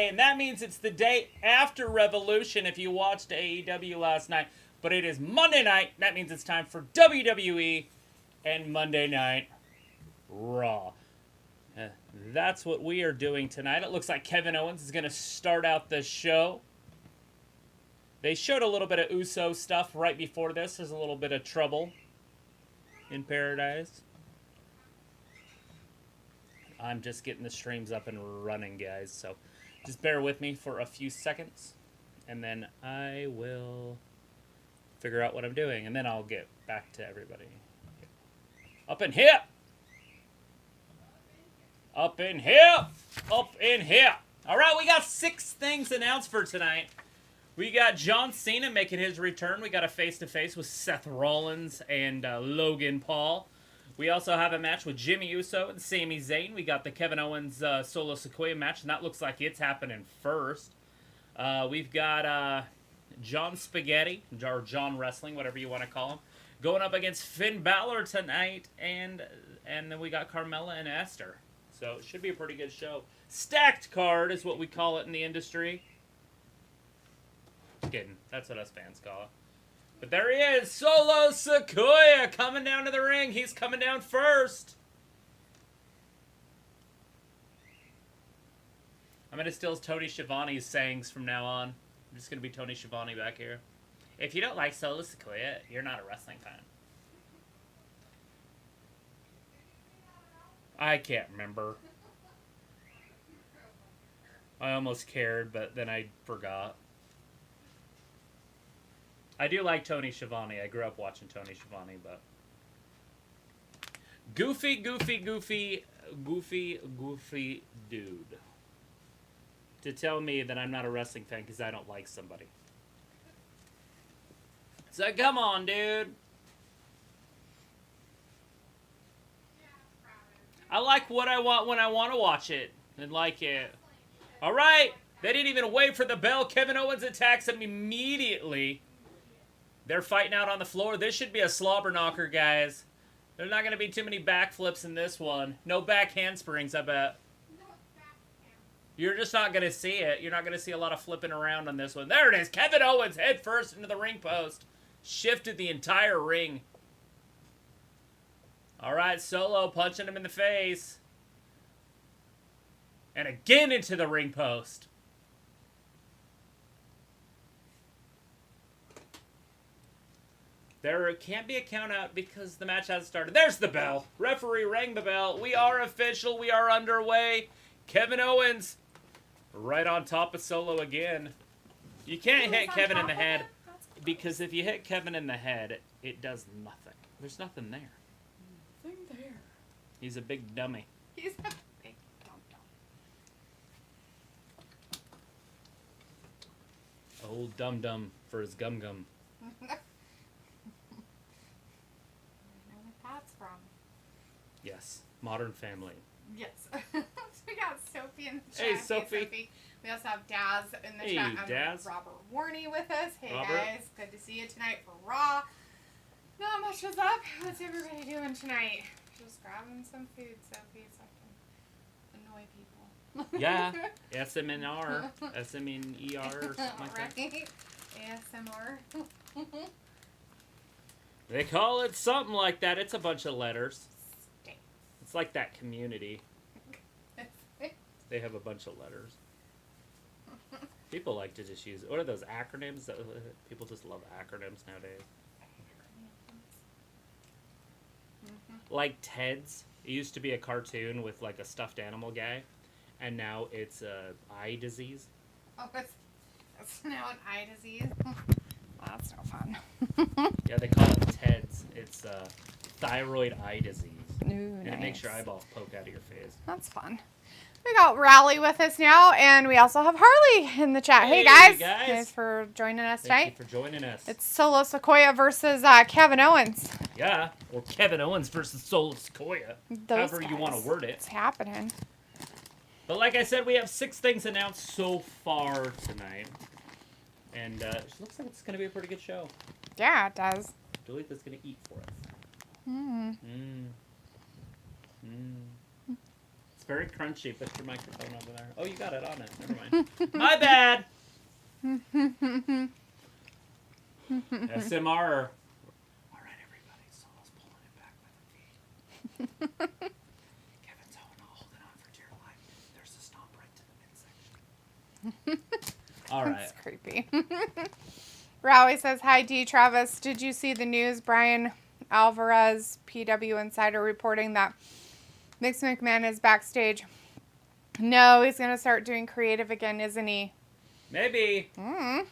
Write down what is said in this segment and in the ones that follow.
Friday, and that means it's the day after Revolution if you watched AEW last night. But it is Monday night. That means it's time for WWE and Monday Night Raw. That's what we are doing tonight. It looks like Kevin Owens is going to start out the show. They showed a little bit of Uso stuff right before this. There's a little bit of trouble in paradise. I'm just getting the streams up and running, guys. So just bear with me for a few seconds. And then I will figure out what I'm doing. And then I'll get back to everybody. Up in here! Up in here! Up in here! Alright, we got 6 things announced for tonight. We got John Cena making his return. We got a face-to-face with Seth Rollins and Logan Paul. We also have a match with Jimmy Uso and Sami Zayn. We got the Kevin Owens Solo Sikoa match, and that looks like it's happening first. We've got John Spaghetti, or John Wrestling, whatever you want to call him, going up against Finn Balor tonight, and then we got Carmella and Esther. So it should be a pretty good show. Stacked card is what we call it in the industry. Kidding. That's what us fans call it. But there he is, Solo Sikoa, coming down to the ring. He's coming down first. I'm going to steal Tony Schiavone's sayings from now on. I'm just going to be Tony Schiavone back here. If you don't like Solo Sikoa, you're not a wrestling fan. I can't remember. I almost cared, but then I forgot. I do like Tony Schiavone. I grew up watching Tony Schiavone, but... Goofy dude. To tell me that I'm not a wrestling fan because I don't like somebody. So come on, dude. I like what I want when I want to watch it and like it. All right. They didn't even wait for the bell. Kevin Owens attacks him immediately. They're fighting out on the floor. This should be a slobber knocker, guys. There's not going to be too many backflips in this one. No back handsprings, I bet. You're just not going to see it. You're not going to see a lot of flipping around on this one. There it is. Kevin Owens head first into the ring post. Shifted the entire ring. All right, Solo punching him in the face. And again into the ring post. There can't be a count out because the match hasn't started. There's the bell. Referee rang the bell. We are official. We are underway. Kevin Owens right on top of Solo again. You can't hit Kevin in the head because if you hit Kevin in the head, it does nothing. There's nothing there. Nothing there. He's a big dummy. He's a big dum-dum. Old dum-dum for his gum-gum. That's from. Yes. Modern Family. Yes. So we got Sophie in the chat. Hey, Sophie. We also have Daz in the Hey, chat. Daz. Robert Warney with us. Hey, Robert. guys. Good to see you tonight for Raw. Not much was up. What's everybody doing tonight? Just grabbing some food, Sophie, so I can annoy people. Yeah. SMNR. SMNER or something like that. Right? ASMR. They call it something like that. It's a bunch of letters. It's like that Community. They have a bunch of letters. People like to just use... What are those acronyms? People just love acronyms nowadays. Like Ted's. It used to be a cartoon with like a stuffed animal guy. And now it's eye disease. Oh, it's now an eye disease. That's no fun. Yeah, they call it TEDS. It's thyroid eye disease. Ooh, and nice. it makes your eyeballs poke out of your face. That's fun. We got Rally with us now, and we also have Harley in the chat. Hey, guys. Thanks for joining us tonight. Thank you for joining us. It's Solo Sikoa versus Kevin Owens. Yeah, or Kevin Owens versus Solo Sikoa. However you want to word it. It's happening. But like I said, we have 6 things announced so far tonight. And it looks like it's going to be a pretty good show. Yeah, it does. Dulita's going to eat for us. very crunchy. Put your microphone over there. Oh, you got it on it. Never mind. My bad. SMR. All right, everybody. Solo's pulling it back by the feet. Kevin's holding on for dear life. There's a stomp right to the midsection. All right. That's creepy. Rowie says, hi, D. Travis. Did you see the news? Brian Alvarez, PW Insider, reporting that Vince McMahon is backstage. No, he's going to start doing creative again, isn't he? Maybe. Mm.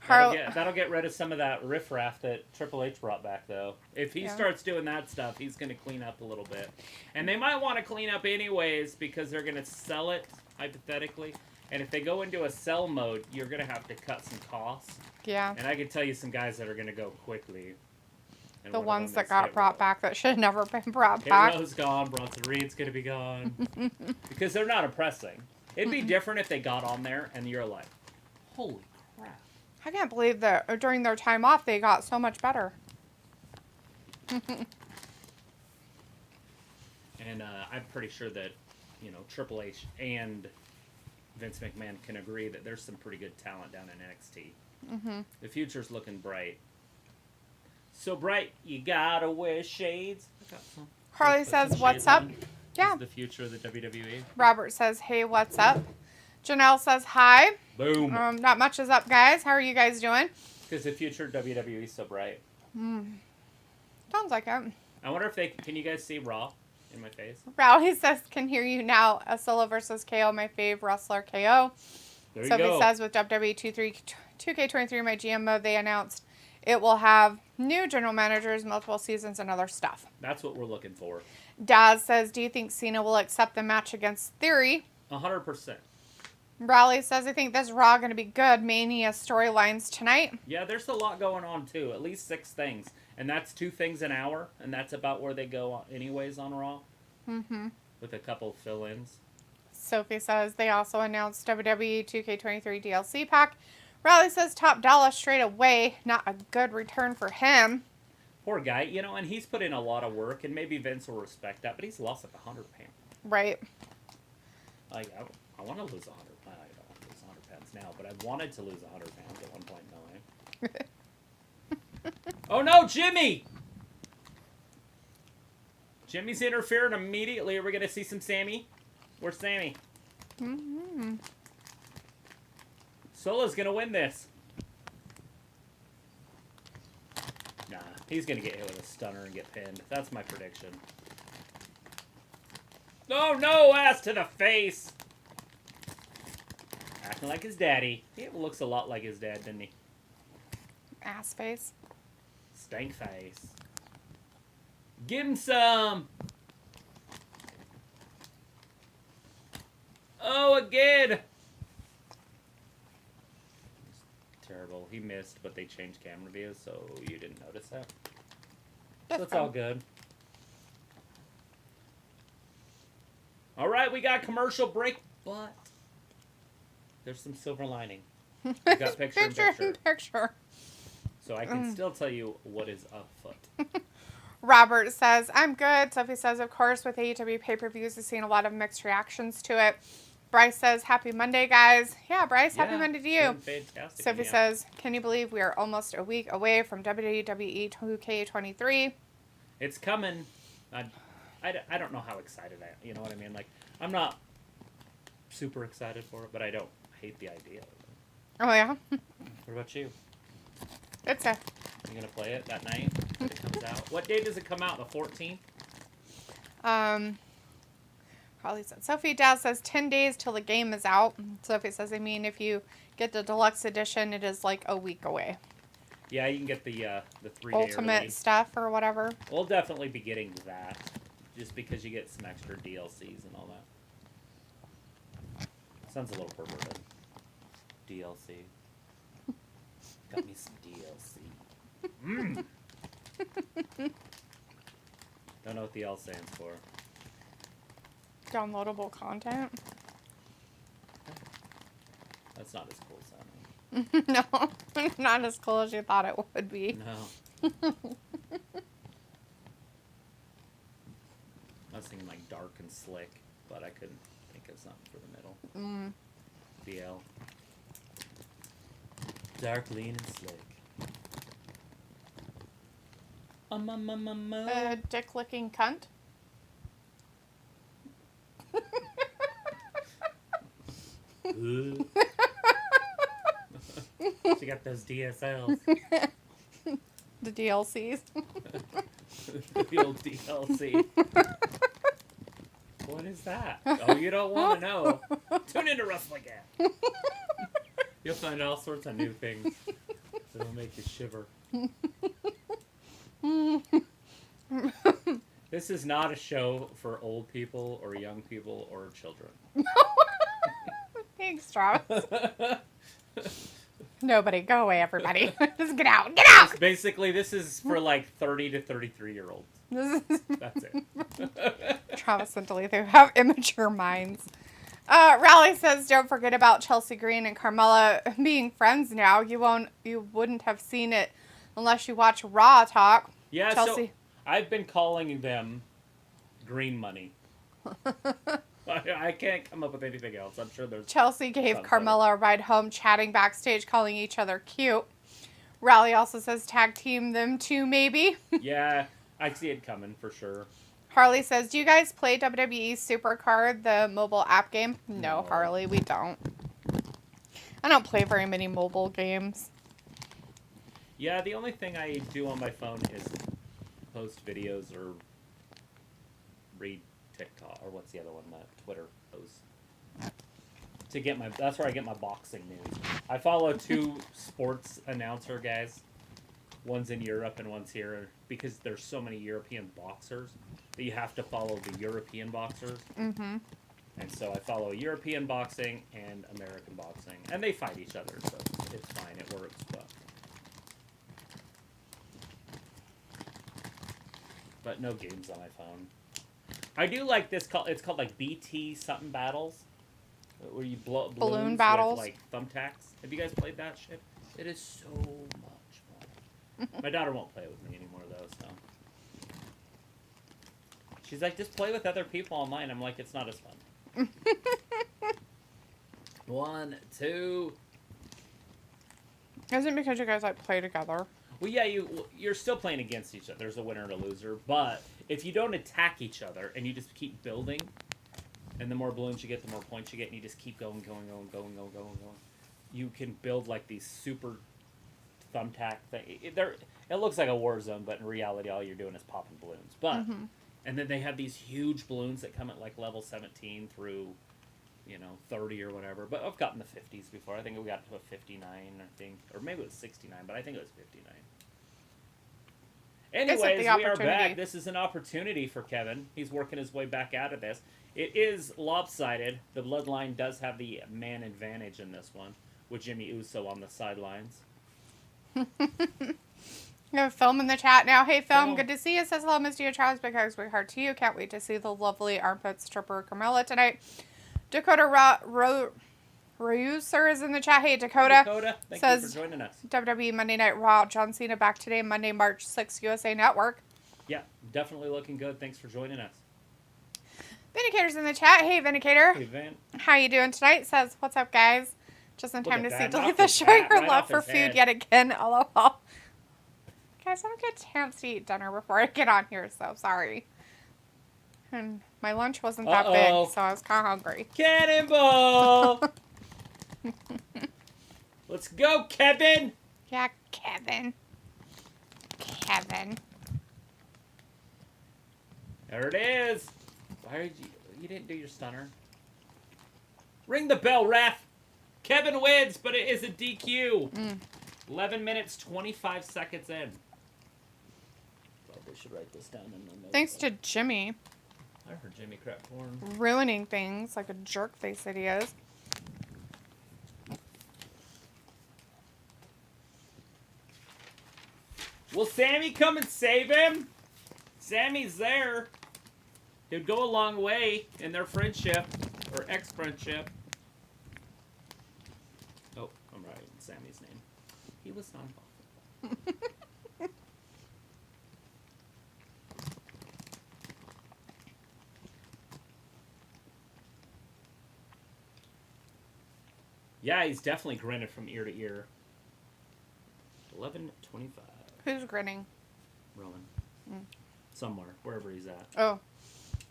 That'll get rid of some of that riffraff that Triple H brought back, though. If he starts doing that stuff, he's going to clean up a little bit. And they might want to clean up anyways because they're going to sell it, hypothetically. And if they go into a sell mode, you're going to have to cut some costs. Yeah. And I can tell you some guys that are going to go quickly. And the ones that got brought back that should have never been brought back. Hit Row's gone. Bronson Reed's going to be gone. Because they're not oppressing. It'd be different if they got on there and you're like, holy crap. I can't believe that during their time off they got so much better. And I'm pretty sure that, Triple H and Vince McMahon can agree that there's some pretty good talent down in NXT. Mm-hmm. The future's looking bright. So bright, you gotta wear shades. Harley says, what's up? Yeah. This is the future of the WWE. Robert says, hey, what's up? Janelle says, hi. Boom. Not much is up, guys. How are you guys doing? Because the future of WWE is so bright. Sounds like it. I wonder if can you guys see Raw in my face? Rowley says, can hear you now. Solo versus KO, my fave wrestler, KO. There you Sophie go. says, with WWE 2K23, my GM mode, they announced it will have new general managers, multiple seasons, and other stuff. That's what we're looking for. Daz says, do you think Cena will accept the match against Theory? 100%. Rowley says, I think this Raw going to be good. Mania storylines tonight. Yeah, there's a lot going on, too. At least 6 things. And that's 2 things an hour. And that's about where they go anyways on Raw. Mm-hmm. With a couple of fill-ins. Sophie says, they also announced WWE 2K23 DLC pack. Rowley says, top dollar straight away. Not a good return for him. Poor guy. And he's put in a lot of work. And maybe Vince will respect that. But he's lost like 100 pounds. Right. Like, I want to lose 100 pounds. I don't want to lose 100 pounds now, but I wanted to lose 100 pounds at one point in my life. Oh no, Jimmy! Jimmy's interfering immediately. Are we going to see some Sammy? Where's Sammy? Mm-hmm. Solo's going to win this. Nah, he's going to get hit with a stunner and get pinned. That's my prediction. Oh no, ass to the face! Acting like his daddy. He looks a lot like his dad, doesn't he? Ass face. Stank face. Give him some! Oh, again! Terrible. He missed, but they changed camera views, so you didn't notice that. So it's all good. Alright, we got commercial break, but there's some silver lining. We got picture. So I can still tell you what is afoot. Robert says, I'm good. Sophie says, of course, with AEW pay-per-views, I've seen a lot of mixed reactions to it. Bryce says, happy Monday, guys. Yeah, Bryce, happy Monday to you. Fantastic. Sophie says, can you believe we are almost a week away from WWE 2K23? It's coming. I don't know how excited I am. You know what I mean? Like, I'm not super excited for it, but I don't hate the idea of it. Oh, yeah? What about you? It's a... You going to play it that night when it comes out? What day does it come out? The 14th? Probably said. Sophie Daz says 10 days till the game is out. Sophie says, I mean, if you get the deluxe edition, it is like a week away. Yeah, you can get the 3-day Ultimate early. stuff or whatever. We'll definitely be getting that, just because you get some extra DLCs and all that. Sounds a little perverted. DLC. Got me some DLC. Don't know what the L stands for. Downloadable content. That's not as cool sounding. No, not as cool as you thought it would be. No. That's singing like dark and slick, but I couldn't think of something for the middle. BL. Dark, lean, and slick. Dick licking cunt. She got those DSLs. The DLCs. The old DLC. What is that? Oh, you don't want to know. Tune into Wrestling Gap. You'll find all sorts of new things that'll make you shiver. This is not a show for old people or young people or children. Thanks, Travis. Nobody, go away, everybody. Just get out. Get out! Basically, this is for like 30 to 33-year-olds. That's it. Travis and Deleithu have immature minds. Raleigh says, don't forget about Chelsea Green and Carmella being friends now. You wouldn't have seen it unless you watch Raw talk. Yeah, Chelsea. So I've been calling them Green Money. I can't come up with anything else. I'm sure there's... Chelsea gave Carmella a ride home, chatting backstage, calling each other cute. Raleigh also says tag team them too, maybe. Yeah, I see it coming for sure. Harley says, do you guys play WWE Supercard, the mobile app game? No, Harley, we don't. I don't play very many mobile games. Yeah, the only thing I do on my phone is post videos or read TikTok, or what's the other one, Twitter posts. That's where I get my boxing news. I follow 2 sports announcer guys. One's in Europe and one's here, because there's so many European boxers that you have to follow the European boxers. Mm-hmm. And so I follow European boxing and American boxing. And they fight each other, so it's fine. It works, but no games on my phone. I do like this. It's called like BT something battles, where you blow balloons battles with like thumbtacks. Have you guys played that shit? It is so much fun. My daughter won't play with me anymore though, so she's like, just play with other people online. I'm like, it's not as fun. 1, 2. Isn't it because you guys like play together? Well, yeah, you're still playing against each other. There's a winner and a loser. But if you don't attack each other and you just keep building, and the more balloons you get, the more points you get, and you just keep going, you can build like these super thumbtack thing. It looks like a war zone, but in reality, all you're doing is popping balloons. But and then they have these huge balloons that come at like level 17 through, 30 or whatever. But I've gotten the 50s before. I think we got to a 59, or maybe it was 69, but I think it was 59. Anyways, we are back. This is an opportunity for Kevin. He's working his way back out of this. It is lopsided. The Bloodline does have the man advantage in this one, with Jimmy Uso on the sidelines. We have Film in the chat now. Hey, Film, good to see you. Says hello, Miss Gia Charles. Big hugs, big heart to you. Can't wait to see the lovely armpit stripper Carmella tonight. Dakota Reuser is in the chat. Hey, Dakota. Thank says, you for joining us. WWE Monday Night Raw. John Cena back today, Monday, March 6th, USA Network. Yeah, definitely looking good. Thanks for joining us. Vindicator's in the chat. Hey, Vindicator. Hey, Vin. How you doing tonight? Says, what's up, guys? Just in time to see Delita showing her love for food yet again. LOL. Guys, I don't get a chance to eat dinner before I get on here, so sorry. And my lunch wasn't that big, so I was kind of hungry. Cannonball! Let's go, Kevin! Yeah, Kevin. There it is. Why did you didn't do your stunner? Ring the bell, ref. Kevin wins, but it is a DQ. 11 minutes, 25 seconds in. Probably should write this down in the notes. Thanks to Jimmy. I heard Jimmy crap porn. Ruining things like a jerk face that he is. Will Sammy come and save him? Sammy's there. He'd go a long way in their friendship, or ex-friendship. Oh, I'm writing Sammy's name. He was non-awful. Yeah, he's definitely grinning from ear to ear. 11:25. Who's grinning? Roman. Somewhere, wherever he's at. Oh.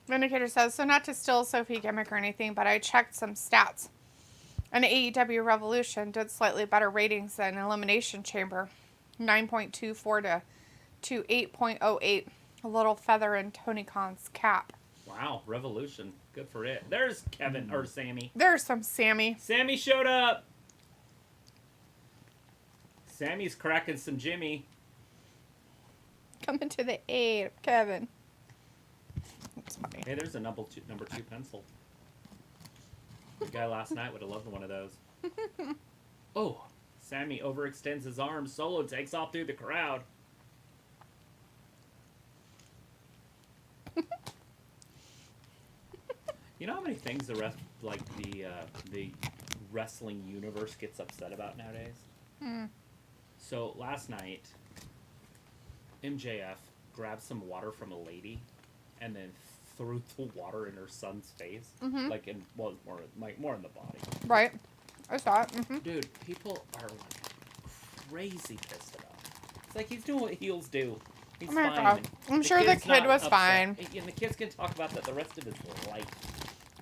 Vindicator says, so not to steal a Sophie gimmick or anything, but I checked some stats. An AEW Revolution did slightly better ratings than Elimination Chamber. 9.24 to 8.08. A little feather in Tony Khan's cap. Wow, Revolution. Good for it. There's Kevin, or Sammy. There's some Sammy. Sammy showed up. Sammy's cracking some Jimmy. Coming to the aid of Kevin. That's funny. Hey, there's a number two pencil. The guy last night would have loved one of those. Oh, Sammy overextends his arms. Solo takes off through the crowd. You know how many things the wrestling universe gets upset about nowadays? So last night, MJF grabbed some water from a lady, and then threw the water in her son's face, like in more in the body. Right, I saw it. Dude, people are like crazy pissed about it. It's like he's doing what heels do. He's fine. God. I'm sure the kid's kid not was upset. fine. And the kids can talk about that the rest of his life.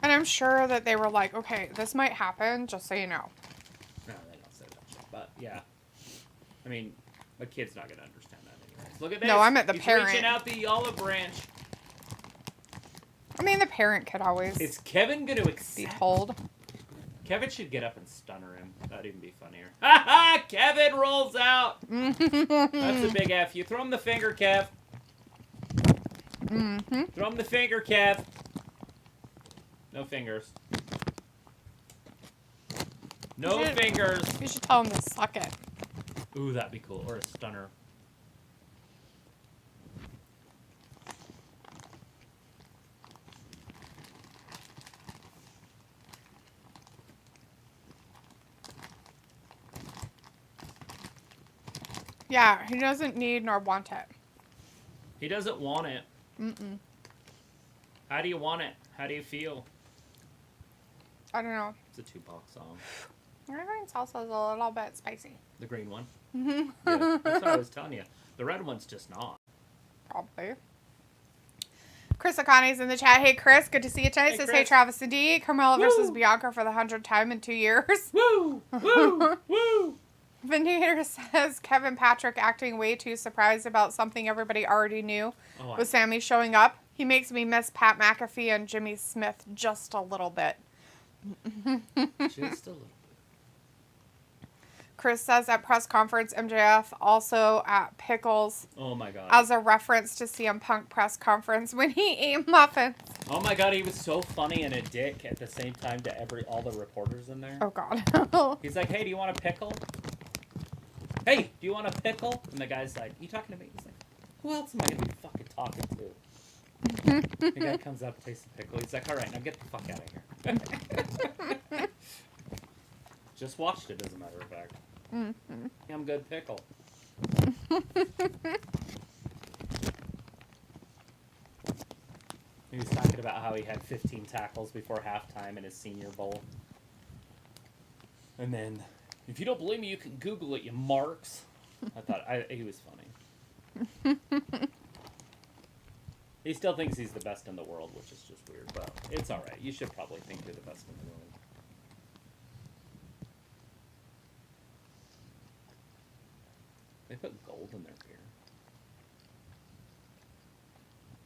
And I'm sure that they were like, okay, this might happen, just so you know. No, they don't say that shit. But yeah, I mean, a kid's not gonna understand that anyways. Look at this. No, I'm at the He's parent. reaching out the olive branch. I mean, the parent could always Is Kevin gonna be accept? told. Kevin should get up and stunner him. That'd even be funnier. Ha ha! Kevin rolls out. That's a big F. You throw him the finger, Kev. Throw him the finger, Kev. No fingers. No fingers. You should tell him to suck it. Ooh, that'd be cool. Or a stunner. Yeah, he doesn't need nor want it. He doesn't want it. How do you want it? How do you feel? I don't know. It's a Tupac song. My green salsa is a little bit spicy. The green one? Yeah, that's what I was telling you. The red one's just not. Probably. Chris Akani's in the chat. Hey, Chris. Good to see you tonight. Hey, Says, Chris. hey, Travis and Dee. Carmella versus Woo! Bianca for the 100th time in 2 years. Woo! Woo! Woo! Vindicator says Kevin Patrick acting way too surprised about something everybody already knew with Sammy showing up. He makes me miss Pat McAfee and Jimmy Smith just a little bit. Just a little bit. Chris says at press conference, MJF also at Pickles Oh my god. as a reference to CM Punk press conference when he ate muffins. Oh my god, he was so funny and a dick at the same time to all the reporters in there. Oh, God. He's like, hey, do you want a pickle? Hey, do you want a pickle? And the guy's like, you talking to me? He's like, who else am I going to be fucking talking to? The guy comes up, tastes the pickle. He's like, all right, now get the fuck out of here. Just watched it, as a matter of fact. I'm good pickle. He was talking about how he had 15 tackles before halftime in his Senior Bowl. And then, if you don't believe me, you can Google it, you marks. I thought he was funny. He still thinks he's the best in the world, which is just weird, but it's alright. You should probably think you're the best in the world. They put gold in their beer.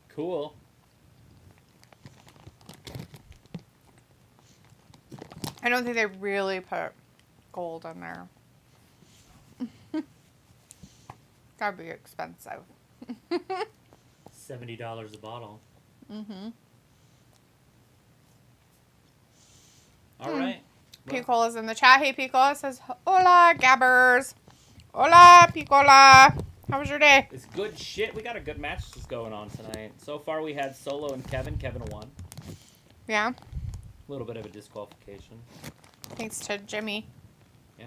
Cool. I don't think they really put gold in there. Gotta be expensive. $70 a bottle. Alright. Well, Picola's in the chat. Hey, Picola says, hola, gabbers. Hola, Picola. How was your day? it's good shit. We got a good match just going on tonight. So far we had Solo and Kevin. Kevin won. Yeah. A little bit of a disqualification. Thanks to Jimmy. Yeah.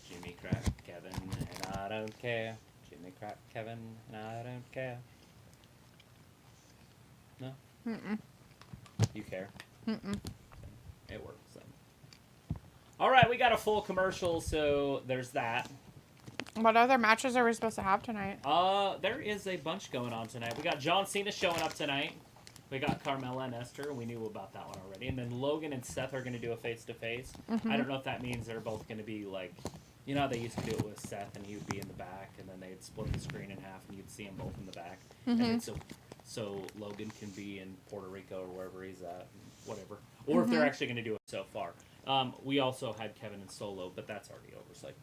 Jimmy crap Kevin and I don't care. Jimmy crap Kevin and I don't care. No? You care? It works. So. All right, we got a full commercial, so there's that. What other matches are we supposed to have tonight? There is a bunch going on tonight. We got John Cena showing up tonight. We got Carmella and Esther, and we knew about that one already. And then Logan and Seth are going to do a face-to-face. I don't know if that means they're both going to be like, you know how they used to do it with Seth, and he would be in the back, and then they'd split the screen in half, and you'd see them both in the back. And then so Logan can be in Puerto Rico or wherever he's at, whatever. Or if they're actually going to do it so far. We also had Kevin and Solo, but that's already over.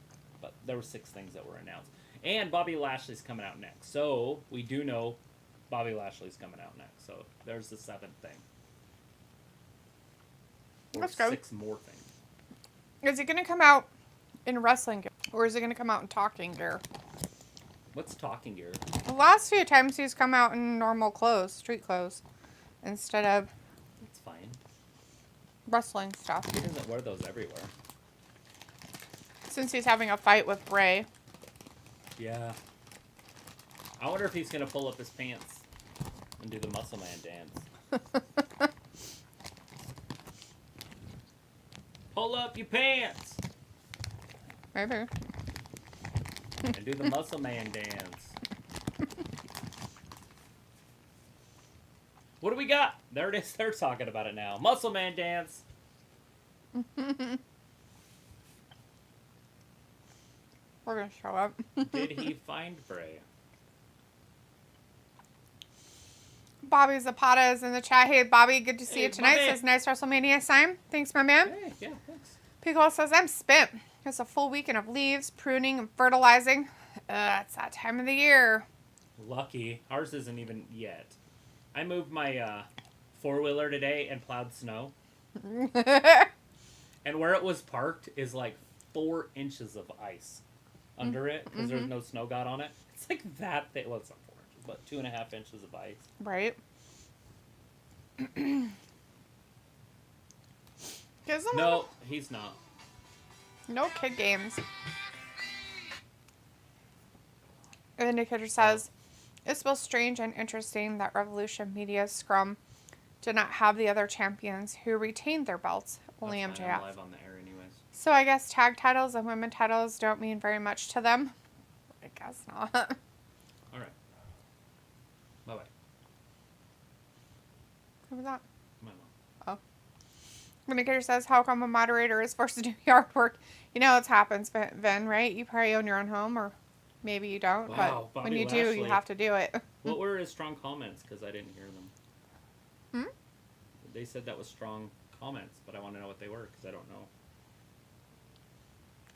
But there were 6 things that were announced. And Bobby Lashley's coming out next. So we do know Bobby Lashley's coming out next. So there's the 7th thing. Let's go. 6 more things. Is it going to come out in wrestling gear? Or is it going to come out in talking gear? What's talking gear? The last few times he's come out in normal clothes, street clothes, instead of That's fine. wrestling stuff. He doesn't wear those everywhere. Since he's having a fight with Bray. Yeah. I wonder if he's going to pull up his pants and do the Muscle Man dance. Pull up your pants! Maybe. And do the Muscle Man dance. What do we got? There it is. They're talking about it now. Muscle Man dance. We're going to show up. Did he find Bray? Bobby Zapata is in the chat. Hey, Bobby, good to see you tonight. Bobby. Says, nice WrestleMania sign. Thanks, my man. Hey, yeah, thanks. Pico says, I'm spent. It's a full weekend of leaves, pruning, and fertilizing. It's that time of the year. Lucky. Ours isn't even yet. I moved my 4-wheeler today and plowed snow. And where it was parked is like 4 inches of ice under it because there's no snow got on it. It's like that thing. Well, it's not 4 inches, but 2.5 inches of ice. Right. No, he's not. No kid games. The indicator says, it's both strange and interesting that Revolution Media's scrum did not have the other champions who retained their belts, only That's fine, MJF. I'm live on the air anyways. So I guess tag titles and women titles don't mean very much to them. I guess not. All right. Bye-bye. Who was that? My mom. Oh. The indicator says, how come a moderator is forced to do yard work? You know it happens, Vin, right? You probably own your own home, or maybe you don't. Wow, but Bobby when you do, Lashley. you have to do it. What were his strong comments? Because I didn't hear them. Hmm? They said that was strong comments, but I want to know what they were because I don't know.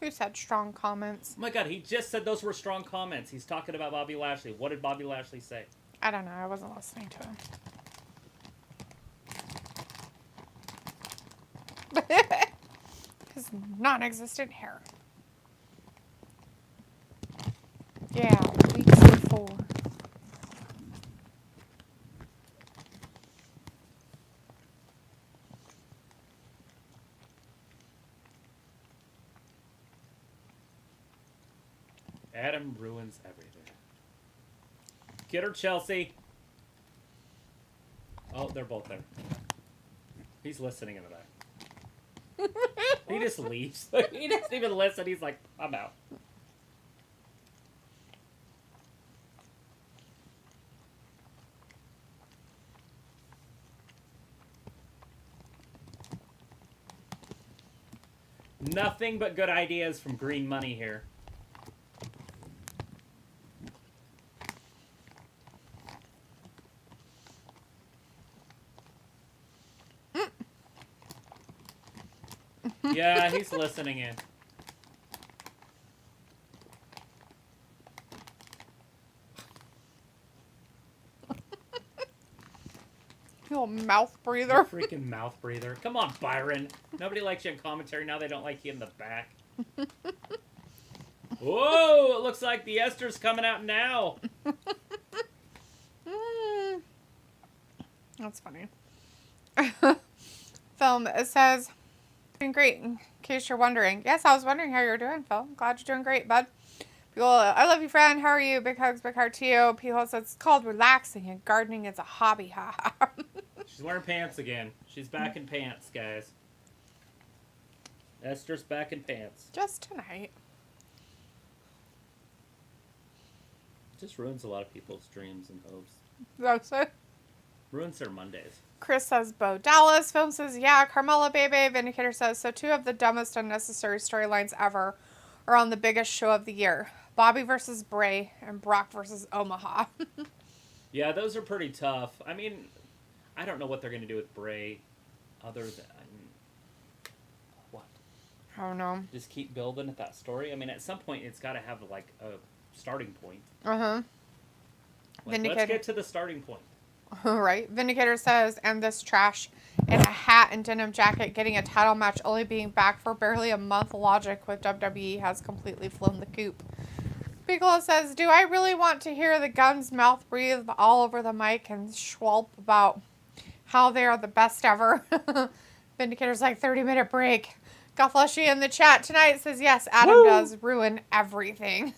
Who said strong comments? Oh my God, he just said those were strong comments. He's talking about Bobby Lashley. What did Bobby Lashley say? I don't know. I wasn't listening to him. His non-existent hair. Yeah, weeks before. Adam ruins everything. Get her, Chelsea. Oh, they're both there. He's listening in the back. He just leaves. He doesn't even listen. He's like, I'm out. Nothing but good ideas from Green Money here. Yeah, he's listening in. You little mouth breather. Freaking mouth breather. Come on, Byron. Nobody likes you in commentary. Now they don't like you in the back. Whoa, it looks like the Esther's coming out now. That's funny. Film, it says, doing great, in case you're wondering. Yes, I was wondering how you're doing, Phil. I'm glad you're doing great, bud. People, I love you, friend. How are you? Big hugs, big heart to you. People says, it's called relaxing and gardening is a hobby. Ha. She's wearing pants again. She's back in pants, guys. Esther's back in pants. Just tonight. Just ruins a lot of people's dreams and hopes. That's it. Ruins their Mondays. Chris says Bo Dallas. Film says, yeah, Carmella baby. Vindicator says, so 2 of the dumbest unnecessary storylines ever are on the biggest show of the year. Bobby versus Bray and Brock versus Omaha. Yeah, those are pretty tough. I mean, I don't know what they're going to do with Bray other than... What? I don't know. Just keep building at that story? I mean, at some point, it's got to have, like, a starting point. Uh-huh. Like, let's get to the starting point. Right. Vindicator says, and this trash in a hat and denim jacket getting a title match only being back for barely a month. Logic with WWE has completely flown the coop. Piccolo says, do I really want to hear the Guns mouth breathe all over the mic and schwalp about how they are the best ever? Vindicator's like 30-minute break. Gothfleshy in the chat tonight says, yes, Adam does ruin everything.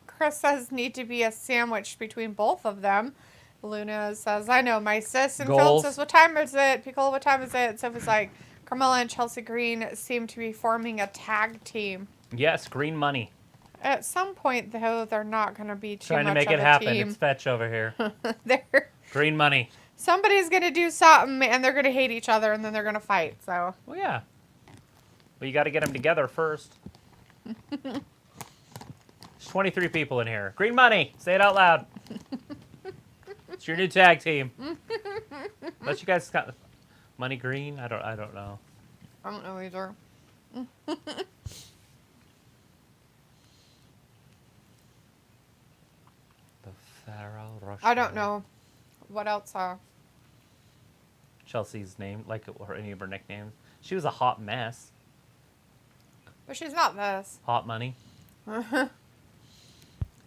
Chris says, need to be a sandwich between both of them. Luna says, I know, my sis. And Philip says, what time is it? Piccolo, what time is it? Sophie's like, Carmella and Chelsea Green seem to be forming a tag team. Yes, Green Money. At some point, though, they're not going to be too Trying much to make of it a happen. team. It's Fetch over here. They're, Green Money. somebody's going to do something, and they're going to hate each other, and then they're going to fight. So. Well, yeah. Well, you got to get them together first. There's 23 people in here. Green Money. Say it out loud. It's your new tag team. Unless you guys got Money Green. I don't know. I don't know either. The Pharaoh Rush. I don't know. What else? Chelsea's name, like or any of her nicknames. She was a hot mess. But she's not this. Hot Money.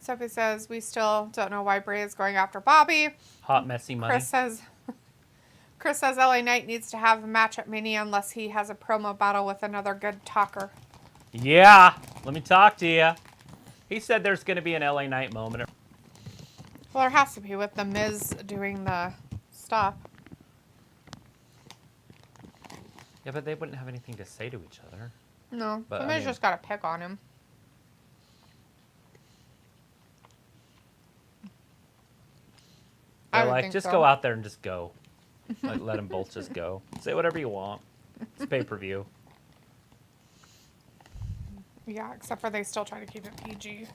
Sophie says, we still don't know why Bray is going after Bobby. Hot Messy Money. Chris says LA Knight needs to have a match at Mania unless he has a promo battle with another good talker. Yeah, let me talk to you. He said there's going to be an LA Knight moment. Well, there has to be with the Miz doing the stuff. Yeah, but they wouldn't have anything to say to each other. No, But, the Miz just got to pick on him. They're I would like, think just so. go out there and just go. Like, let them both just go. Say whatever you want. It's pay-per-view. Yeah, except for they still try to keep it PG.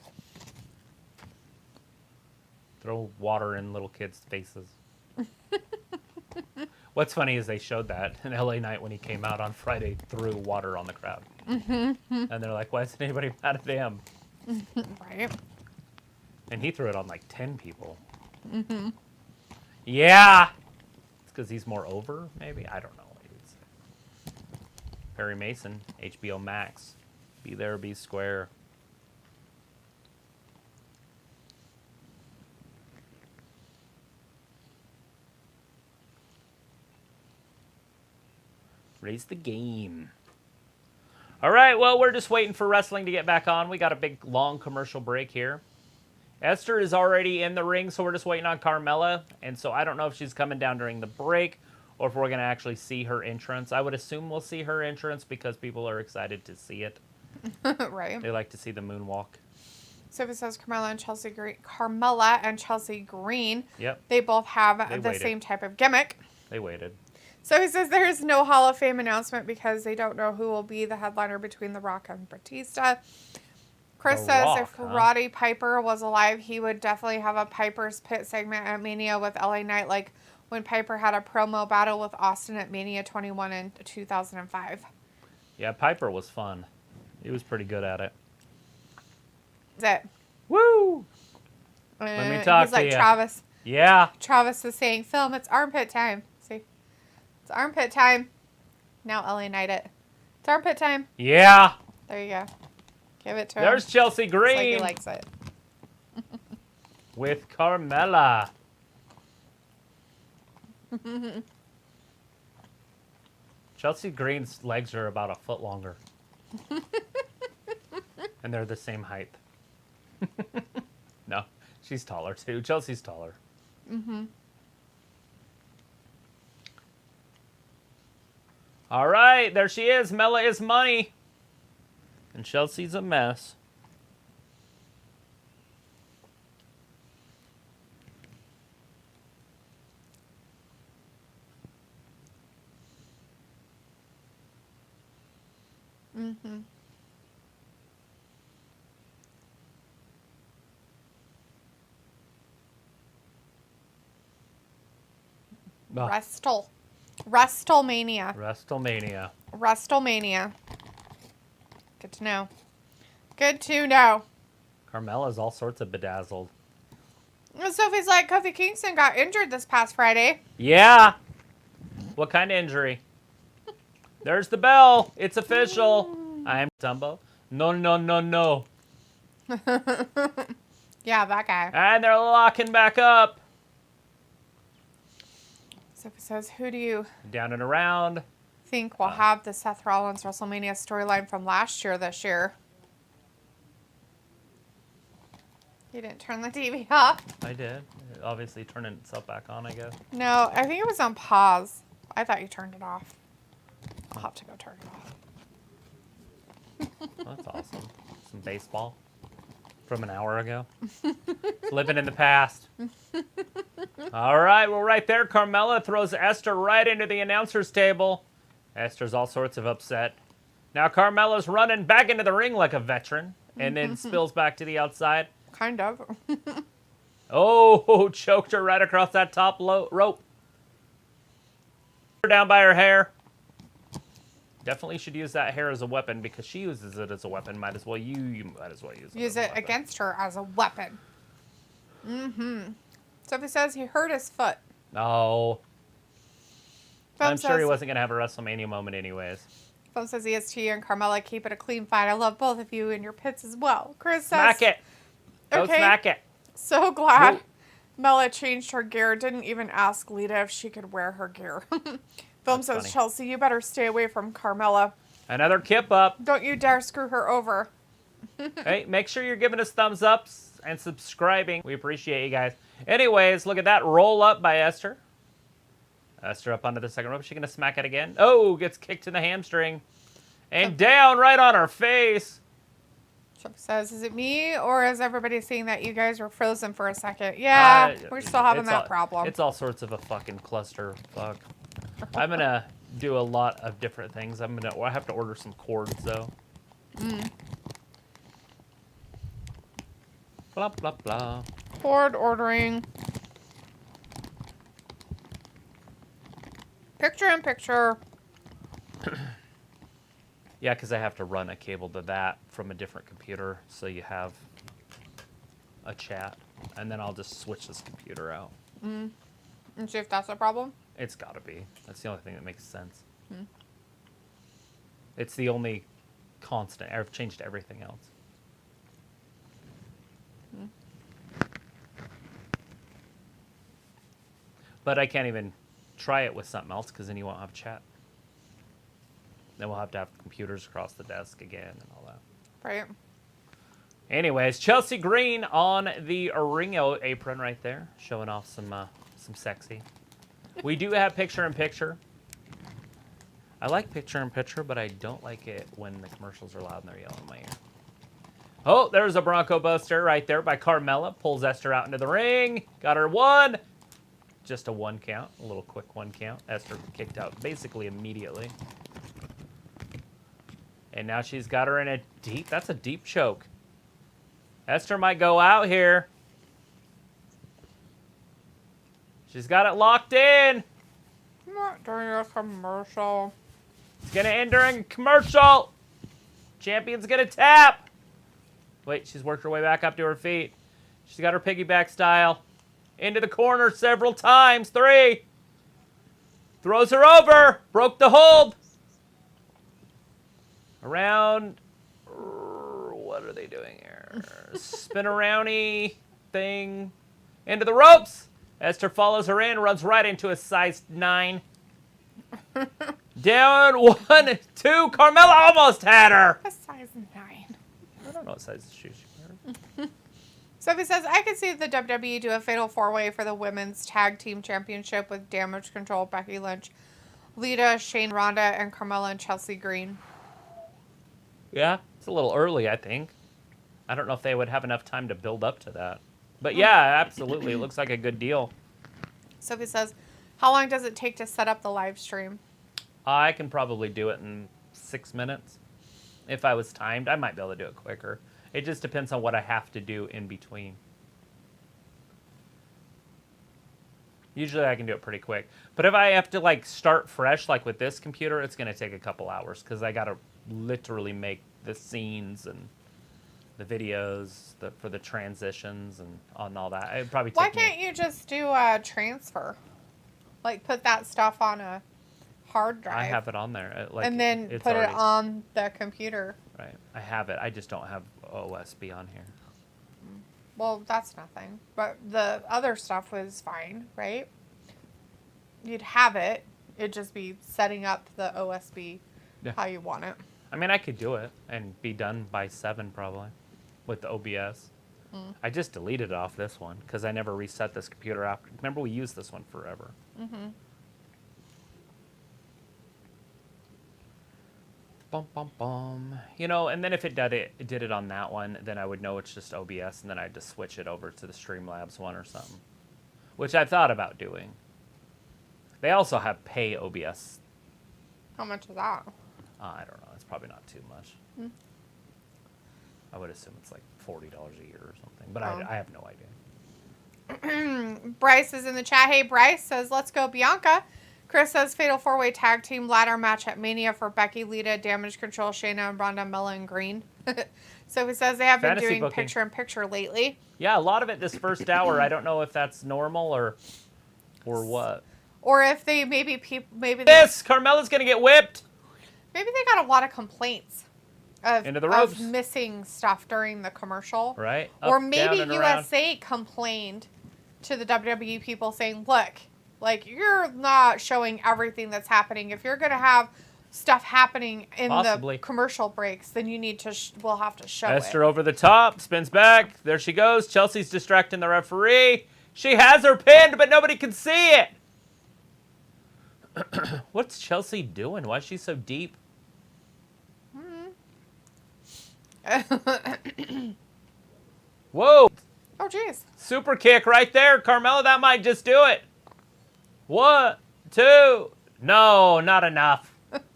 Throw water in little kids' faces. What's funny is they showed that in LA Knight when he came out on Friday, threw water on the crowd. And they're like, why isn't anybody mad at him? Right. And he threw it on like 10 people. Yeah! It's because he's more over, maybe? I don't know what he would say. Perry Mason, HBO Max. Be there, be square. Raise the game. All right, well, we're just waiting for wrestling to get back on. We got a big, long commercial break here. Esther is already in the ring, so we're just waiting on Carmella. And so I don't know if she's coming down during the break or if we're going to actually see her entrance. I would assume we'll see her entrance because people are excited to see it. Right. They like to see the moonwalk. Sophie says Carmella and Chelsea Green. Yep, They both have They the waited. same type of gimmick. they waited. So he says there is no Hall of Fame announcement because they don't know who will be the headliner between The Rock and Batista. Chris The says Rock, if huh? Roddy Piper was alive, he would definitely have a Piper's Pit segment at Mania with LA Knight, like when Piper had a promo battle with Austin at Mania 21 in 2005. Yeah, Piper was fun. He was pretty good at it. That's it. Woo! Let me talk He's like to ya. Travis. Yeah. Travis is saying, film, it's armpit time. See? It's armpit time. Now LA Knight it. It's armpit time. Yeah. There you go. Give it to him. There's Chelsea It's like Green he likes it. with Carmella. Chelsea Green's legs are about a foot longer. And they're the same height. No, she's taller too. Chelsea's taller. All right, there she is. Mela is money. And Chelsea's a mess. Mm-hmm. Oh. WrestleMania. WrestleMania. WrestleMania. Good to know. Good to know. Carmella's all sorts of bedazzled. Sophie's like, Kofi Kingston got injured this past Friday. Yeah. What kind of injury? There's the bell. It's official. I am Dumbo. No, no, no, no. Yeah, that guy. And they're locking back up. Sophie says, who do you Down and around. think will have the Seth Rollins WrestleMania storyline from last year this year? You didn't turn the TV off? I did. Obviously turning itself back on, I guess. No, I think it was on pause. I thought you turned it off. I'll have to go turn it off. That's awesome. Some baseball from an hour ago. Living in the past. All right, well, right there, Carmella throws Esther right into the announcer's table. Esther's all sorts of upset. Now Carmella's running back into the ring like a veteran and then spills back to the outside. Kind of. Oh, choked her right across that top rope. Down by her hair. Definitely should use that hair as a weapon because she uses it as a weapon. Might as well you might as well use it. Use it against her as a weapon. Mm-hmm. Sophie says he hurt his foot. No. Phone I'm says, sure he wasn't going to have a WrestleMania moment anyways. Phone says EST and Carmella keep it a clean fight. I love both of you in your pits as well. Chris says... Smack it. Go smack it. So glad Whoa. Mela changed her gear. Didn't even ask Lita if she could wear her gear. Film says, funny. Chelsea, you better stay away from Carmella. Another kip up. Don't you dare screw her over. Hey, make sure you're giving us thumbs ups and subscribing. We appreciate you guys. Anyways, look at that roll up by Esther. Esther up onto the second rope. Is she going to smack it again? Oh, gets kicked in the hamstring. And down right on her face. Chuck says, is it me or is everybody seeing that you guys were frozen for a second? Yeah, we're still having that problem. It's all sorts of a fucking cluster fuck. I'm going to do a lot of different things. I have to order some cords, though. Blah, blah, blah. Cord ordering. Picture in picture. Yeah, because I have to run a cable to that from a different computer, so you have a chat. And then I'll just switch this computer out. And see if that's a problem. It's got to be. That's the only thing that makes sense. It's the only constant. I've changed everything else. But I can't even try it with something else because then you won't have chat. Then we'll have to have computers across the desk again and all that. Right. Anyways, Chelsea Green on the ring apron right there, showing off some sexy. We do have picture-in-picture. I like picture-in-picture, but I don't like it when the commercials are loud and they're yelling in my ear. Oh, there's a Bronco Buster right there by Carmella. Pulls Esther out into the ring. Got her one. Just a one count, a little quick one count. Esther kicked out basically immediately. And now she's got her in a deep, that's a deep choke. Esther might go out here. She's got it locked in. Not during a commercial. It's going to end during a commercial. Champion's going to tap. Wait, she's worked her way back up to her feet. She's got her piggyback style. Into the corner several times. 3. Throws her over. Broke the hold. Around. What are they doing here? Spin-around-y thing. Into the ropes. Esther follows her in. Runs right into a size 9. Down. 1, 2. Carmella almost had her. A size 9. I don't know what size shoes she wears. Sophie says, I could see the WWE do a fatal 4-way for the women's tag team championship with Damage Control, Becky Lynch, Lita, Shane, Ronda, and Carmella and Chelsea Green. Yeah, it's a little early, I think. I don't know if they would have enough time to build up to that. But yeah, absolutely. It looks like a good deal. Sophie says, how long does it take to set up the live stream? I can probably do it in 6 minutes. If I was timed, I might be able to do it quicker. It just depends on what I have to do in between. Usually I can do it pretty quick. But if I have to like start fresh, like with this computer, it's going to take a couple hours because I got to literally make the scenes and the videos for the transitions and on all that. It'd probably take Why can't you just do a transfer? Like put that stuff on a hard drive. I have it on there. And then put it on the computer. Right. I have it. I just don't have OSB on here. Well, that's nothing. But the other stuff was fine, right? You'd have it. It'd just be setting up the OSB how you want it. I mean, I could do it and be done by 7 probably with the OBS. I just deleted it off this one because I never reset this computer after. Remember, we used this one forever. Bum, bum, bum. You know, and then if it did it on that one, then I would know it's just OBS, and then I'd just switch it over to the Streamlabs one or something, which I thought about doing. They also have pay OBS. How much is that? I don't know. It's probably not too much. I would assume it's like $40 a year or something, but I have no idea. Bryce is in the chat. Hey, Bryce says, let's go, Bianca. Chris says, Fatal 4-Way Tag Team Ladder Match at Mania for Becky, Lita, Damage Control, Shayna, and Ronda, Mella, and Green. So he says they have been doing picture-in-picture lately. Yeah, a lot of it this first hour. I don't know if that's normal or what. Or if they maybe Carmella's going to get whipped. Maybe they got a lot of complaints Into the ropes. of missing stuff during the commercial. Right. Or maybe USA complained to the WWE people saying, look, like, you're not showing everything that's happening. If you're going to have stuff happening in the commercial breaks, then you need to, we'll have to show Esther over the top, spins back. There she goes. Chelsea's distracting the referee. She has her pinned, but nobody can see it. What's Chelsea doing? Why is she so deep? Whoa. Oh, jeez. Super kick right there. Carmella, that might just do it. 1, 2. No, not enough.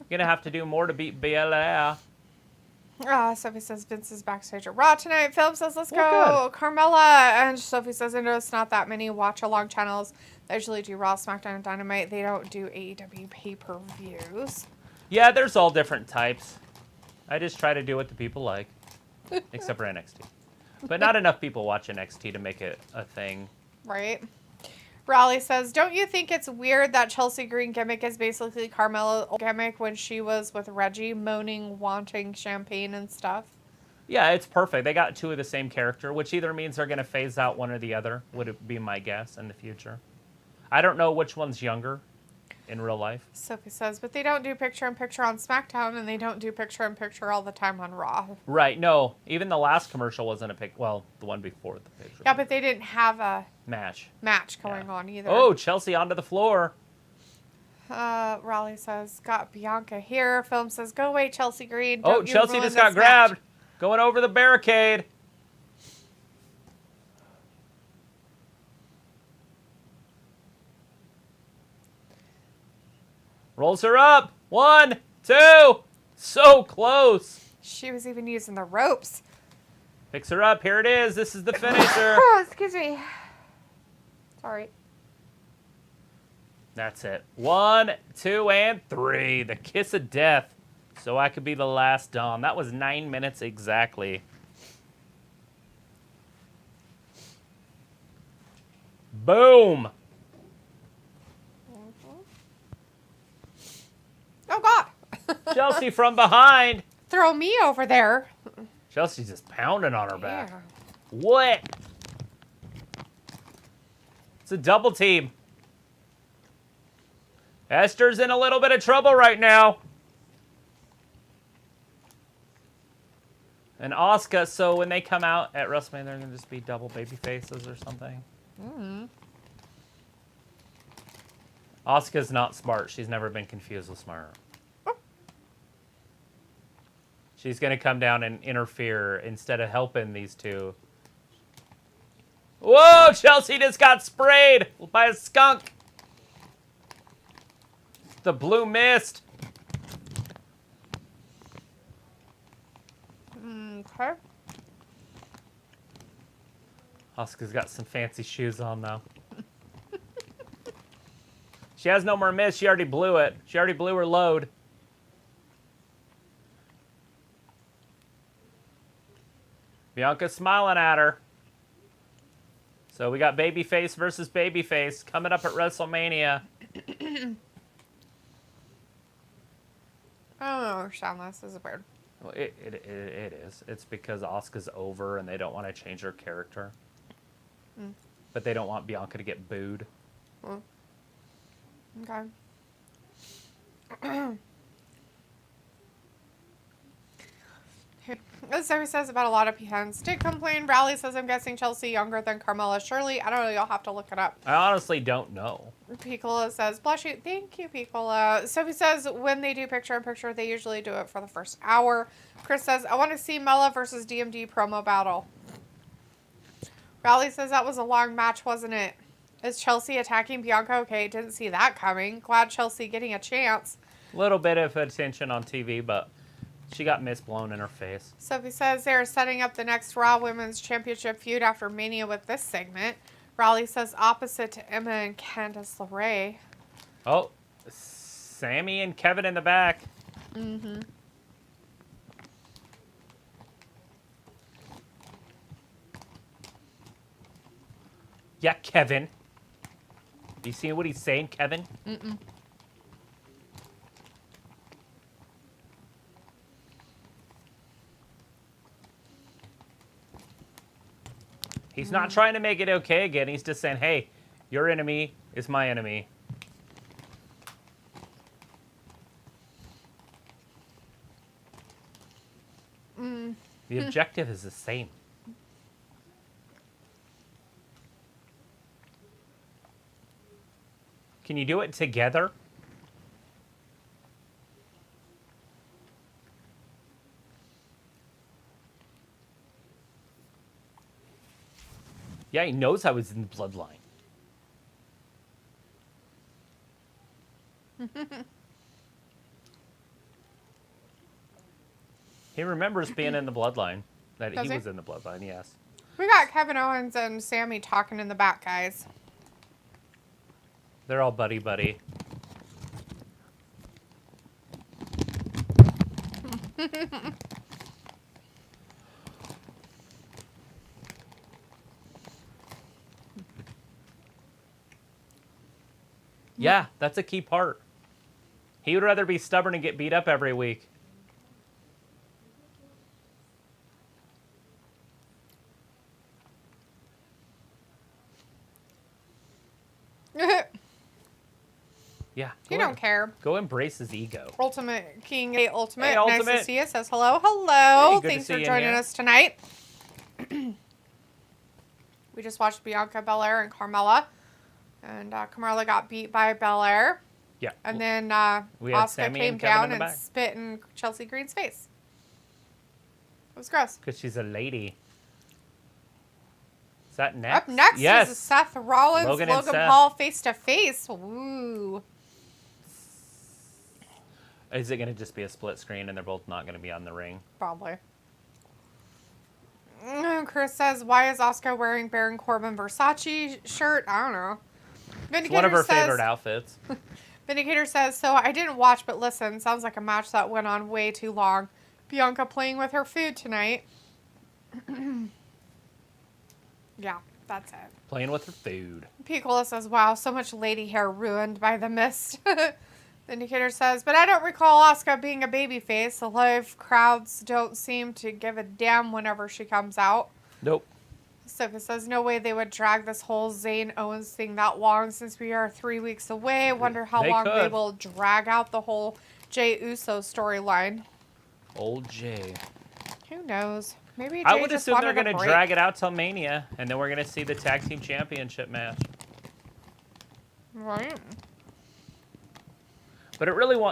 Gonna have to do more to beat Bella. Sophie says Vince is backstage at Raw tonight. Philip says, let's go. Good. Carmella. And Sophie says, I know it's not that many watch-along channels that usually do Raw, SmackDown, and Dynamite. They don't do AEW pay-per-views. Yeah, there's all different types. I just try to do what the people like. Except for NXT. But not enough people watch NXT to make it a thing. Right. Raleigh says, don't you think it's weird that Chelsea Green gimmick is basically Carmella's gimmick when she was with Reggie, moaning, wanting champagne and stuff? Yeah, it's perfect. They got 2 of the same character, which either means they're going to phase out one or the other, would it be my guess in the future. I don't know which one's younger in real life. Sophie says, but they don't do picture-in-picture on SmackDown, and they don't do picture-in-picture all the time on Raw. Right, no. Even the last commercial wasn't a picture. Well, the one before the picture. Yeah, but they didn't have a match going on either. Oh, Chelsea onto the floor. Raleigh says, got Bianca here. Film says, go away, Chelsea Green. Don't Chelsea just got grabbed. Match. Going over the barricade. Rolls her up. 1, 2. So close. She was even using the ropes. Picks her up. Here it is. This is the finisher. Oh, excuse me. Sorry. That's it. 1, 2, and 3. The kiss of death. So I could be the last Dom. That was 9 minutes exactly. Boom. Oh, God. Chelsea from behind. Throw me over there. Chelsea's just pounding on her back. What? It's a double team. Esther's in a little bit of trouble right now. And Asuka, so when they come out at WrestleMania, they're going to just be double baby faces or something. Asuka's not smart. She's never been confused with smart. She's going to come down and interfere instead of helping these two. Whoa! Chelsea just got sprayed by a skunk. The blue mist. Okay. Asuka's got some fancy shoes on now. She has no more mist. She already blew it. She already blew her load. Bianca's smiling at her. So we got babyface versus babyface coming up at WrestleMania. I don't understand this. This is weird. Well, it is. It's because Asuka's over and they don't want to change her character. But they don't want Bianca to get booed. Okay. As Zoe says about a lot of PNs did complain. Rally says, I'm guessing Chelsea younger than Carmella Shirley. I don't know. You'll have to look it up. I honestly don't know. Piccola says, bless you. Thank you, Piccola. Sophie says, when they do picture-in-picture, they usually do it for the first hour. Chris says, I want to see Mella versus DMD promo battle. Rally says, that was a long match, wasn't it? Is Chelsea attacking Bianca? Okay, didn't see that coming. Glad Chelsea getting a chance. A little bit of attention on TV, but she got mist blown in her face. Sophie says they're setting up the next Raw Women's Championship feud after Mania with this segment. Raleigh says opposite to Emma and Candice LeRae. Oh, Sammy and Kevin in the back. Mm-hmm. Yeah, Kevin. You see what he's saying, Kevin? Mm-mm. He's not trying to make it okay again. He's just saying, hey, your enemy is my enemy. The objective is the same. Can you do it together? Yeah, he knows I was in the bloodline. He remembers being in the bloodline. That Does he he? was in the bloodline, yes. We got Kevin Owens and Sammy talking in the back, guys. They're all buddy-buddy. Yeah, that's a key part. He would rather be stubborn and get beat up every week. Yeah. You don't care. Go embrace his ego. Ultimate King, hey, Ultimate. Hey, Nice Ultimate. to see you. Says hello. Hello. Hey, good to Thanks see for you in joining here. us tonight. We just watched Bianca Belair and Carmella. And Carmella got beat by Belair. Yeah. And then We had Asuka Sammy came and Kevin in down the and back. spit in Chelsea Green's face. It was gross. Because she's a lady. Is that next? Up next yes. is Seth Rollins, Logan Logan, and Seth. Paul face to face. Ooh. Is it going to just be a split screen and they're both not going to be on the ring? Probably. Chris says, why is Asuka wearing Baron Corbin Versace shirt? I don't know. It's one of her favorite outfits. Vindicator says, so I didn't watch, but listen, sounds like a match that went on way too long. Bianca playing with her food tonight. Yeah, that's it. Playing with her food. Piccola says, wow, so much lady hair ruined by the mist. Vindicator says, but I don't recall Asuka being a babyface. The live crowds don't seem to give a damn whenever she comes out. Nope. Sophie says, no way they would drag this whole Zayn Owens thing that long since we are 3 weeks away. Wonder how They long they could. will drag out the whole Jey Uso storyline. Old Jay. Who knows? Maybe Jey I would just assume they're wanted going a to break. drag it out till Mania, and then we're going to see the tag team championship match. Right. But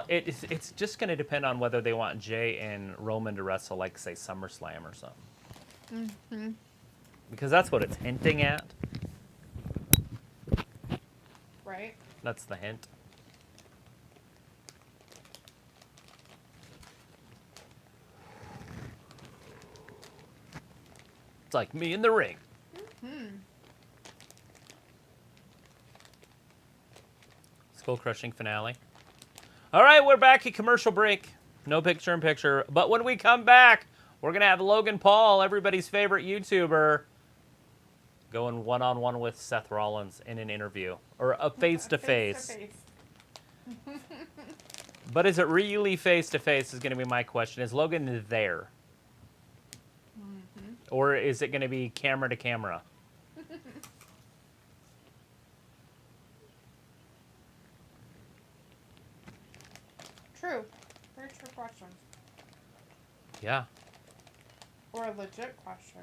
it's just going to depend on whether they want Jay and Roman to wrestle, like, say, SummerSlam or something. Mm-hmm. Because that's what it's hinting at. Right. That's the hint. It's like me in the ring. Mm-hmm. Skull crushing finale. All right, we're back at commercial break. No picture-in-picture. But when we come back, we're going to have Logan Paul, everybody's favorite YouTuber, going one-on-one with Seth Rollins in an interview. Or a face-to-face. Face-to-face. But is it really face-to-face is going to be my question. Is Logan there? Mm-hmm. Or is it going to be camera-to-camera? True. Very true question. Yeah. Or a legit question.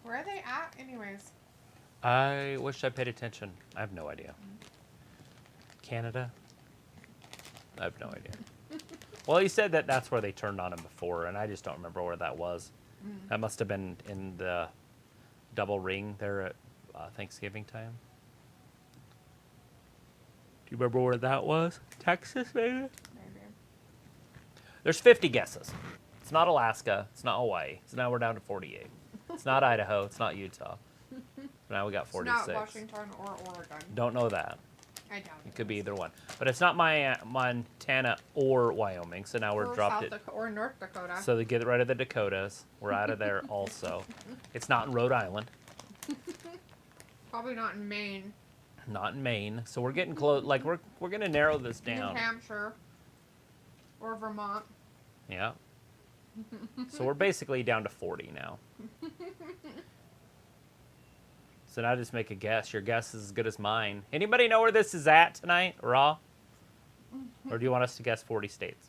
Where are they at, anyways? I wish I paid attention. I have no idea. Canada? I have no idea. Well, he said that that's where they turned on him before, and I just don't remember where that was. That must have been in the double ring there at Thanksgiving time. Do you remember where that was? Texas, maybe? Maybe. There's 50 guesses. It's not Alaska. It's not Hawaii. So now we're down to 48. It's not Idaho. It's not Utah. Now we got 46. It's not Washington or Oregon. Don't know that. I doubt it. It could be either one. But it's not Montana or Wyoming. So now we're or dropped South it. Or North Dakota. So they get rid of the Dakotas. We're out of there also. It's not in Rhode Island. Probably not in Maine. Not in Maine. So we're getting close. Like, we're going to narrow this down. New Hampshire. Or Vermont. Yeah. So we're basically down to 40 now. So now just make a guess. Your guess is as good as mine. Anybody know where this is at tonight, Raw? Or do you want us to guess 40 states?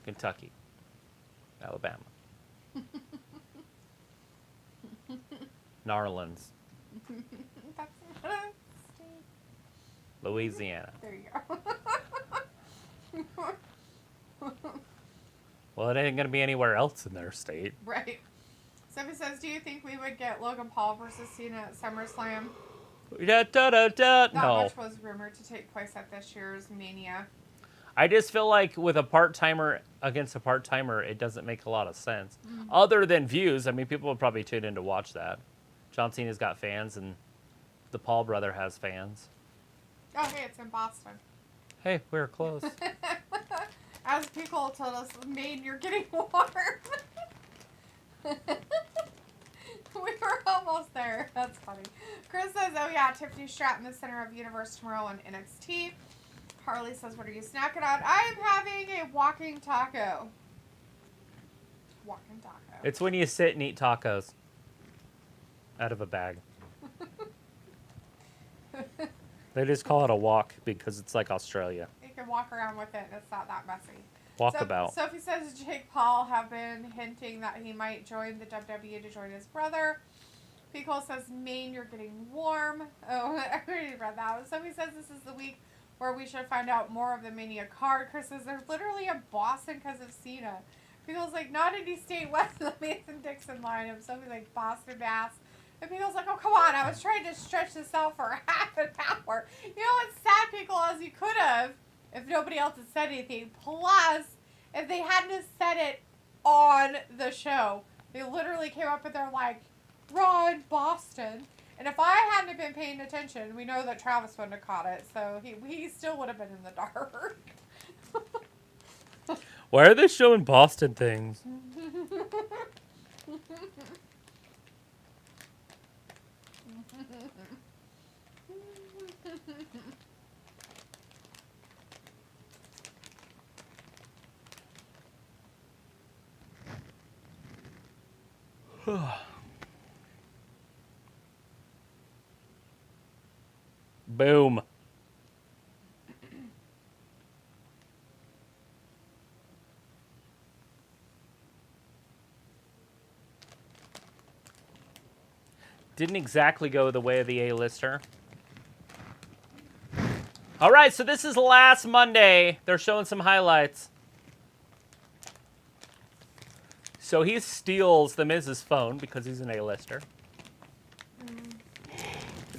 Kentucky. Alabama. Narlands. That's not a state. Louisiana. There you go. Well, it ain't going to be anywhere else in their state. Right. Sophie says, do you think we would get Logan Paul versus Cena at SummerSlam? That No. much was rumored to take place at this year's Mania. I just feel like with a part-timer against a part-timer, it doesn't make a lot of sense. Other than views, I mean, people would probably tune in to watch that. John Cena's got fans, and the Paul brother has fans. Oh, hey, it's in Boston. Hey, we're close. As people told us, Maine, you're getting warm. We were almost there. That's funny. Chris says, oh yeah, Tiffany Stratton, the center of Universe tomorrow on NXT. Harley says, what are you snacking on? I am having a walking taco. Walking taco. It's when you sit and eat tacos out of a bag. They just call it a walk because it's like Australia. You can walk around with it and it's not that messy. Walkabout. Sophie says Jake Paul have been hinting that he might join the WWE to join his brother. Pico says, Maine, you're getting warm. Oh, I already read that. Sophie says this is the week where we should find out more of the Mania card. Chris says they're literally in Boston because of Cena. Pico's like, not any state west of the Mason-Dixon lineup. Sophie's like, Boston, Mass. And Pico's like, oh, come on. I was trying to stretch this out for half an hour. You know what's sad, Pico, is you could have, if nobody else had said anything. Plus, if they hadn't have said it on the show, they literally came up and they're like, Raw in Boston. And if I hadn't have been paying attention, we know that Travis wouldn't have caught it. So he still would have been in the dark. Why are they showing Boston things? Boom. Didn't exactly go the way of the A-lister. All right, so this is last Monday. They're showing some highlights. So he steals the Miz's phone because he's an A-lister.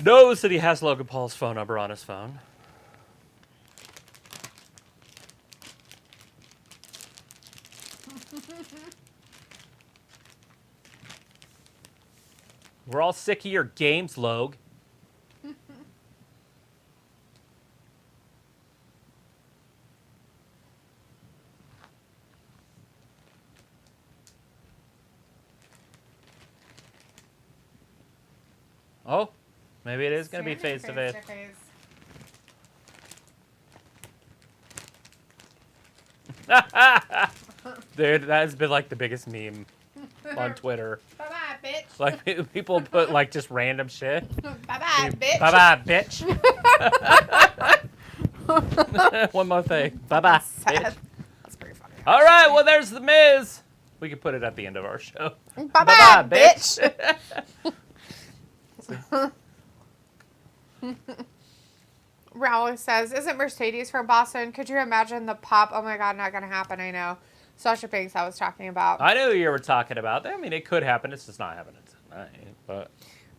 Knows that he has Logan Paul's phone number on his phone. We're all sick of your games, Logue. Oh, maybe it is going to be face-to-face. Dude, that has been like the biggest meme on Twitter. Bye-bye, bitch. Like, people put like just random shit. Bye-bye, bitch. Bye-bye, bitch. One more thing. Bye-bye, bitch. That's pretty funny. All right, well, there's The Miz. We can put it at the end of our show. Bye-bye, bitch. Raul says, isn't Mercedes from Boston? Could you imagine the pop? Oh my God, not going to happen, I know. Sasha Banks I was talking about. I knew you were talking about that. I mean, it could happen. It's just not happening tonight. But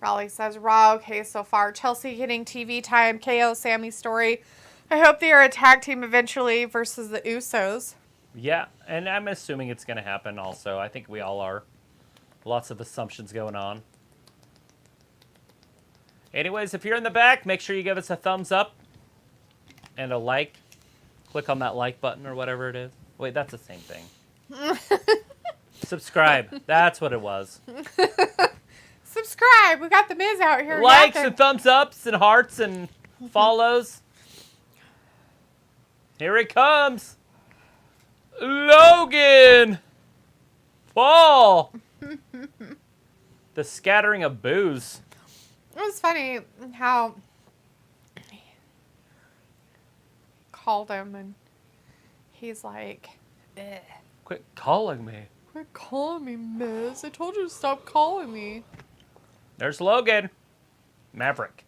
Raleigh says, Raw, okay so far. Chelsea getting TV time. KO, Sammy's story. I hope they are a tag team eventually versus the Usos. yeah, and I'm assuming it's going to happen also. I think we all are. Lots of assumptions going on. Anyways, if you're in the back, make sure you give us a thumbs up and a like. Click on that like button or whatever it is. Wait, that's the same thing. Subscribe. That's what it was. Subscribe. We got the Miz out here. Likes and thumbs ups and hearts and follows. Here it comes. Logan Paul. The scattering of booze. It was funny how he called him and he's like, eh. Quit calling me. Quit calling me, Miz. I told you to stop calling me. There's Logan. Maverick.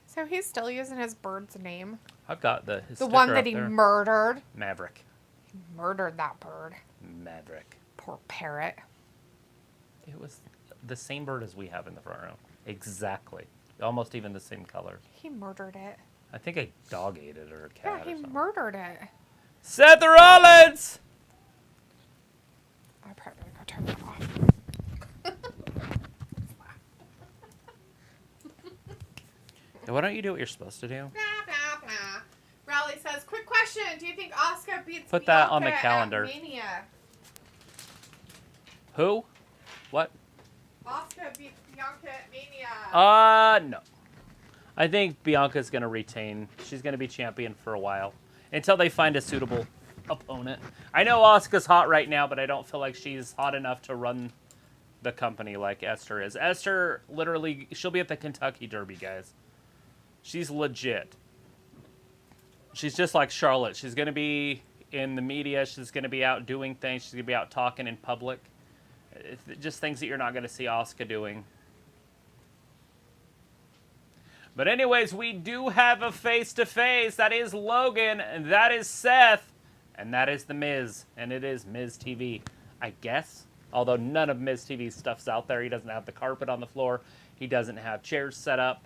So he's still using his bird's name. I've got his The sticker one that up he there. murdered. Maverick. He murdered that bird. Maverick. Poor parrot. It was the same bird as we have in the front row. Exactly. Almost even the same color. He murdered it. I think a dog ate it or a cat Yeah, or he something. murdered it. Seth Rollins! I probably gotta go turn that off. Why don't you do what you're supposed to do? Blah, blah, blah. Raleigh says, quick question. Do you think Asuka beats Put that Bianca on the calendar. at Mania? Who? What? Asuka beats Bianca at Mania. No. I think Bianca's going to retain. She's going to be champion for a while. Until they find a suitable opponent. I know Asuka's hot right now, but I don't feel like she's hot enough to run the company like Esther is. Esther, literally, she'll be at the Kentucky Derby, guys. She's legit. She's just like Charlotte. She's going to be in the media. She's going to be out doing things. She's going to be out talking in public. It's just things that you're not going to see Asuka doing. But anyways, we do have a face-to-face. That is Logan, and that is Seth, and that is The Miz. And it is Miz TV, I guess. Although none of Miz TV's stuff's out there. He doesn't have the carpet on the floor. He doesn't have chairs set up.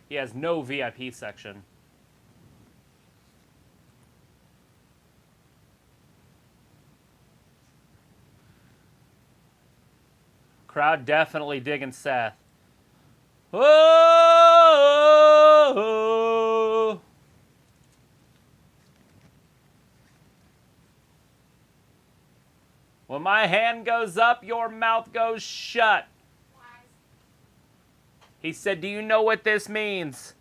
He has no VIP section. Crowd definitely digging Seth. Oh! When my hand goes up, your mouth goes shut. He said, do you know what this means?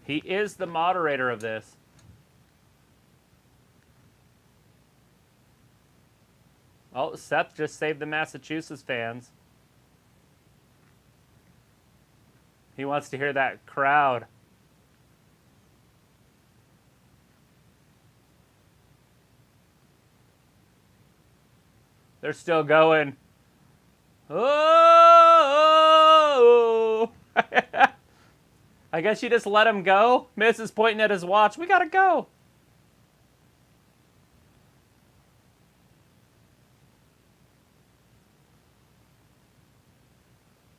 He is the moderator of this. Oh, Seth just saved the Massachusetts fans. He wants to hear that crowd. They're still going. Oh! I guess you just let him go. Miz is pointing at his watch. We gotta go.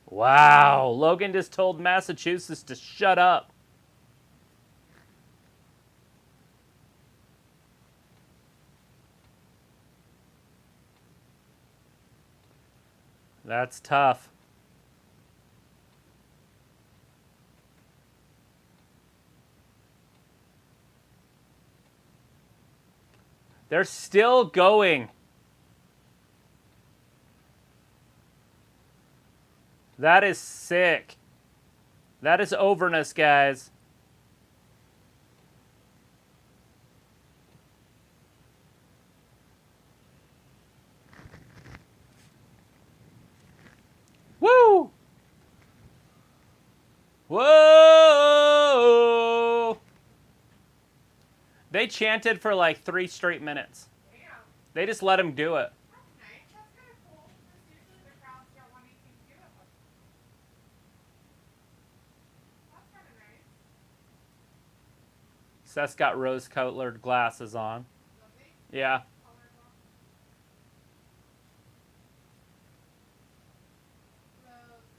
Wow. Logan just told Massachusetts to shut up. That's tough. They're still going. That is sick. That is overness, guys. Woo! Whoa! They chanted for like 3 straight minutes. Yeah. They just let him do it. That's nice. That's kind of cool. Because usually the crowds don't want anything to do with them. That's kind of nice. Seth's got rose-colored glasses on. Lovely. Yeah.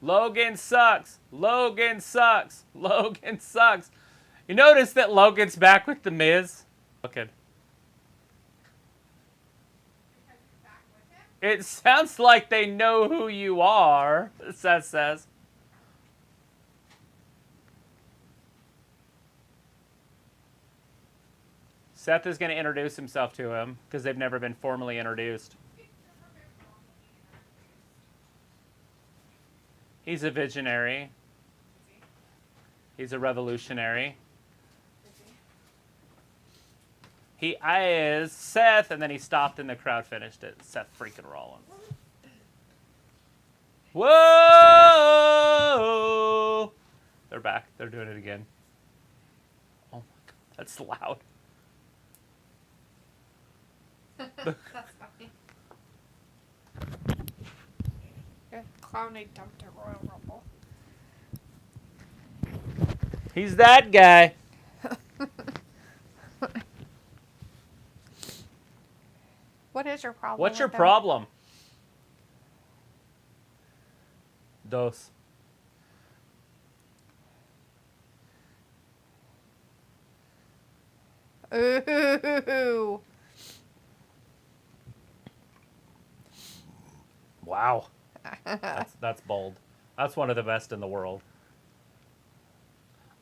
Logan sucks. Logan sucks. Logan sucks. You notice that Logan's back with the Miz? Okay. Because he's back with him? It sounds like they know who you are, Seth says. Seth is going to introduce himself to him because they've never been formally introduced. He's a visionary. He's a revolutionary. He is Seth, and then he stopped and the crowd finished it. Seth freaking Rollins. Whoa! They're back. They're doing it again. Oh my God, that's loud. That's funny. Yeah, Clowney dumped a Royal Rumble. He's that guy. What is your problem? What's your with them? problem? Dos. Ooh. Wow. That's bold. That's one of the best in the world.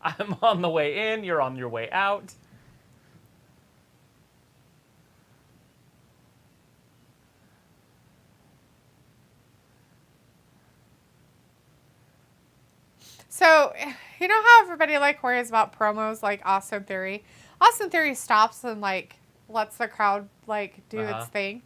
I'm on the way in, you're on your way out. So, you know how everybody like worries about promos like Austin Theory? Austin Theory stops and like lets the crowd like do its thing.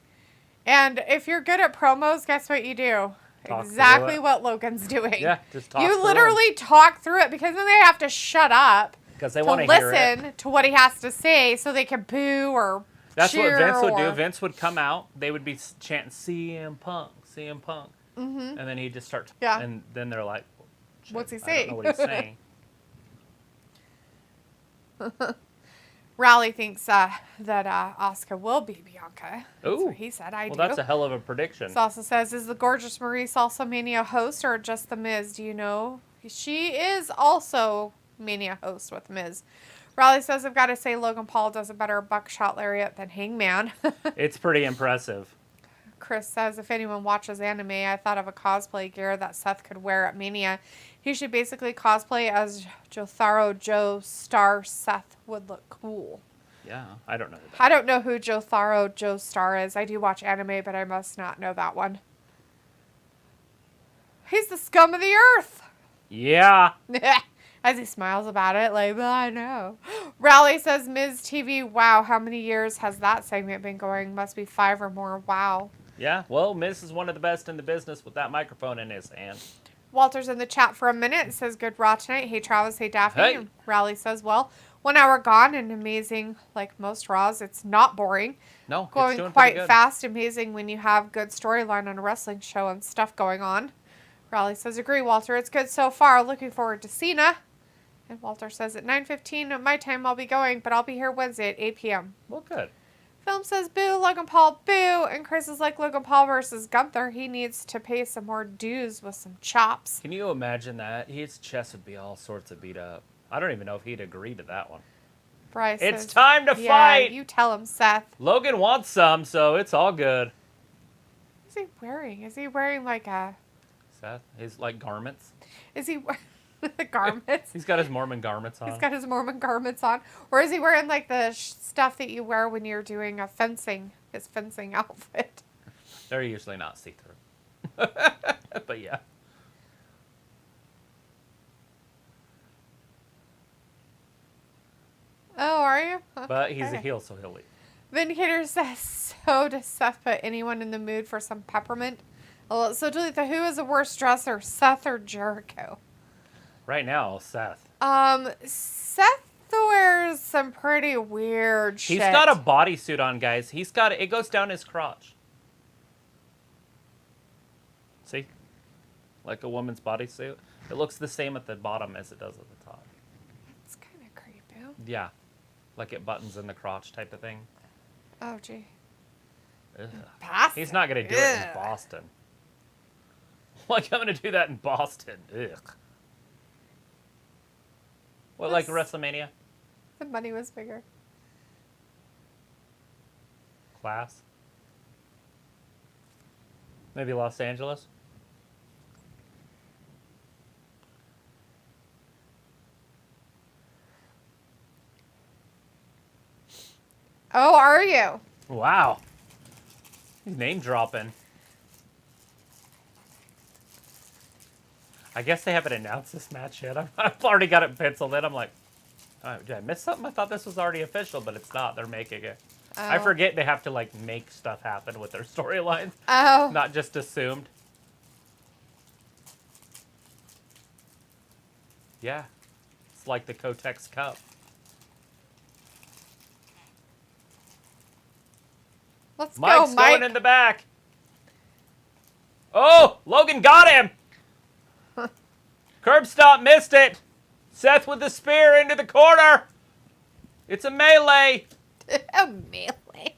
And if you're good at promos, guess what you do? Talk exactly what Logan's doing. Yeah, just talk You through literally talk through it because then they have to shut up because they to want to hear it. listen to what he has to say so they can boo or That's cheer what Vince would or... do. Vince would come out. They would be chanting CM Punk, CM Punk. Mm-hmm. And then he'd just start. Yeah. And then they're like, what's he I saying? don't know what he's saying. Raleigh thinks that Asuka will be Bianca. That's Ooh. what he said. I Well, do. that's a hell of a prediction. This also says, is the gorgeous Maurice also Mania host or just the Miz? Do you know? She is also Mania host with Miz. Raleigh says, I've got to say Logan Paul does a better buckshot lariat than Hangman. It's pretty impressive. Chris says, if anyone watches anime, I thought of a cosplay gear that Seth could wear at Mania. He should basically cosplay as Jotaro Joe Star. Seth would look cool. Yeah, I don't know that. I don't know who Jotaro Joe Star is. I do watch anime, but I must not know that one. He's the scum of the earth. Yeah. As he smiles about it, like, well, I know. Raleigh says, Miz TV, wow, how many years has that segment been going? Must be 5 or more. Wow. Yeah, well, Miz is one of the best in the business with that microphone in his hand. Walter's in the chat for a minute. Says, good Raw tonight. Hey, Travis. Hey, Daphne. Hey. And Raleigh says, well, 1 hour gone and amazing, like most Raws. It's not boring. No, it's Going doing quite pretty good. fast, amazing when you have good storyline on a wrestling show and stuff going on. Raleigh says, agree, Walter. It's good so far. Looking forward to Cena. And Walter says, at 9:15 at my time, I'll be going, but I'll be here Wednesday at 8 p.m. Well, good. Film says, boo, Logan Paul, boo. And Chris is like, Logan Paul versus Gunther. He needs to pay some more dues with some chops. Can you imagine that? His chest would be all sorts of beat up. I don't even know if he'd agree to that one. Bryce It's says, time to yeah, fight! You tell him, Seth. Logan wants some, so it's all good. What's he wearing? Is he wearing like a... Seth, his, like, garments. Is he wearing the garments? He's got his Mormon garments on. He's got his Mormon garments on. Or is he wearing like the stuff that you wear when you're doing a fencing, his fencing outfit? They're usually not see-through. But yeah. Oh, are you? But he's a Okay. heel, so he'll leave. Vindicator says, so does Seth put anyone in the mood for some peppermint? Oh, so Delita, who is a worse dresser, Seth or Jericho? Right now, Seth. Seth wears some pretty weird shit. He's got a bodysuit on, guys. It goes down his crotch. See? Like a woman's bodysuit. It looks the same at the bottom as it does at the top. It's kind of creepy. Yeah. Like it buttons in the crotch type of thing. Oh, gee. Ugh. Pass He's not going to do it in Boston. Like, I'm going to do that in Boston. Ugh. What, like WrestleMania? The money was bigger. Class? Maybe Los Angeles? Oh, are you? Wow. He's name dropping. I guess they haven't announced this match yet. I've already got it penciled in. I'm like, oh, did I miss something? I thought this was already official, but it's not. They're making it. Oh. I forget they have to, like, make stuff happen with their storylines. Oh. Not just assumed. Yeah. It's like the Kotex Cup. Let's Mike's go, Mike. going in the back. Oh, Logan got him. Curb stop, missed it. Seth with the spear into the corner. It's a melee. A melee.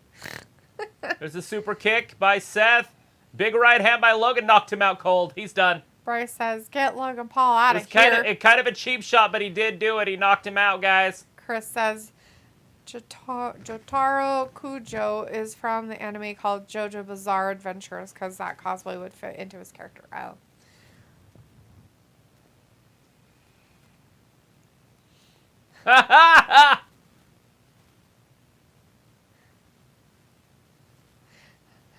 There's a super kick by Seth. Big right hand by Logan knocked him out cold. He's done. Bryce says, get Logan Paul out of It here. kind of a cheap shot, but he did do it. He knocked him out, guys. Chris says, Jotaro Kujo is from the anime called JoJo Bizarre Adventures because that cosplay would fit into his character. Oh.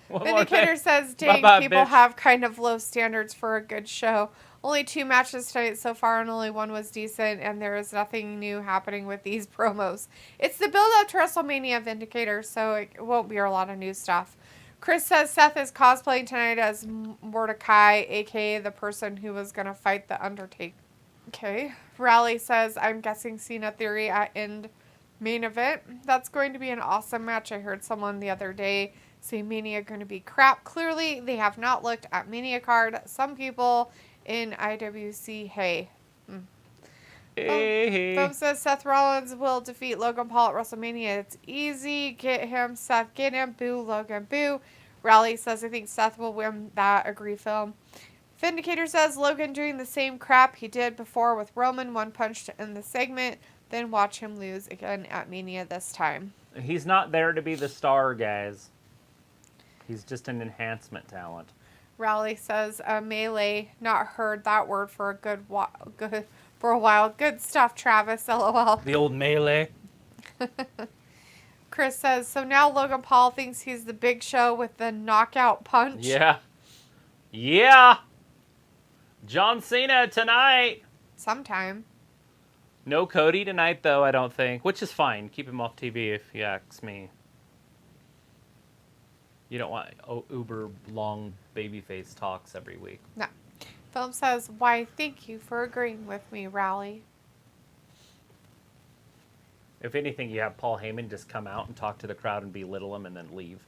Vindicator says, dang, Bye-bye, people bitch. have kind of low standards for a good show. Only 2 matches tonight so far, and only one was decent, and there is nothing new happening with these promos. It's the build-up to WrestleMania, Vindicator, so it won't be a lot of new stuff. Chris says Seth is cosplaying tonight as Mordecai, a.k.a. the person who was going to fight The Undertaker. Okay. Raleigh says, I'm guessing Cena Theory at end main event. That's going to be an awesome match. I heard someone the other day say Mania going to be crap. Clearly, they have not looked at Mania card. Some people in IWC, hey. Boom says Seth Rollins will defeat Logan Paul at WrestleMania. It's easy. Get him, Seth. Get him. Boo, Logan. Boo. Raleigh says, I think Seth will win that. Agree, film. Vindicator says Logan doing the same crap he did before with Roman. One punch to end the segment. Then watch him lose again at Mania this time. He's not there to be the star, guys. He's just an enhancement talent. Raleigh says melee. Not heard that word for a good for a while. Good stuff, Travis. LOL. The old melee. Chris says, so now Logan Paul thinks he's the Big Show with the knockout punch. Yeah. Yeah. John Cena tonight. Sometime. No Cody tonight, though, I don't think. Which is fine. Keep him off TV if you ask me. You don't want uber long babyface talks every week. No. Film says, why, thank you for agreeing with me, Raleigh. If anything, you have Paul Heyman just come out and talk to the crowd and belittle him and then leave.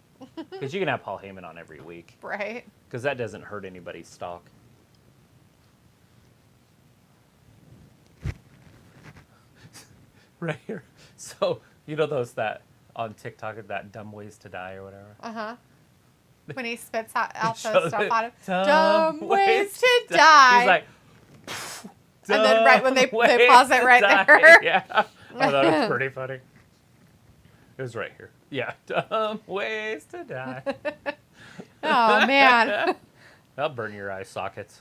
Because you can have Paul Heyman on every week. Right. Because that doesn't hurt anybody's stock. Right here. So, you know those that on TikTok, that dumb ways to die or whatever? Uh-huh. When he spits out the Shows stuff it. out of Dumb ways to die. He's like, and then right when they ways pause it to right die. there. Yeah. Oh, that was pretty funny. It was right here. Yeah. Dumb ways to die. Oh, man. That'll burn your eye sockets.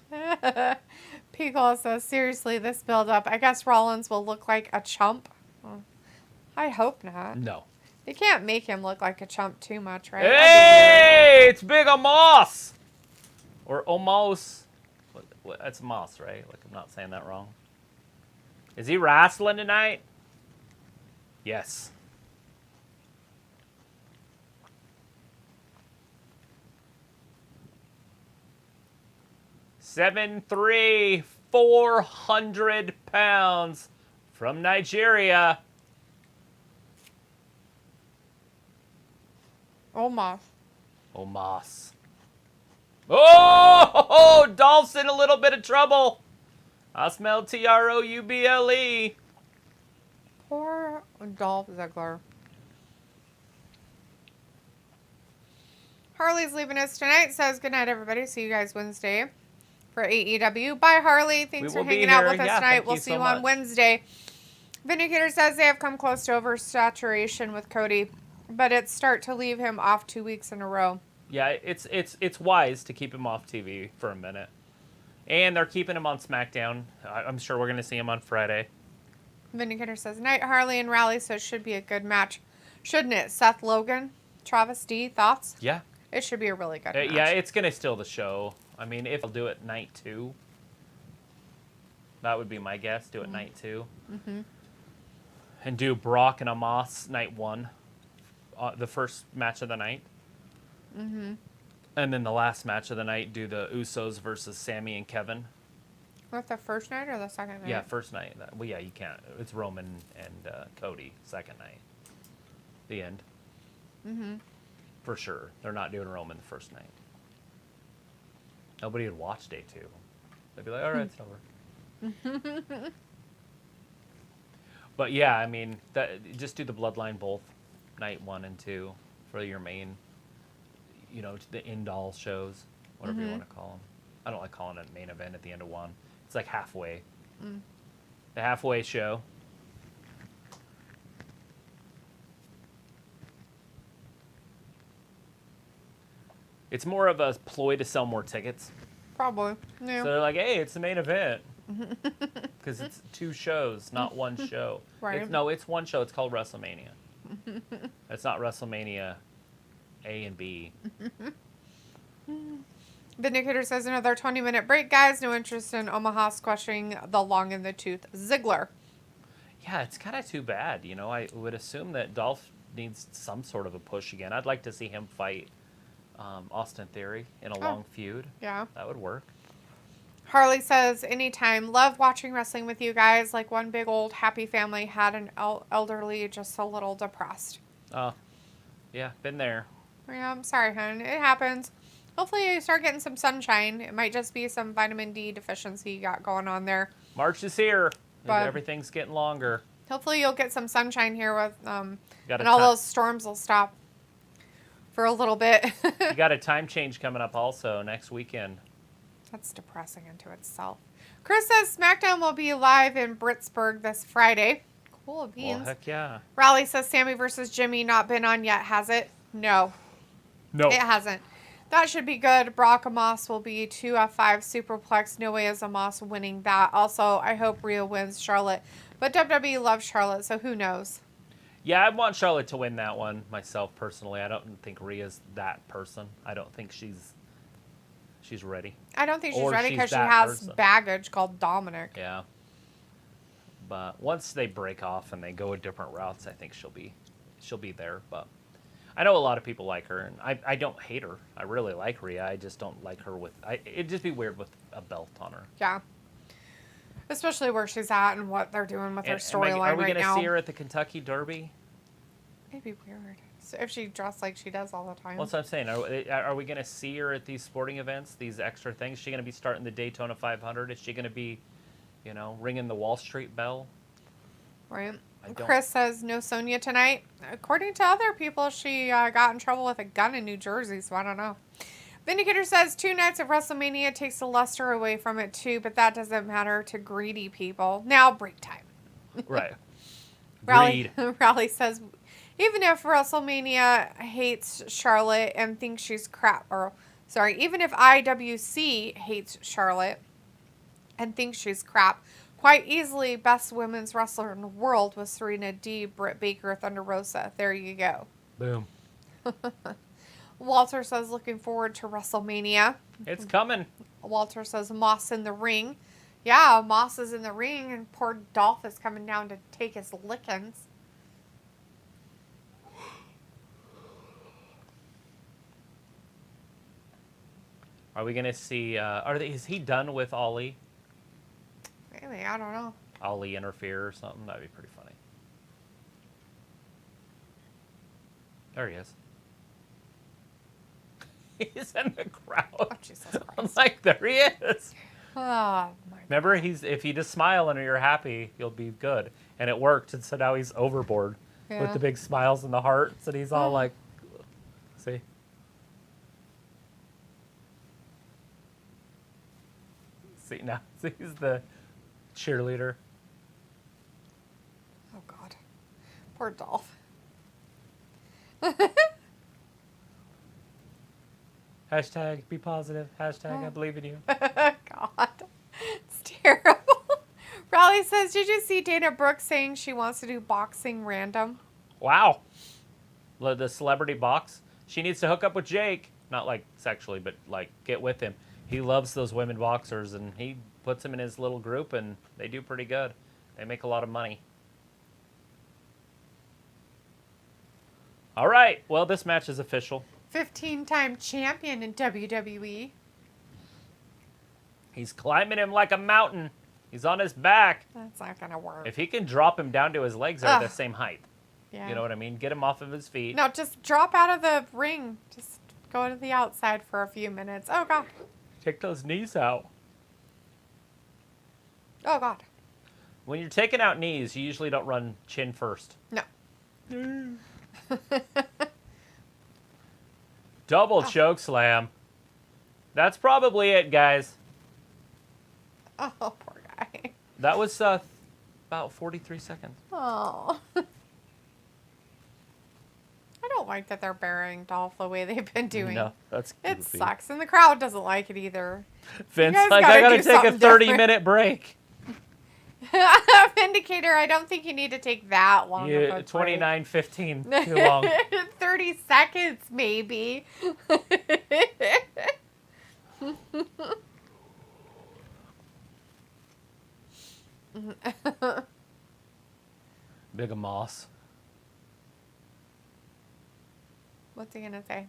Pickle says, seriously, this build-up. I guess Rollins will look like a chump. Well, I hope not. No. They can't make him look like a chump too much, right? Hey, it's Big Amos. Or Omos. That's Moss, right? Like, I'm not saying that wrong. Is he wrestling tonight? Yes. Seven 3, 400 pounds from Nigeria. Omos. Omas. Oh, Dolph's in a little bit of trouble. I smell Trouble. Poor Dolph Ziggler. Harley's leaving us tonight. Says good night, everybody. See you guys Wednesday for AEW. Bye, Harley. Thanks for hanging out with us tonight. We'll see you on Wednesday. Vindicator says they have come close to oversaturation with Cody, but it's start to leave him off 2 weeks in a row. Yeah, it's wise to keep him off TV for a minute. And they're keeping him on SmackDown. I'm sure we're going to see him on Friday. Vindicator says, night, Harley and Raleigh, so it should be a good match. Shouldn't it? Seth Logan, Travis D, thoughts? Yeah. It should be a really good match. Yeah, it's going to steal the show. I mean, if they'll do it night 2, that would be my guess. Do it night 2. Mm-hmm. And do Brock and Amos night 1, the first match of the night. Mm-hmm. And then the last match of the night, do the Usos versus Sammy and Kevin. What, the first night or the second night? Yeah, first night. Well, yeah, you can't. It's Roman and Cody, second night. The end. Mm-hmm. For sure. They're not doing Roman the first night. Nobody would watch day 2. They'd be like, all right, it's over. But yeah, I mean, just do the Bloodline both, night 1 and 2, for your main, the end-all shows, whatever you want to call them. I don't like calling it main event at the end of one. It's like halfway. The halfway show. It's more of a ploy to sell more tickets. Probably. Yeah. So they're like, hey, it's the main event. Because it's 2 shows, not one show. Right. It's one show. It's called WrestleMania. It's not WrestleMania A and B. Vindicator says another 20-minute break, guys. No interest in Omaha squashing the long in the tooth Ziggler. Yeah, it's kind of too bad. I would assume that Dolph needs some sort of a push again. I'd like to see him fight Austin Theory in a long feud. Yeah. That would work. Harley says, anytime. Love watching wrestling with you guys. Like one big old happy family had an elderly just a little depressed. Oh, yeah, been there. Yeah, I'm sorry, hon. It happens. Hopefully you start getting some sunshine. It might just be some vitamin D deficiency you got going on there. March is here. But everything's getting longer. Hopefully you'll get some sunshine here with and Got all those storms will stop for a little bit. You got a time change coming up also next weekend. That's depressing into itself. Chris says SmackDown will be live in Britsburg this Friday. Cool beans. Well, heck yeah. Raleigh says Sammy versus Jimmy not been on yet, has it? No. No. It hasn't. That should be good. Brock Amos will be 2F5 superplex. No way is Amos winning that. Also, I hope Rhea wins Charlotte. But WWE loves Charlotte, so who knows? Yeah, I want Charlotte to win that one myself personally. I don't think Rhea's that person. I don't think she's ready. I don't think she's Or ready she's because she that has person. baggage called Dominic. Yeah. But once they break off and they go different routes, I think she'll be there. But I know a lot of people like her, and I don't hate her. I really like Rhea. I just don't like her with. It'd just be weird with a belt on her. Yeah. Especially where she's at and what they're doing with her storyline right now. Are we going to see her at the Kentucky Derby? It'd be weird. So if she dressed like she does all the time. Well, that's what I'm saying. Are we going to see her at these sporting events, these extra things? Is she going to be starting the Daytona 500? Is she going to be, ringing the Wall Street bell? Right. Chris says no Sonya tonight. According to other people, she got in trouble with a gun in New Jersey, so I don't know. Vindicator says 2 nights of WrestleMania takes the luster away from it too, but that doesn't matter to greedy people. Now break time. Right. Raleigh says even if WrestleMania hates Charlotte and thinks she's crap, even if IWC hates Charlotte and thinks she's crap, quite easily best women's wrestler in the world was Serena D, Britt Baker, Thunder Rosa. There you go. Boom. Walter says looking forward to WrestleMania. It's coming. Walter says Moss in the ring. Yeah, Moss is in the ring and poor Dolph is coming down to take his lickings. Are we going to see, is he done with Ollie? Maybe, I don't know. Ollie interfere or something? That'd be pretty funny. There he is. He's in the crowd. Oh, Jesus Christ. I'm like, there he is. Oh, my Remember, if you just smile and you're happy, you'll be good. And it worked, and so now he's overboard with the big smiles and the hearts, and he's all like, see? See, now he's the cheerleader. Oh, God. Poor Dolph. Hashtag be positive. Hashtag I believe in you. God. It's terrible. Raleigh says, did you see Dana Brooke saying she wants to do boxing random? Wow. The celebrity box. She needs to hook up with Jake. Not like sexually, but like get with him. He loves those women boxers, and he puts them in his little group, and they do pretty good. They make a lot of money. All right. Well, this match is official. 15-time champion in WWE. He's climbing him like a mountain. He's on his back. That's not going to work. If he can drop him down to his legs, they're the same height. Yeah. You know what I mean? Get him off of his feet. No, just drop out of the ring. Just go to the outside for a few minutes. Oh, God. Take those knees out. Oh, God. When you're taking out knees, you usually don't run chin first. No. Double choke slam. That's probably it, guys. Oh, poor guy. That was about 43 seconds. Oh. I don't like that they're burying Dolph the way they've been doing. No, that's goofy. It sucks, and the crowd doesn't like it either. Vince, like, I gotta take a 30-minute break. Vindicator, I don't think you need to take that long. 29:15, too long. 30 seconds, maybe. Big Moss. What's he gonna say?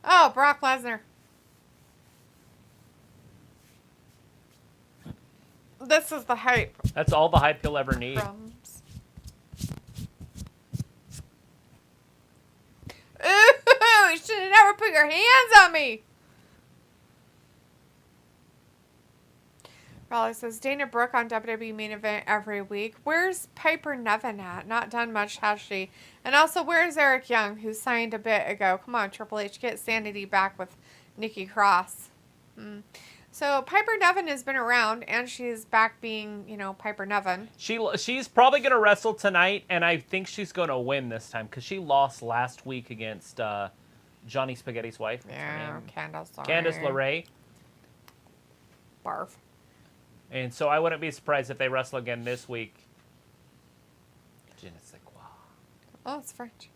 Oh, Brock Lesnar. This is the hype. That's all the hype he'll ever need. Crumbs. Ooh, you should have never put your hands on me. Raleigh says, Dana Brooke on WWE Main Event every week. Where's Piper Niven at? Not done much, has she? And also, where's Eric Young, who signed a bit ago? Come on, Triple H, get sanity back with Nikki Cross. So Piper Niven has been around, and she's back being, Piper Niven. She's probably going to wrestle tonight, and I think she's going to win this time, because she lost last week against Johnny Spaghetti's wife. Yeah, Candice LeRae. Barf. And so I wouldn't be surprised if they wrestle again this week. Je ne sais quoi. Oh, it's French.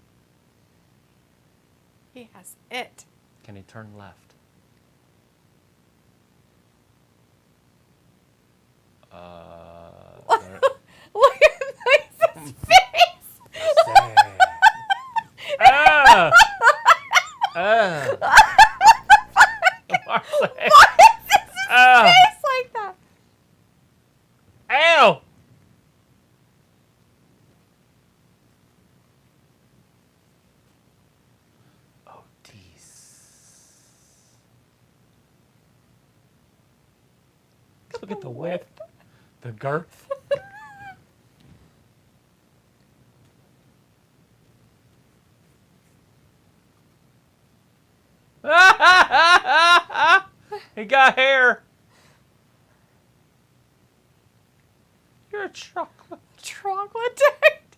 He has it. Can he turn left? Look at Mace's face. Why is his face like that? Look at the width, the girth. He got hair. You're a chocolate. Troglodyte.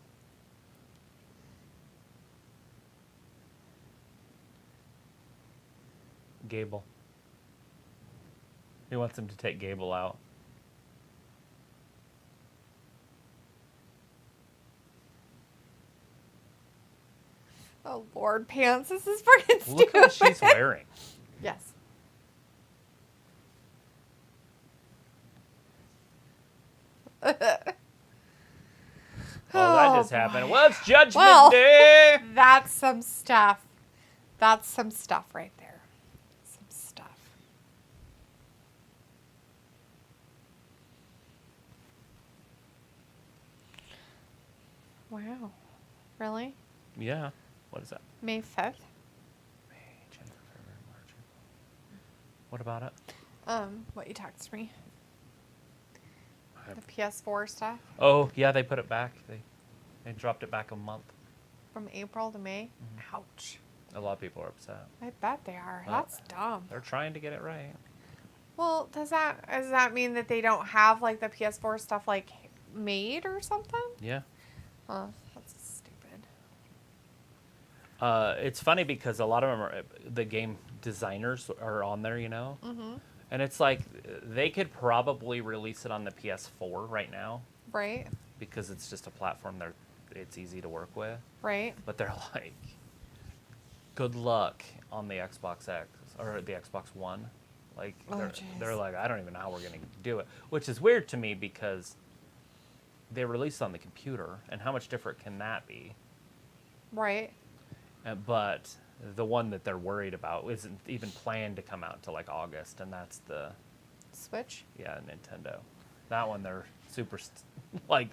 Gable. He wants him to take Gable out. Oh, Lord, pants. This is freaking stupid. Look what she's wearing. Yes. Oh, that just happened. boy. Well, it's Judgment Well, Day. That's some stuff. That's some stuff right there. Some stuff. Wow. Really? Yeah. What is that? May 5th? May, January, February, March, April. What about it? What you texted me. The PS4 stuff Oh, yeah, they put it back. They dropped it back a month. from April to May. Ouch. A lot of people are upset. I bet they are. Well, That's dumb. They're trying to get it right. Well, does that mean that they don't have like the PS4 stuff like made or something? Yeah. Oh, that's stupid. It's funny because a lot of them are, the game designers are on there, you know? Mm-hmm. And it's like they could probably release it on the PS4 right now Right. because it's just a platform it's easy to work with. Right. But they're like, good luck on the Xbox X or the Xbox One. Like they're like, I don't even know how we're gonna do it, which is weird to me because they released on the computer, and how much different can that be? Right. But the one that they're worried about isn't even planned to come out until like August, and that's the Switch. Nintendo. That one they're super like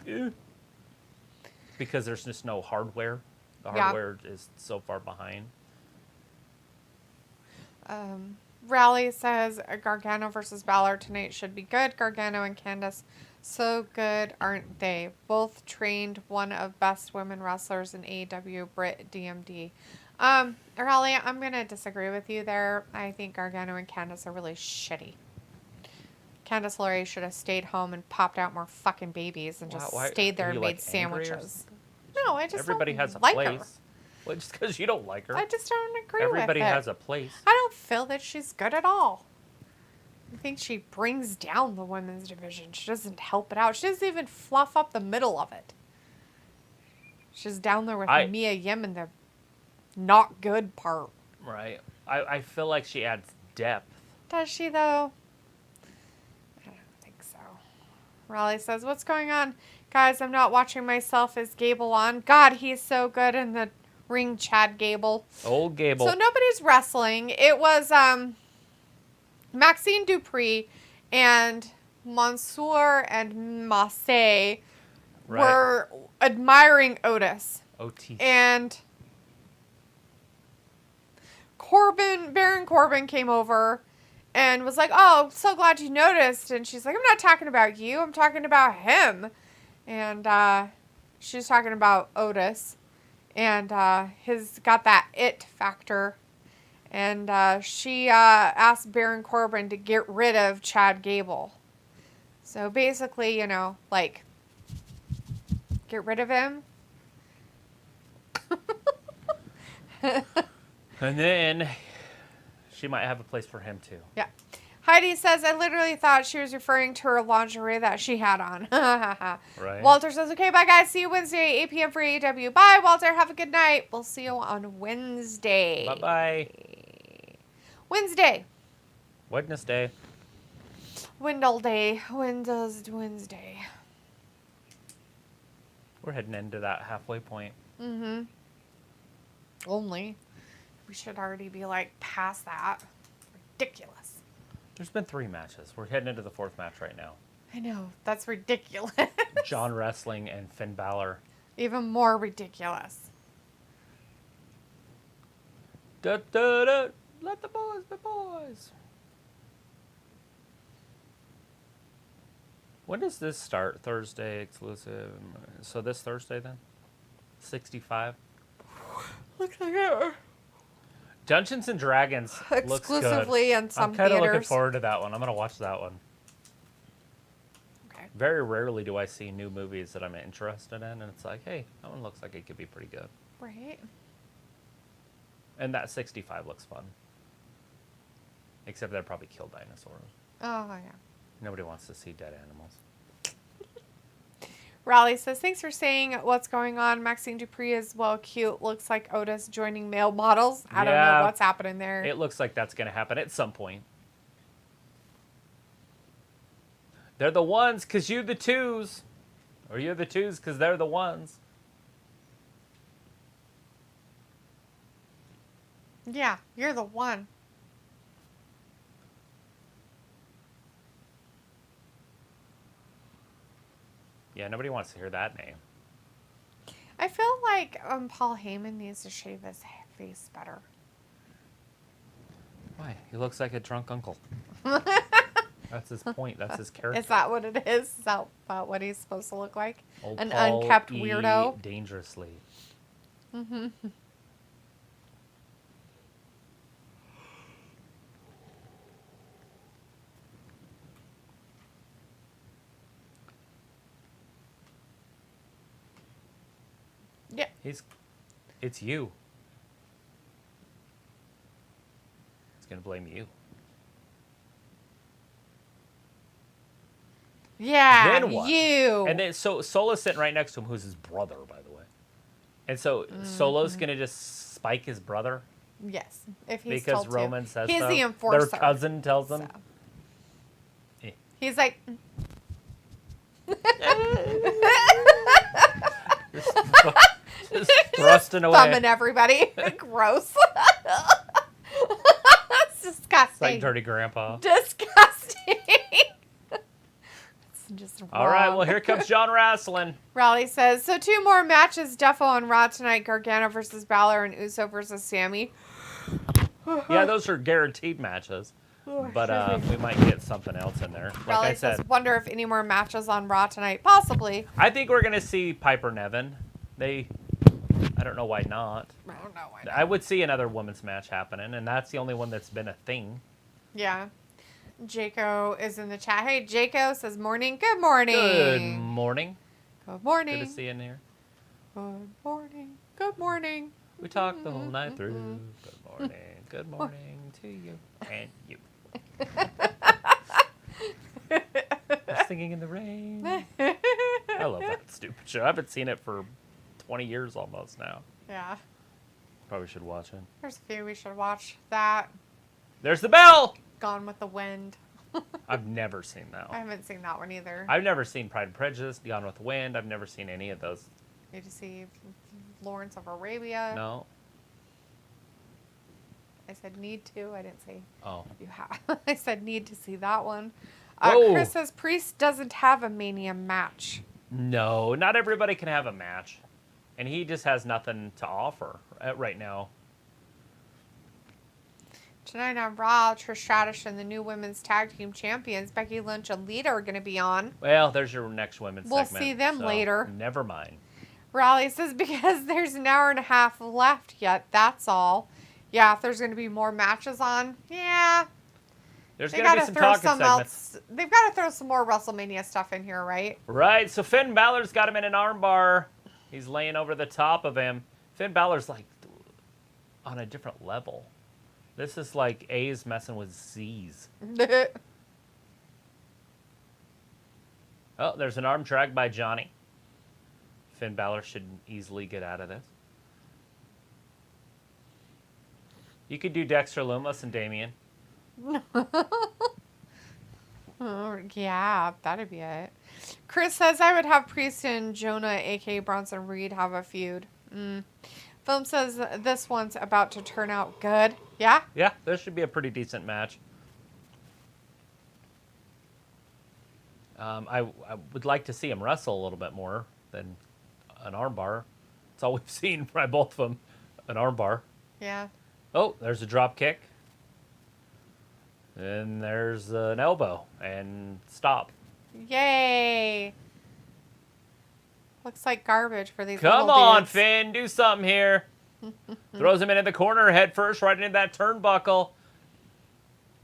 because there's just no hardware. The hardware is so far behind. Rally says Gargano versus Balor tonight should be good. Gargano and Candice, so good, aren't they? Both trained one of best women wrestlers in AEW, Britt DMD. Rally, I'm going to disagree with you there. I think Gargano and Candice are really shitty. Candice LeRae should have stayed home and popped out more fucking babies and just stayed there and made sandwiches. No, I just everybody don't has a like place. her. Well, just because you don't like her. I just don't agree with it. Everybody has a place. I don't feel that she's good at all. I think she brings down the women's division. She doesn't help it out. She doesn't even fluff up the middle of it. She's down there with Mia Yim in the not good part. Right. I feel like she adds depth. Does she, though? I don't think so. Raleigh says, what's going on? Guys, I'm not watching myself as Gable on. God, he's so good in the ring, Chad Gable. Old Gable. So nobody's wrestling. It was Maxine Dupree and Mansoor and Massey were admiring Otis. OT. And Baron Corbin came over and was like, oh, so glad you noticed. And she's like, I'm not talking about you. I'm talking about him. And she's talking about Otis. And he's got that it factor. And she asked Baron Corbin to get rid of Chad Gable. So basically, like, get rid of him. And then she might have a place for him too. Yeah. Heidi says, I literally thought she was referring to her lingerie that she had on. Right. Walter says, okay, bye guys. See you Wednesday, 8 p.m. for AEW. Bye, Walter. Have a good night. We'll see you on Wednesday. Bye-bye. Wednesday. Wednesday. Wendell Day. Wednesday. We're heading into that halfway point. Mm-hmm. Only. We should already be, like, past that. Ridiculous. There's been 3 matches. We're heading into the 4th match right now. I know. That's ridiculous. John Wrestling and Finn Balor. Even more ridiculous. Da, da, da. Let the boys be boys. When does this start? Thursday exclusive. So this Thursday then? 65. Looks like it. Dungeons and Dragons looks good. Exclusively in some I'm kind of looking theaters. forward to that one. I'm going to watch that one. Okay. Very rarely do I see new movies that I'm interested in, and it's like, hey, that one looks like it could be pretty good. Right. And that 65 looks fun. Except they'd probably kill dinosaurs. Oh, yeah. Nobody wants to see dead animals. Raleigh says, thanks for saying what's going on. Maxine Dupree is well cute. Looks like Otis joining male models. I don't know what's happening there. It looks like that's going to happen at some point. They're the ones because you're the twos. Or you're the twos because they're the ones. Yeah, you're the one. Yeah, nobody wants to hear that name. I feel like Paul Heyman needs to shave his face better. Why? He looks like a drunk uncle. That's his point. That's his character. Is that what it is? Is that what he's supposed to look like? Old An Paul unkept E. weirdo? Dangerously. Mm-hmm. Yeah. It's you. He's gonna blame you. Yeah, Then what? you. And then Solo's sitting right next to him, who's his brother, by the way. And so Solo's gonna just spike his brother Yes, if he's because told Roman to. says He's so. the enforcer. Their cousin tells them. So. Eh. He's like, Just thrusting away. thumbing everybody. Gross. It's disgusting. It's like dirty grandpa. Disgusting. It's just wrong. All right, well, here comes John Wrestling. Raleigh says, so 2 more matches, Defo on Raw tonight, Gargano versus Balor and Uso versus Sammy. Yeah, those are guaranteed matches. But we might get something else in there. Like Raleigh I said, says, wonder if any more matches on Raw tonight. Possibly. I think we're going to see Piper Nevin. I don't know why not. I don't know why not. I would see another women's match happening, and that's the only one that's been a thing. Yeah. Jaco is in the chat. Hey, Jaco says morning. Good morning. Good morning. Good morning. Good to see you in here. Good morning. Good morning. We talked the whole night through. Good morning. Good morning to you and you. Singing in the rain. I love that stupid show. I haven't seen it for 20 years almost now. Yeah. Probably should watch it. There's a few we should watch. That. There's the bell! Gone with the Wind. I've never seen that I one. haven't seen that one either. I've never seen Pride and Prejudice, Gone with the Wind. I've never seen any of those. Need to see Lawrence of Arabia. No. I said need to. I didn't say Oh. you have. I said need to see that one. Whoa. Chris says Priest doesn't have a Mania match. No, not everybody can have a match. And he just has nothing to offer right now. Tonight on Raw, Trish Stratus and the new women's tag team champions, Becky Lynch and Lita, are going to be on. Well, there's your next women's We'll segment. see them later. Never mind. Raleigh says because there's an hour and a half left yet, that's all. Yeah, if there's going to be more matches on, yeah. There's They going to got be to some throw talking some segments. else. They've got to throw some more WrestleMania stuff in here, right? Right, so Finn Balor's got him in an armbar. He's laying over the top of him. Finn Balor's like on a different level. This is like A's messing with Z's. Oh, there's an arm drag by Johnny. Finn Balor should easily get out of this. You could do Dexter Lumis and Damien. Oh, yeah, that'd be it. Chris says I would have Priest and Jonah, a.k.a. Bronson Reed, have a feud. Film says this one's about to turn out good. Yeah? Yeah, this should be a pretty decent match. I would like to see him wrestle a little bit more than an armbar. That's all we've seen by both of them, an armbar. Yeah. Oh, there's a drop kick. And there's an elbow and stop. Yay. Looks like garbage for these Come little on, dudes. Finn. Do something here. Throws him into the corner, head first, right into that turnbuckle.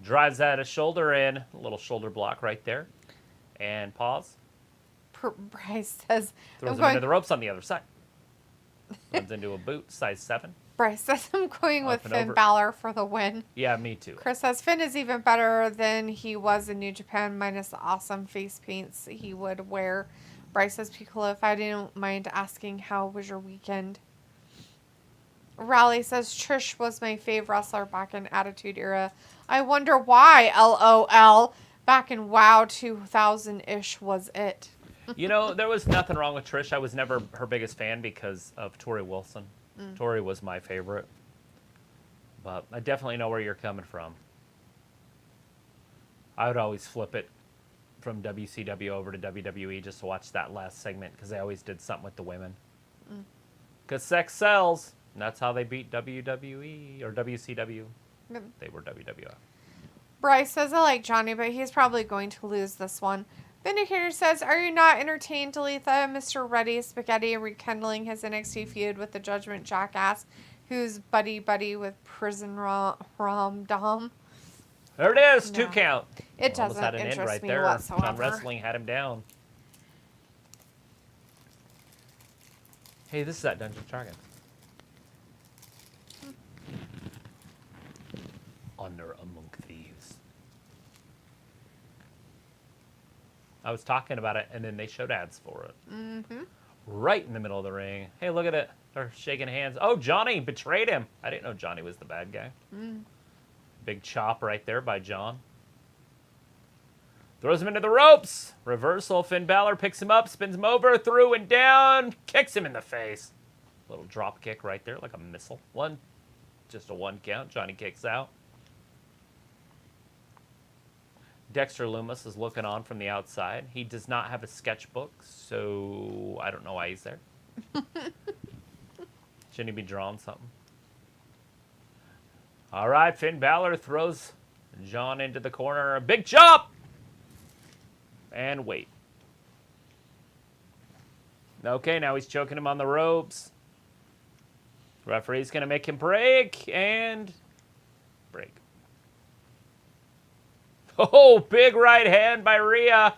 Drives that a shoulder in. A little shoulder block right there. And pause. Bryce says, Throws him into the ropes on the other side. Runs into a boot, size 7. Bryce says, I'm going with Up and Finn over. Balor for the win. Yeah, me too. Chris says, Finn is even better than he was in New Japan, minus the awesome face paints he would wear. Bryce says, Piccolo, if I didn't mind asking, how was your weekend? Raleigh says, Trish was my fave wrestler back in Attitude Era. I wonder why, LOL. Back in WoW 2000-ish was it. You know, there was nothing wrong with Trish. I was never her biggest fan because of Tori Wilson. Tori was my favorite. But I definitely know where you're coming from. I would always flip it from WCW over to WWE just to watch that last segment because they always did something with the women. Because sex sells. And that's how they beat WWE or WCW. They were WWF. Bryce says, I like Johnny, but he's probably going to lose this one. Vindicator says, are you not entertained, Talitha? Mr. Ready Spaghetti rekindling his NXT feud with the Judgment Jackass, who's buddy-buddy with Prison Rom Dom. There it is. No. 2 count. It Almost doesn't had an end interest right me there. whatsoever. John Wrestling had him down. Hey, this is that Dungeons & Dragons. Honor among thieves. I was talking about it, and then they showed ads for it. Right in the middle of the ring. Hey, look at it. They're shaking hands. Oh, Johnny betrayed him. I didn't know Johnny was the bad guy. Big chop right there by John. Throws him into the ropes. Reversal. Finn Balor picks him up, spins him over, through and down, kicks him in the face. Little drop kick right there, like a missile. Just a 1 count. Johnny kicks out. Dexter Lumis is looking on from the outside. He does not have a sketchbook, so I don't know why he's there. Shouldn't he be drawing something? All right, Finn Balor throws John into the corner. A big chop! And wait. Okay, now he's choking him on the ropes. Referee's going to make him break, and break. Oh, big right hand by Rhea.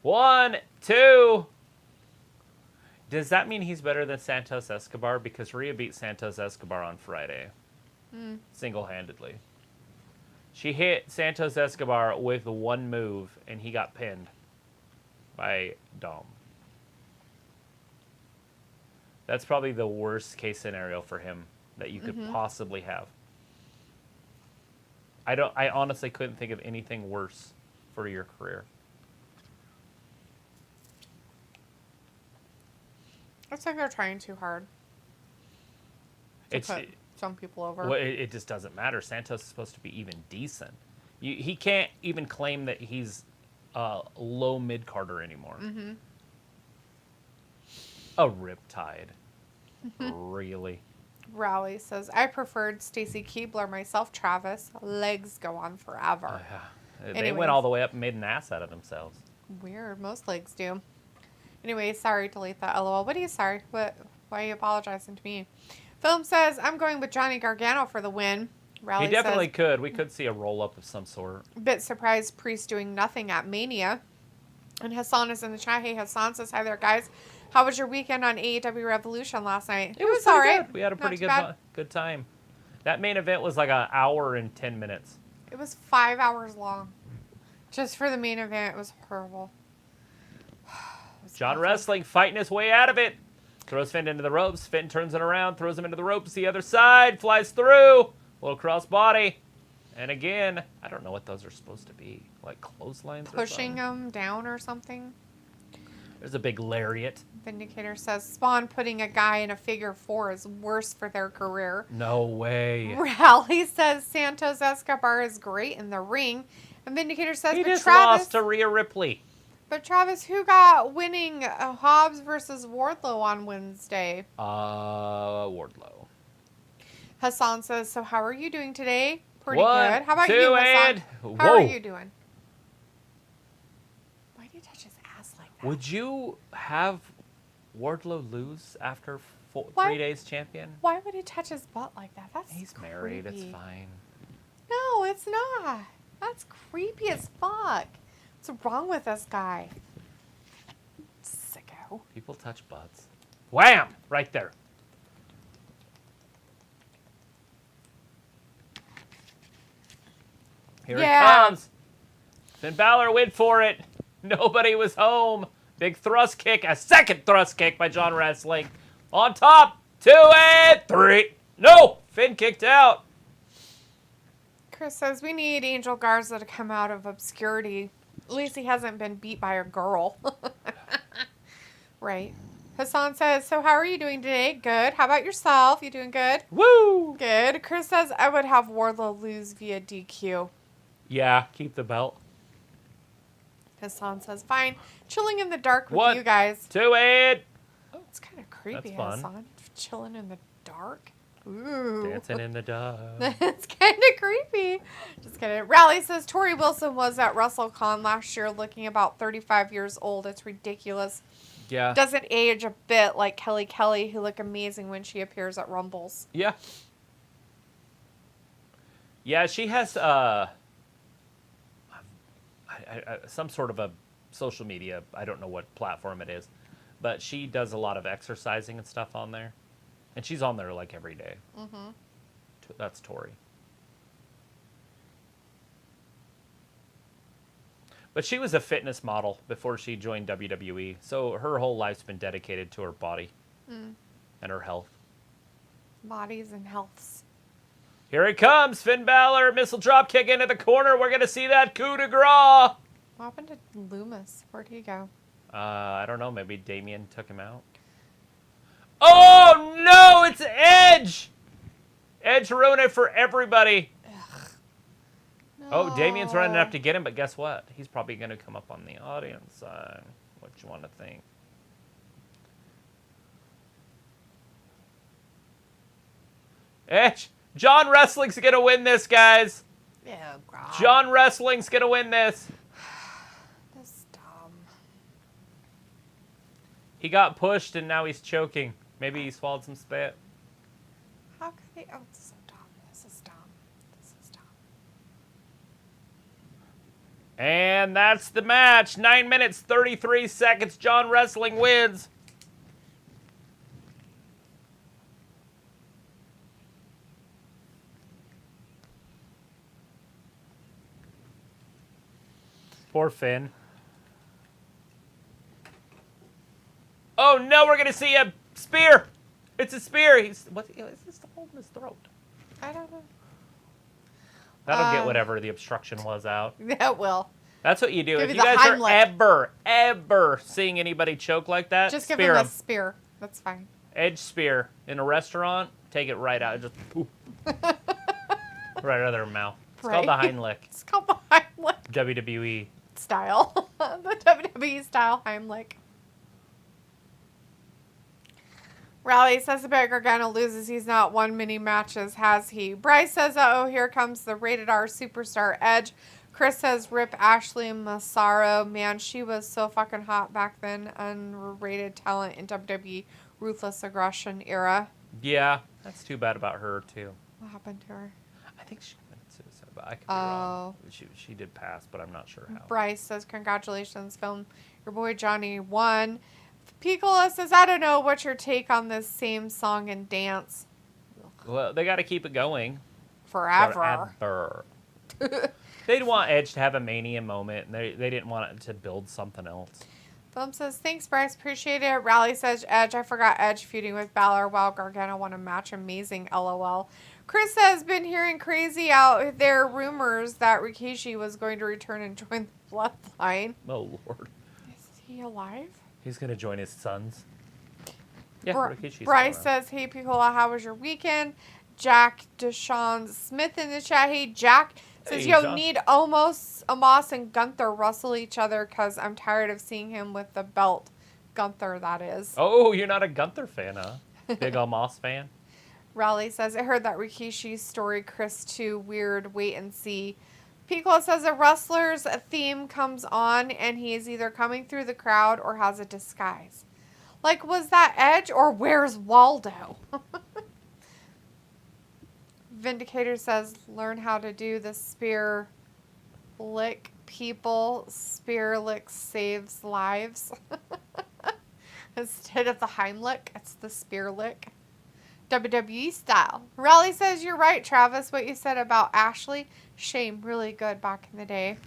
1, 2. Does that mean he's better than Santos Escobar? Because Rhea beat Santos Escobar on Friday. Single-handedly. She hit Santos Escobar with 1 move, and he got pinned by Dom. That's probably the worst case scenario for him that you could possibly have. I honestly couldn't think of anything worse for your career. I think they're trying too hard to put some people over. Well, it just doesn't matter. Santos is supposed to be even decent. He can't even claim that he's low mid-carder anymore. A riptide. Really? Raleigh says, I preferred Stacy Keebler myself, Travis. Legs go on forever. They Anyways. went all the way up and made an ass out of themselves. Weird. Most legs do. Anyway, sorry, Talitha. LOL. What are you sorry? Why are you apologizing to me? Film says, I'm going with Johnny Gargano for the win. Raleigh He definitely says, could. We could see a roll-up of some sort. bit surprised Priest doing nothing at Mania. And Hassan is in the chat. Hey, Hassan says, hi there, guys. How was your weekend on AEW Revolution last night? It was all pretty right. good. We had a pretty Not too good time. That main event was like an hour and 10 minutes. It was 5 hours long. Just for the main event, it was horrible. It was John awful. Wrestling fighting his way out of it. Throws Finn into the ropes. Finn turns it around, throws him into the ropes. The other side, flies through. Little cross body. And again, I don't know what those are supposed to be. Like clotheslines or Pushing something? him down or something. There's a big lariat. Vindicator says, Spawn putting a guy in a figure 4 is worse for their career. No way. Rally says Santos Escobar is great in the ring. And Vindicator says, He but just Travis, lost to Rhea Ripley. but Travis, who got winning Hobbs versus Wardlow on Wednesday? Wardlow. Hassan says, so how are you doing today? Pretty 1, good. How about 2, you, Hassan? and How are whoa. you doing? Why do you Would you have Wardlow lose after 3 days champion? Why would he touch his butt like that? He's married. It's fine. No, it's not. That's creepy as fuck. What's wrong with this guy? Sicko. People touch butts. Wham! Right there. Here it comes. Finn Balor went for it. Nobody was home. Big thrust kick. A second thrust kick by John Wrestling. On top. 2 and 3. No! Finn kicked out. Chris says we need Angel Garza to come out of obscurity. At least he hasn't been beat by a girl. Right. Hassan says, so how are you doing today? Good. How about yourself? You doing good? Woo! Good. Chris says, I would have Wardlow lose via DQ. Yeah, keep the belt. Hassan says, fine. Chilling in the dark with you guys. 2 and... Oh, it's kind of creepy, That's fun. Hassan. Chilling in the dark. Ooh. Dancing in the dark. It's kind of creepy. Just kidding. Rally says, Tori Wilson was at WrestleCon last year looking about 35 years old. It's ridiculous. Yeah. Doesn't age a bit like Kelly, who look amazing when she appears at Rumbles. Yeah. Yeah, she has some sort of a social media. I don't know what platform it is, but she does a lot of exercising and stuff on there, and she's on there like every day. Mm-hmm. That's Tori. But she was a fitness model before she joined WWE, so her whole life's been dedicated to her body and her health. Bodies and healths. Here it comes, Finn Balor, missile drop kick into the corner. We're going to see that coup de grace. What happened to Loomis? Where'd he go? I don't know. Maybe Damien took him out. Oh, no, it's Edge. Edge ruined it for everybody. No. Oh, Damien's running up to get him, but guess what? He's probably going to come up on the audience side. What you want to think? Edge. John Wrestling's going to win this, guys. Oh, God. John Wrestling's going to win this. That's dumb. He got pushed, and now he's choking. Maybe he swallowed some spit. How could he? Oh, this is so dumb. This is dumb. This is dumb. And that's the match. 9 minutes, 33 seconds. John Wrestling wins. Poor Finn. Oh no, we're gonna see a spear. It's a spear. Is this holding his throat? I don't know. That'll get whatever the obstruction was out. That will. That's what you do. Give If you you the guys Heimlich. are ever seeing anybody choke like that, Just give spear him a 'em. spear. That's fine. Edge spear in a restaurant. Take it right out. Just poof. Right out of their mouth. It's called the Heimlich. It's called the Heimlich WWE. style. The WWE style Heimlich. Raleigh says about Gargano loses. He's not won many matches, has he? Bryce says, oh, here comes the rated R superstar Edge. Chris says, rip Ashley Massaro. Man, she was so fucking hot back then. Unrated talent in WWE Ruthless Aggression era. Yeah, that's too bad about her, too. What happened to her? I think she committed suicide, but I could be wrong. She did pass, but I'm not sure how. Bryce says, congratulations, film. Your boy Johnny won. Piccola says, I don't know what's your take on this same song and dance. Well, they got to keep it going. Forever. They'd want Edge to have a Mania moment, and they didn't want it to build something else. Film says, thanks, Bryce. Appreciate it. Rally says, Edge. I forgot Edge feuding with Balor while Gargano won a match. Amazing. LOL. Chris has been hearing crazy out there rumors that Rikishi was going to return and join the Bloodline. Oh, Lord. Is he alive? He's going to join his sons. Yeah, Rikishi's Bryce still around. says, hey, Piccola, how was your weekend? Jack Deshawn Smith in the chat. Hey, Jack says, Hey, yo, John. need Amos and Gunther wrestle each other because I'm tired of seeing him with the belt. Gunther, that is. Oh, you're not a Gunther fan, huh? Big Amos fan? Raleigh says, I heard that Rikishi's story, Chris, too weird. Wait and see. Piccolo says a wrestler's theme comes on and he is either coming through the crowd or has a disguise. Like, was that Edge or Where's Waldo? Vindicator says, learn how to do the spear lick, people. Spear lick saves lives. Instead of the Heimlich, it's the spear lick. WWE style. Raleigh says, you're right, Travis, what you said about Ashley. Shame, really good back in the day.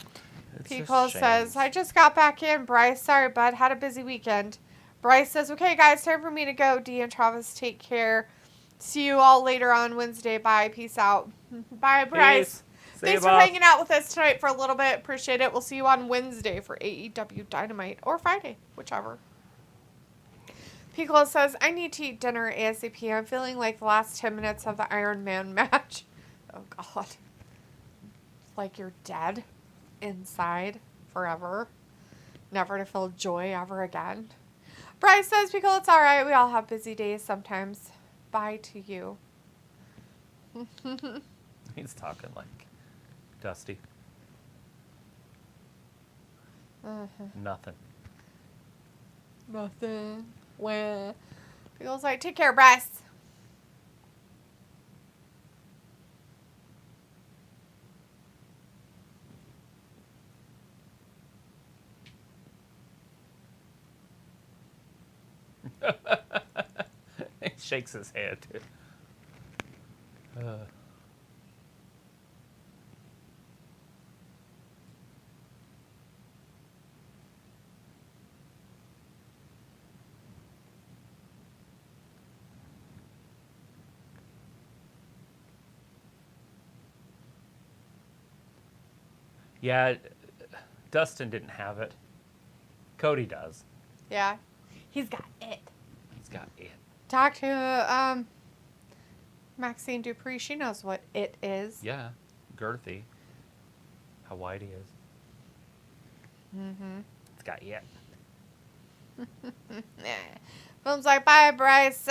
Pico says, I just got back in. Bryce, sorry, bud. Had a busy weekend. Bryce says, okay, guys, time for me to go. Dee and Travis, take care. See you all later on Wednesday. Bye. Peace out. Bye, Bryce. Thanks for hanging out with us tonight for a little bit. Appreciate it. We'll see you on Wednesday for AEW Dynamite or Friday, whichever. Piccolo says, I need to eat dinner ASAP. I'm feeling like the last 10 minutes of the Iron Man match. Oh, God. Like you're dead inside forever. Never to feel joy ever again. Bryce says, Piccolo, it's all right. We all have busy days sometimes. Bye to you. He's talking like Dusty. Nothing. Well, Piccolo's like, take care, Bryce. He shakes his head. Yeah, Dustin didn't have it. Cody does. Yeah. He's got it. He's got it. Talk to Maxine Dupree. She knows what it is. Yeah. Girthy. How wide he is. Mm-hmm. It's got it. Film's like, bye, Bryce.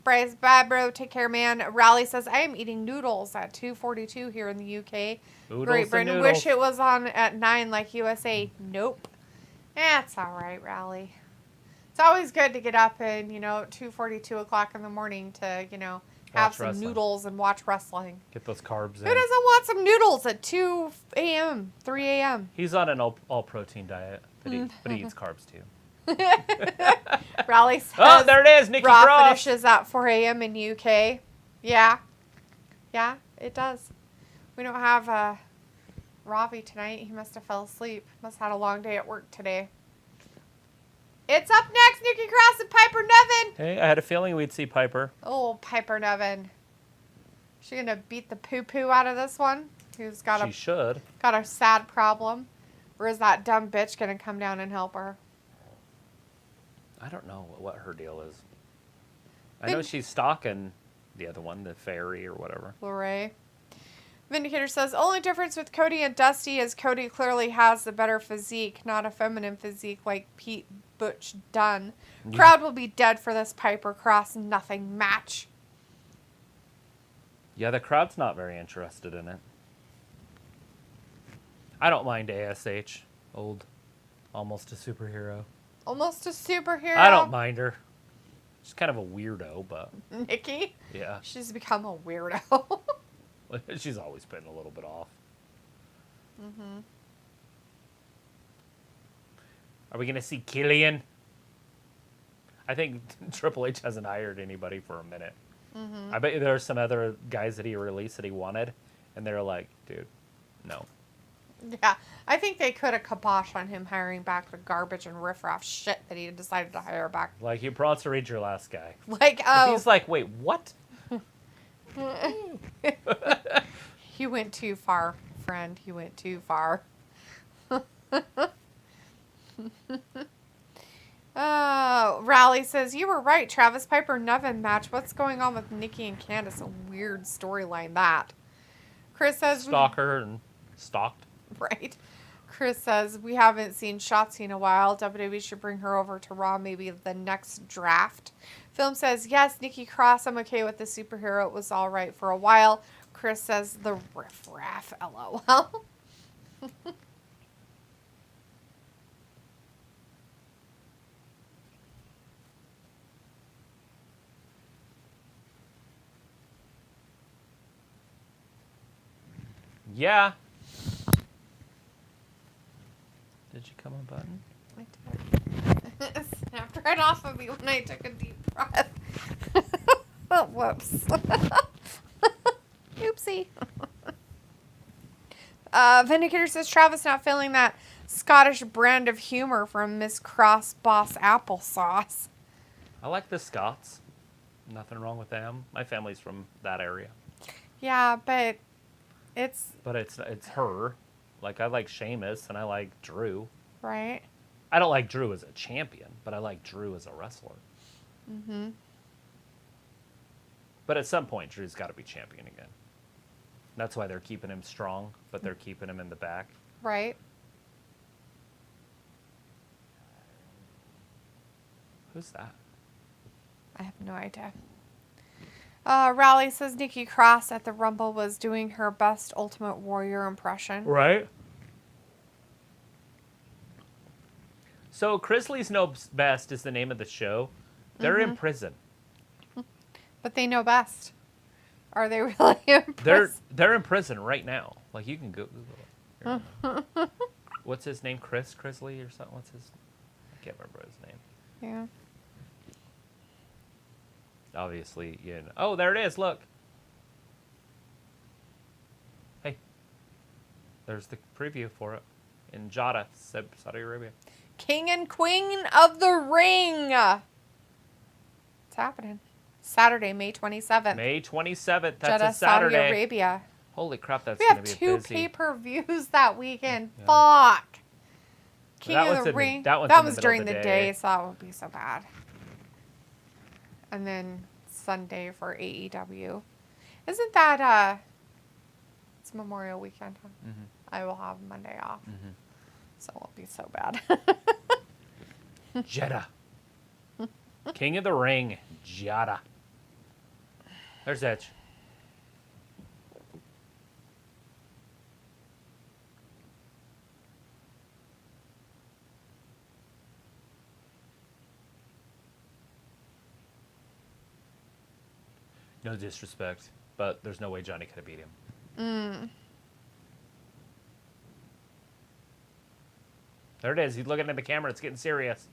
Bryce, bye, bro. Take care, man. Raleigh says, I am eating noodles at 2:42 here in the UK. Noodles Great Britain. and Wish noodles. it was on at 9 like USA. Nope. That's all right, Raleigh. It's always good to get up and, 2:42 o'clock in the morning to, have Watch some wrestling. noodles and watch wrestling. Get those carbs in. Who doesn't want some noodles at 2 a.m., 3 a.m.? He's on an all-protein diet, but he eats carbs too. Raleigh says, Oh, there it is, Nikki Raw Cross. finishes at 4 a.m. in UK. Yeah. Yeah, it does. We don't have Ravi tonight. He must have fell asleep. Must have had a long day at work today. It's up next, Nikki Cross and Piper Niven. Hey, I had a feeling we'd see Piper. Oh, Piper Niven. She gonna beat the poo-poo out of this one? Who's got She should. got a sad problem? Or is that dumb bitch gonna come down and help her? I don't know what her deal is. I know she's stalking the other one, the fairy or whatever. Lorray. Vindicator says, only difference with Cody and Dusty is Cody clearly has the better physique, not a feminine physique like Pete Butch Dunn. Yeah. Crowd will be dead for this Piper Cross nothing match. Yeah, the crowd's not very interested in it. I don't mind ASH. Old, almost a superhero. Almost a superhero. I don't mind her. She's kind of a weirdo, but Nikki? yeah. She's become a weirdo. She's always been a little bit off. Mm-hmm. Are we going to see Killian? I think Triple H hasn't hired anybody for a minute. Mm-hmm. I bet you there are some other guys that he released that he wanted, and they're like, dude, no. Yeah, I think they could have kibosh on him hiring back the garbage and riffraff shit that he decided to hire back. Like, you wants to read your last guy. Like, oh. He's like, wait, what? You went too far, friend. You went too far. Raleigh says, you were right, Travis. Piper Niven match. What's going on with Nikki and Candace? A weird storyline, that. Chris says... Stalker and stalked. Right. Chris says, we haven't seen Shotzi in a while. WWE should bring her over to Raw maybe the next draft. Film says, yes, Nikki Cross, I'm okay with the superhero. It was all right for a while. Chris says, the riff-raff, LOL. Yeah. Did you come unbutton? I did. It snapped right off of me when I took a deep breath. Oh, whoops. Oopsie. Vindicator says Travis not feeling that Scottish brand of humor from Miss Cross Boss Applesauce. I like the Scots. Nothing wrong with them. My family's from that area. Yeah, but it's... But it's her. Like, I like Sheamus and I like Drew. Right? I don't like Drew as a champion, but I like Drew as a wrestler. Mm-hmm. But at some point, Drew's got to be champion again. That's why they're keeping him strong, but they're keeping him in the back. Right. Who's that? I have no idea. Raleigh says Nikki Cross at the Rumble was doing her best Ultimate Warrior impression. Right. So, Chrisley's Knows Best is the name of the show. They're in prison. But they know best. Are they really in prison? They're in prison right now. Like, you can go Google it. What's his name? Chrisley or something? What's his... I can't remember his name. Yeah. Obviously, you know. Oh, there it is. Look. Hey. There's the preview for it. In Jeddah, Saudi Arabia. King and Queen of the Ring. It's happening. Saturday, May 27th. May 27th. That's Jeddah, a Saturday. Saudi Arabia. Holy crap, that's We going have to be a 2 busy... pay-per-views that weekend. Yeah. Fuck. King That of one's the in the- Ring. that one's That in the was middle during of the the day, day. so that won't be so bad. And then Sunday for AEW. Isn't that, it's Memorial Weekend, huh? Mm-hmm. I will have Monday off. Mm-hmm. So it won't be so bad. Jeddah. King of the Ring. Jeddah. There's Edge. No disrespect, but there's no way Johnny could have beat him. There it is. He's looking at the camera. It's getting serious.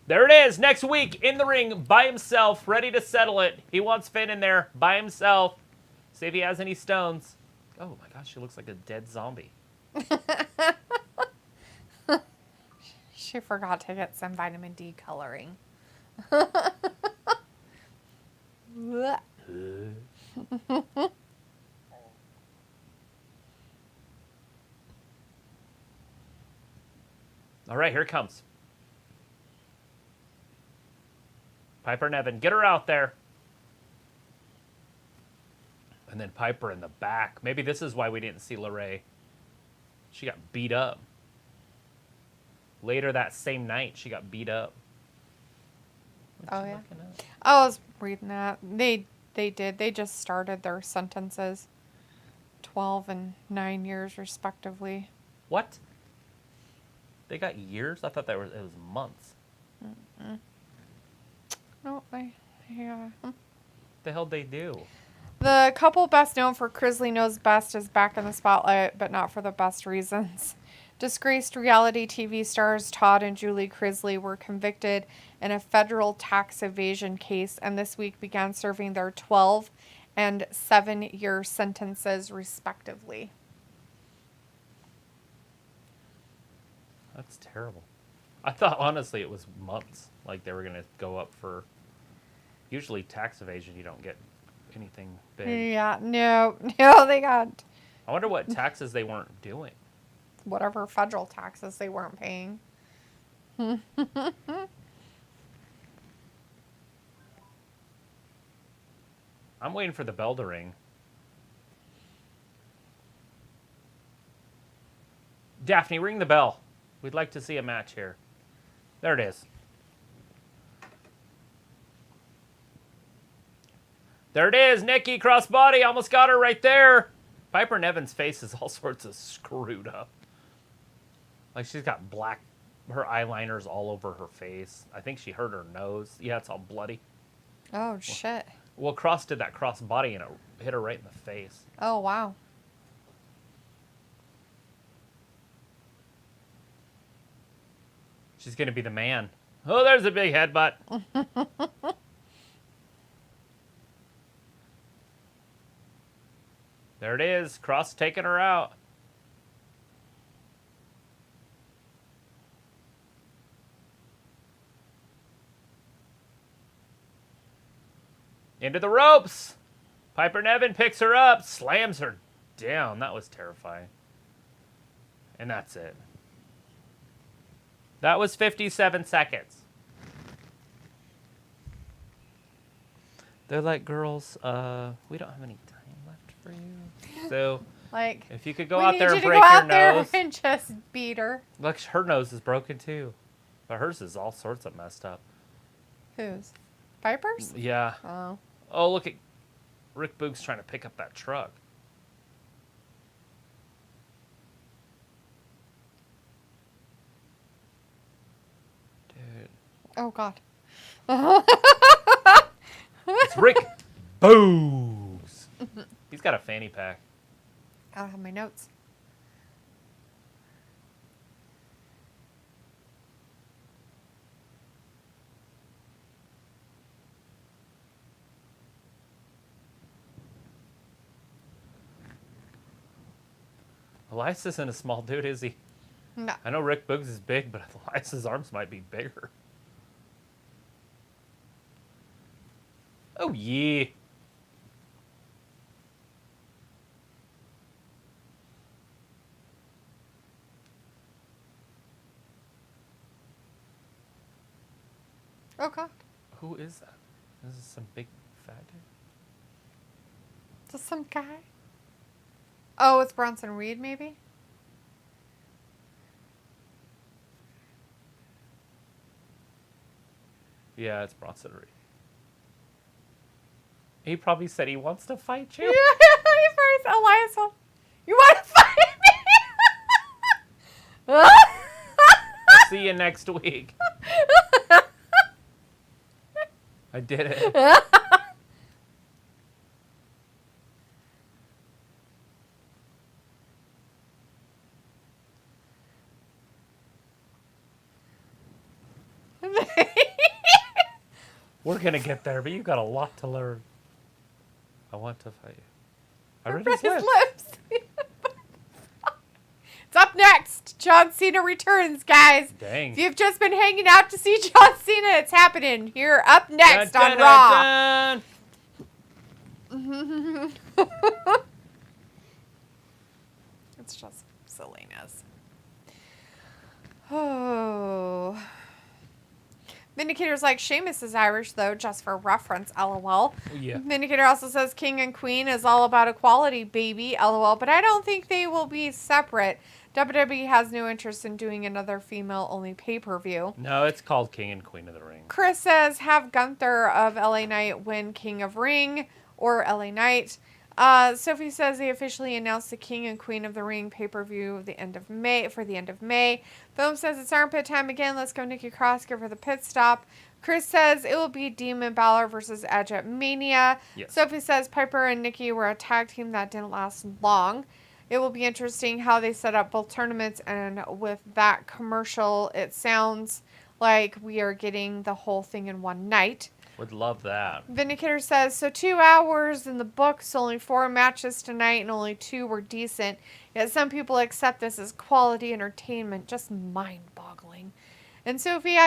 There it is. Next week in the ring by himself, ready to settle it. He wants Finn in there by himself. See if he has any stones. Oh my gosh, she looks like a dead zombie. She forgot to get some vitamin D coloring. Blech. All right, here it comes. Piper and Evan, get her out there. And then Piper in the back. Maybe this is why we didn't see LeRae. She got beat up. Later that same night, she got beat up. Oh, yeah. I was reading that. They did. They just started their sentences. 12 and 9 years, respectively. What? They got years? I thought it was months. No, yeah. The hell they do? The couple best known for Chrisley Knows Best is back in the spotlight, but not for the best reasons. Disgraced reality TV stars Todd and Julie Chrisley were convicted in a federal tax evasion case and this week began serving their 12 and 7-year sentences, respectively. That's terrible. I thought, honestly, it was months. Like, they were going to go up for... Usually, tax evasion, you don't get anything big. Yeah, no, they got I wonder what taxes they weren't doing. whatever federal taxes they weren't paying. I'm waiting for the bell to ring. Daphne, ring the bell. We'd like to see a match here. There it is. There it is, Nikki, crossbody. Almost got her right there. Piper Niven's face is all sorts of screwed up. Like, she's got black, her eyeliner's all over her face. I think she hurt her nose. Yeah, it's all bloody. Oh, shit. Well, Cross did that crossbody and it hit her right in the face. Oh, wow. She's going to be the man. Oh, there's a big headbutt. There it is. Cross taking her out. Into the ropes. Piper Niven picks her up, slams her down. That was terrifying. And that's it. That was 57 seconds. They're like, girls, we don't have any time left for you. So, like, if you could go out there and we break your nose. and just beat her. Look, her nose is broken too. But hers is all sorts of messed up. Whose? Piper's? Yeah. Oh. Oh, look at Rick Boogs trying to pick up that truck. Dude. Oh, God. It's Rick Boogs. He's got a fanny pack. I don't have my notes. Elias isn't a small dude, is he? No. I know Rick Boogs is big, but Elias's arms might be bigger. Oh, yeah. Oh, God. Who is that? This is some big fat dude. Just some guy? Oh, it's Bronson Reed, maybe? Yeah, it's Bronson Reed. He probably said he wants to fight you. Yeah, he's very Elias. You want to fight me? I'll see you next week. I did it. We're going to get there, but you've got a lot to learn. I want to fight you. I read his lips. It's up next. John Cena returns, guys. Dang. If you've just been hanging out to see John Cena, it's happening here up next dun, on dun, Raw. dun. It's just silliness. Oh. Vindicator's like, Sheamus is Irish, though, just for reference, LOL. Yeah. Vindicator also says King and Queen is all about equality, baby, LOL. But I don't think they will be separate. WWE has no interest in doing another female-only pay-per-view. No, it's called King and Queen of the Ring. Chris says, have Gunther of LA Knight win King of Ring or LA Knight. Sophie says they officially announced the King and Queen of the Ring pay-per-view the end of May. Film says it's armpit time again. Let's go Nikki Cross, give her the pit stop. Chris says it will be Demon Balor versus Edge at Mania. Yes. Sophie says Piper and Nikki were a tag team that didn't last long. It will be interesting how they set up both tournaments, and with that commercial, it sounds like we are getting the whole thing in one night. Would love that. Vindicator says, so 2 hours in the books, only 4 matches tonight, and only 2 were decent. Yet some people accept this as quality entertainment. Just mind-boggling. And Sophie,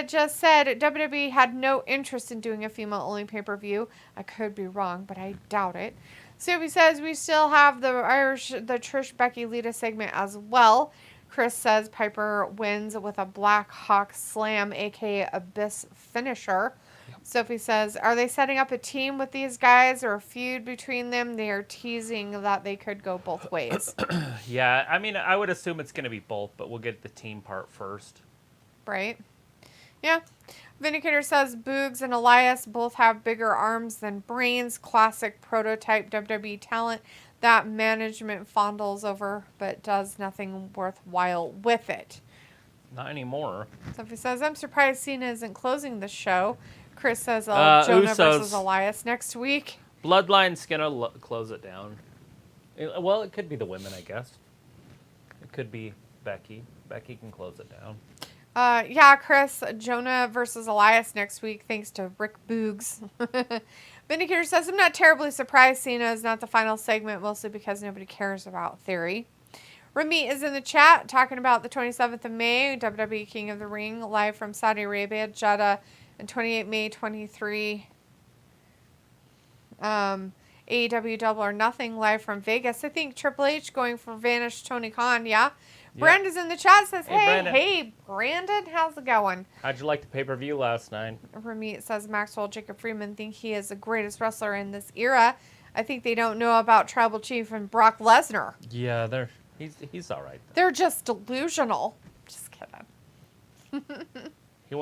just said WWE had no interest in doing a female-only pay-per-view. I could be wrong, but I doubt it. Sophie says we still have the Trish, Becky, Lita segment as well. Chris says Piper wins with a Black Hawk Slam, a.k.a. Abyss finisher. Sophie says, are they setting up a team with these guys or a feud between them? They are teasing that they could go both ways. Yeah, I mean, I would assume it's going to be both, but we'll get the team part first. Right? Yeah. Vindicator says Boogs and Elias both have bigger arms than brains. Classic prototype WWE talent that management fondles over but does nothing worthwhile with it. Not anymore. Sophie says, I'm surprised Cena isn't closing the show. Chris says, Jonah Usos versus Elias next week. Bloodline's going to close it down. Well, it could be the women, I guess. It could be Becky. Becky can close it down. Yeah, Chris, Jonah versus Elias next week, thanks to Rick Boogs. Vindicator says, I'm not terribly surprised Cena is not the final segment, mostly because nobody cares about Theory. Remy is in the chat talking about the 27th of May, WWE King of the Ring, live from Saudi Arabia, Jeddah, and 28 May 23. AEW Double or Nothing, live from Vegas. I think Triple H going for Vanished Tony Khan, yeah? Brandon's in the chat, says, hey, Brandon, how's it going? How'd you like the pay-per-view last night? Ramit says, Maxwell Jacob Freeman think he is the greatest wrestler in this era. I think they don't know about Tribal Chief and Brock Lesnar. Yeah, he's all right. They're just delusional. Just kidding.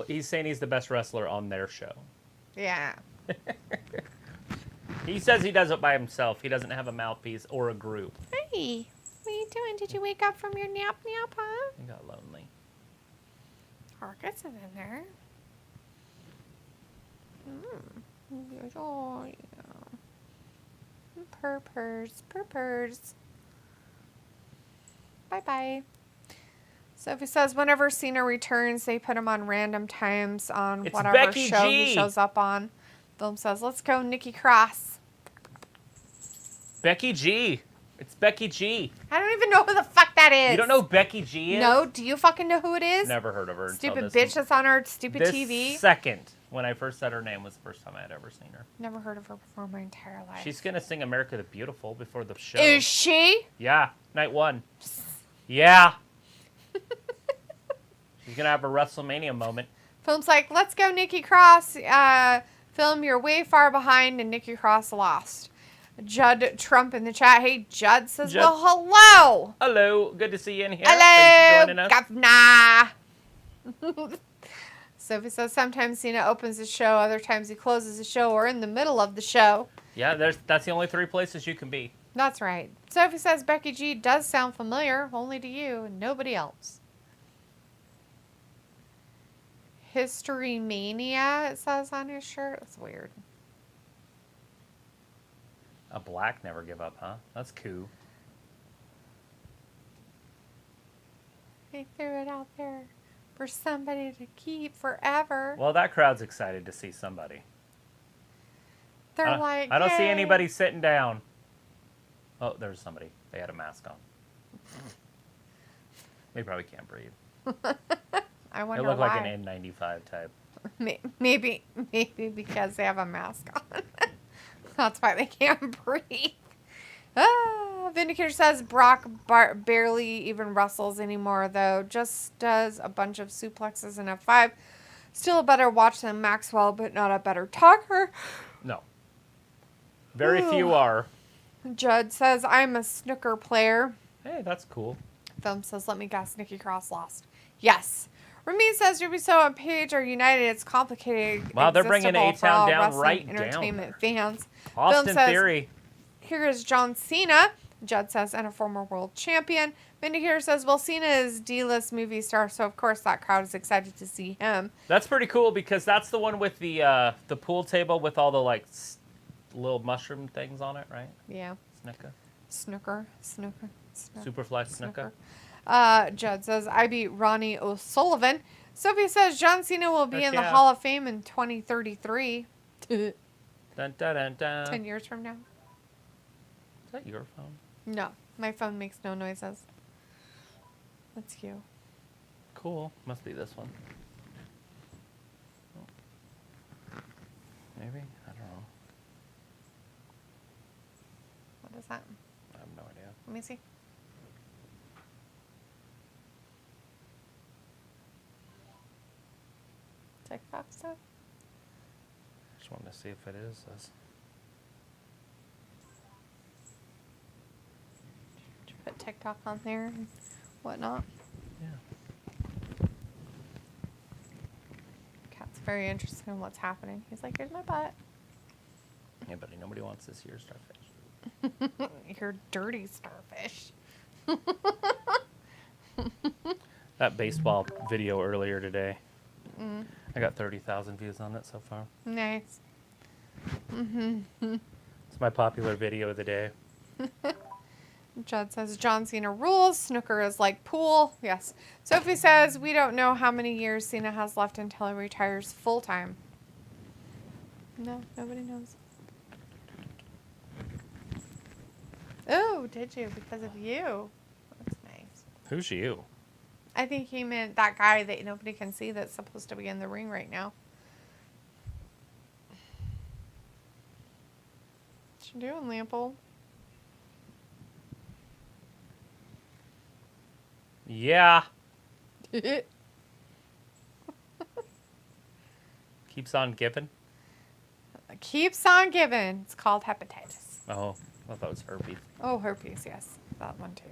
He's saying he's the best wrestler on their show. Yeah. He says he does it by himself. He doesn't have a mouthpiece or a group. Hey, what are you doing? Did you wake up from your nap, huh? He got lonely. Harkus is in there. Oh, yeah. Purpers. Bye-bye. Sophie says, whenever Cena returns, they put him on random times on whatever Becky show G. he shows up on. Film says, let's go Nikki Cross. Becky G. It's Becky G. I don't even know who the fuck that is. You don't know who Becky G is? No, do you fucking know who it is? Never heard of her. Stupid bitch that's on our stupid this TV. Second, when I first said her name, was the first time I had ever seen her. Never heard of her before in my entire life. She's going to sing America the Beautiful before the show. Is she? Yeah, night one. Yeah. She's going to have a WrestleMania moment. Film's like, let's go Nikki Cross. Film, you're way far behind and Nikki Cross lost. Judd Trump in the chat. Hey, Judd says, Judd. well, hello. Hello. Good to see you in here. Hello, Thanks for joining us. governor. Sophie says, sometimes Cena opens the show, other times he closes the show or in the middle of the show. Yeah, that's the only three places you can be. That's right. Sophie says, Becky G does sound familiar, only to you and nobody else. History Mania, it says on his shirt. That's weird. A black never give up, huh? That's cool. They threw it out there for somebody to keep forever. Well, that crowd's excited to see somebody. They're I don't see anybody sitting down. Oh, there's somebody. They had a mask on. They probably can't breathe. I wonder It looked why. like an N95 type. Maybe because they have a mask on. That's why they can't breathe. Vindicator says Brock barely even wrestles anymore, though. Just does a bunch of suplexes in F5. Still a better watch than Maxwell, but not a better talker. No. Very few are. Judd says, I'm a snooker player. Hey, that's cool. Film says, let me guess, Nikki Cross lost. Yes. Ramin says, Rubiso and Paige are united. It's complicated. Wow, they're bringing Existable for all A-Town down wrestling right entertainment down fans. Austin Film says, Theory. here is John Cena. Judd says, and a former world champion. Vindicator says, well, Cena is D-list movie star, so of course that crowd is excited to see him. That's pretty cool because that's the one with the pool table with all the like little mushroom things on it, right? Yeah. Snooker. Superfly snooker. Judd says, I beat Ronnie O'Sullivan. Sophie says, John Cena will be in the Hall of Fame in 2033. Dun, dun, dun, dun. 10 years from now. Is that your phone? No, my phone makes no noises. That's you. Cool. Must be this one. Maybe? I don't know. What is that? I have no idea. Let me see. TikTok stuff? just wanted to see if it is this. Put TikTok on there and whatnot. Yeah. Cat's very interested in what's happening. He's like, here's my butt. Hey, buddy, nobody wants this here starfish. You're dirty starfish. That baseball video earlier today. I got 30,000 views on it so far. Nice. It's my popular video of the day. Judd says John Cena rules. Snooker is like pool. Yes. Sophie says we don't know how many years Cena has left until he retires full time. No, nobody knows. Oh, did you? Because of you. That's nice. Who's you? I think he meant that guy that nobody can see that's supposed to be in the ring right now. What you doing, Leopold? Yeah. Keeps on giving. Keeps on giving. It's called hepatitis. Oh, I thought it was herpes. Oh, herpes, yes. That one too.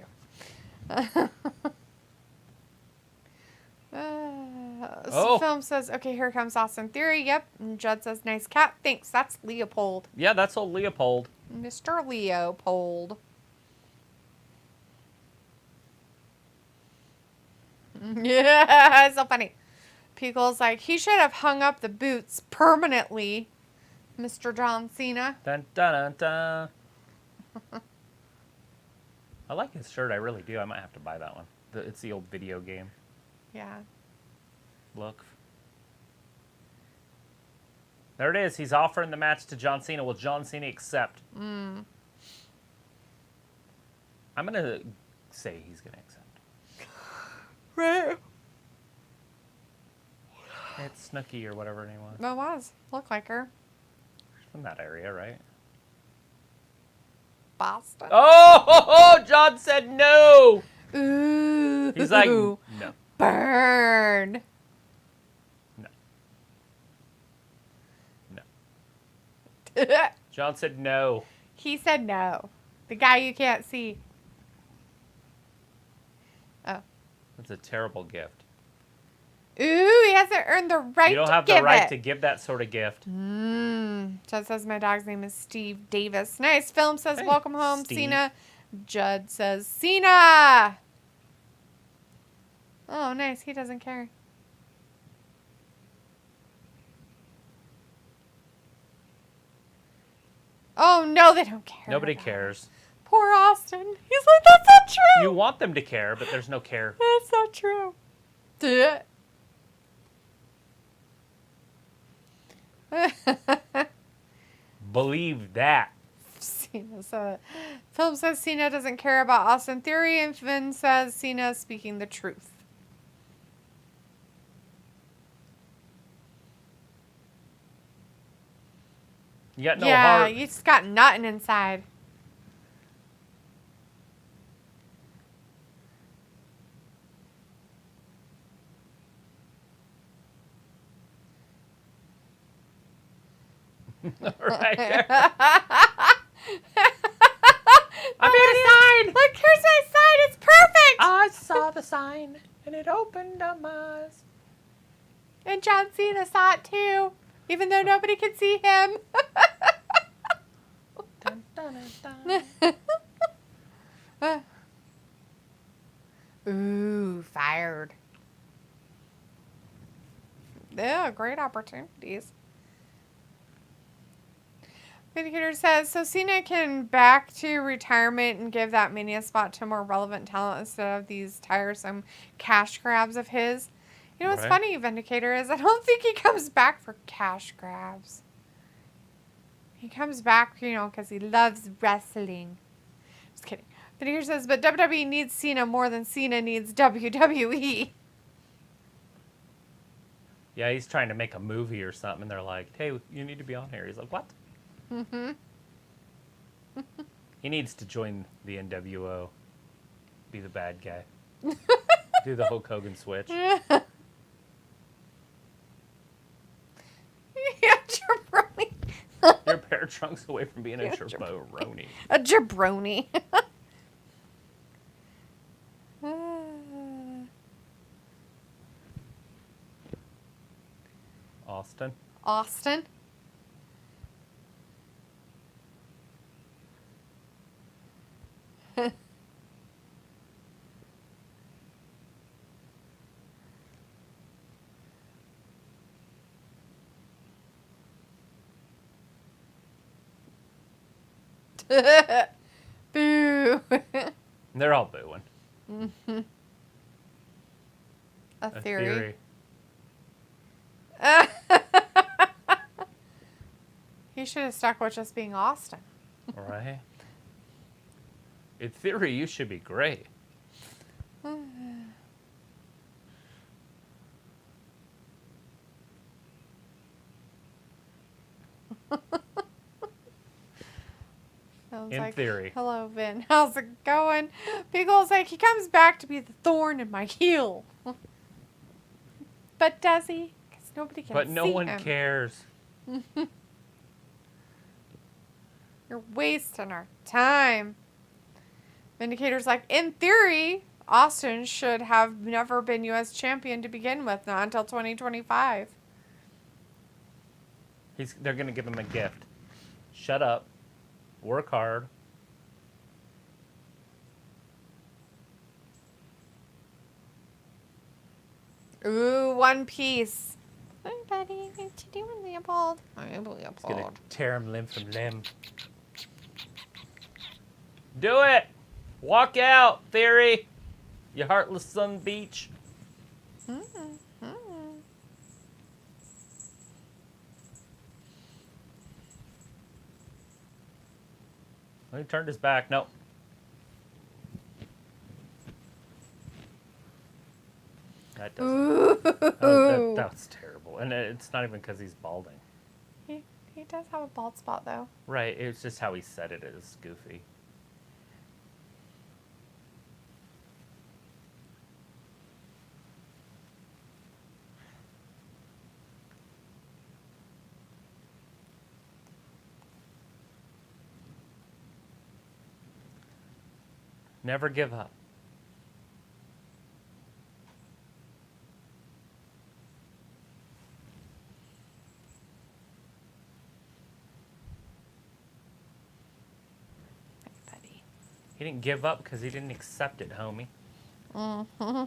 Film says, okay, here comes Austin Theory. Yep. And Judd says, nice cat. Thanks. That's Leopold. Yeah, that's old Leopold. Mr. Leopold. Yeah, so funny. Pickle's like, he should have hung up the boots permanently, Mr. John Cena. Dun, dun, dun, dun. I like his shirt. I really do. I might have to buy that one. It's the old video game Yeah. look. There it is. He's offering the match to John Cena. Will John Cena accept? I'm going to say he's going to accept. Right. It's Snooki or whatever her name was. It was. Looked like her. From that area, right? Boston. Oh, John said no. Ooh. He's like, no. Burn. No. No. John said no. He said no. The guy you can't see. Oh. That's a terrible gift. Ooh, he hasn't earned the right to give it. You don't have the right to give that sort of gift. Judd says my dog's name is Steve Davis. Nice. Film says Hey, welcome home, Steve. Cena. Judd says Cena. Oh, nice. He doesn't care. Oh, no, they don't care. Nobody about cares. it. Poor Austin. He's like, that's not true. You want them to care, but there's no care. That's not true. Duh. Believe that. Philip says Cena doesn't care about Austin Theory, and Finn says Cena is speaking the truth. You got no yeah, heart. you just got nothing inside. Right there. I made a sign. Look, here's my sign. It's perfect. I saw the sign, and it opened up my eyes. And John Cena saw it too, even though nobody could see him. Dun, dun, dun, dun. Ooh, fired. Yeah, great opportunities. Vindicator says, so Cena can back to retirement and give that Mania spot to more relevant talent instead of these tiresome cash grabs of his. You know what's Right. funny, Vindicator, is I don't think he comes back for cash grabs. He comes back, you know, because he loves wrestling. Just kidding. Vindicator says, but WWE needs Cena more than Cena needs WWE. Yeah, he's trying to make a movie or something, and they're like, hey, you need to be on here. He's like, what? Mm-hmm. He needs to join the NWO. Be the bad guy. Do the Hulk Hogan switch. Yeah, jabroni Trunks away from being a jabroni. A jabroni. Austin. Austin. Boo. They're all booing. Mm-hmm. A theory. He should have stuck with just being Austin. Right. In theory, you should be great. In theory. Hello, Vin. How's it going? Beagle's like, he comes back to be the thorn in my heel. But does he? Because nobody can see him. But no one cares. You're wasting our time. Vindicator's like, in theory, Austin should have never been U.S. champion to begin with, not until 2025. They're going to give him a gift. Shut up. Work hard. Ooh, One Piece. Hi, buddy. What you doing, Leopold? I'm Leopold. It's going to tear him limb from limb. Do it! Walk out, Theory! You heartless son of a bitch. He turned his back. Nope. That doesn't. That was terrible. And it's not even because he's balding. He does have a bald spot, though. Right. It's just how he said it is goofy. Never give up. Hey, buddy. He didn't give up because he didn't accept it, homie. Mm-hmm.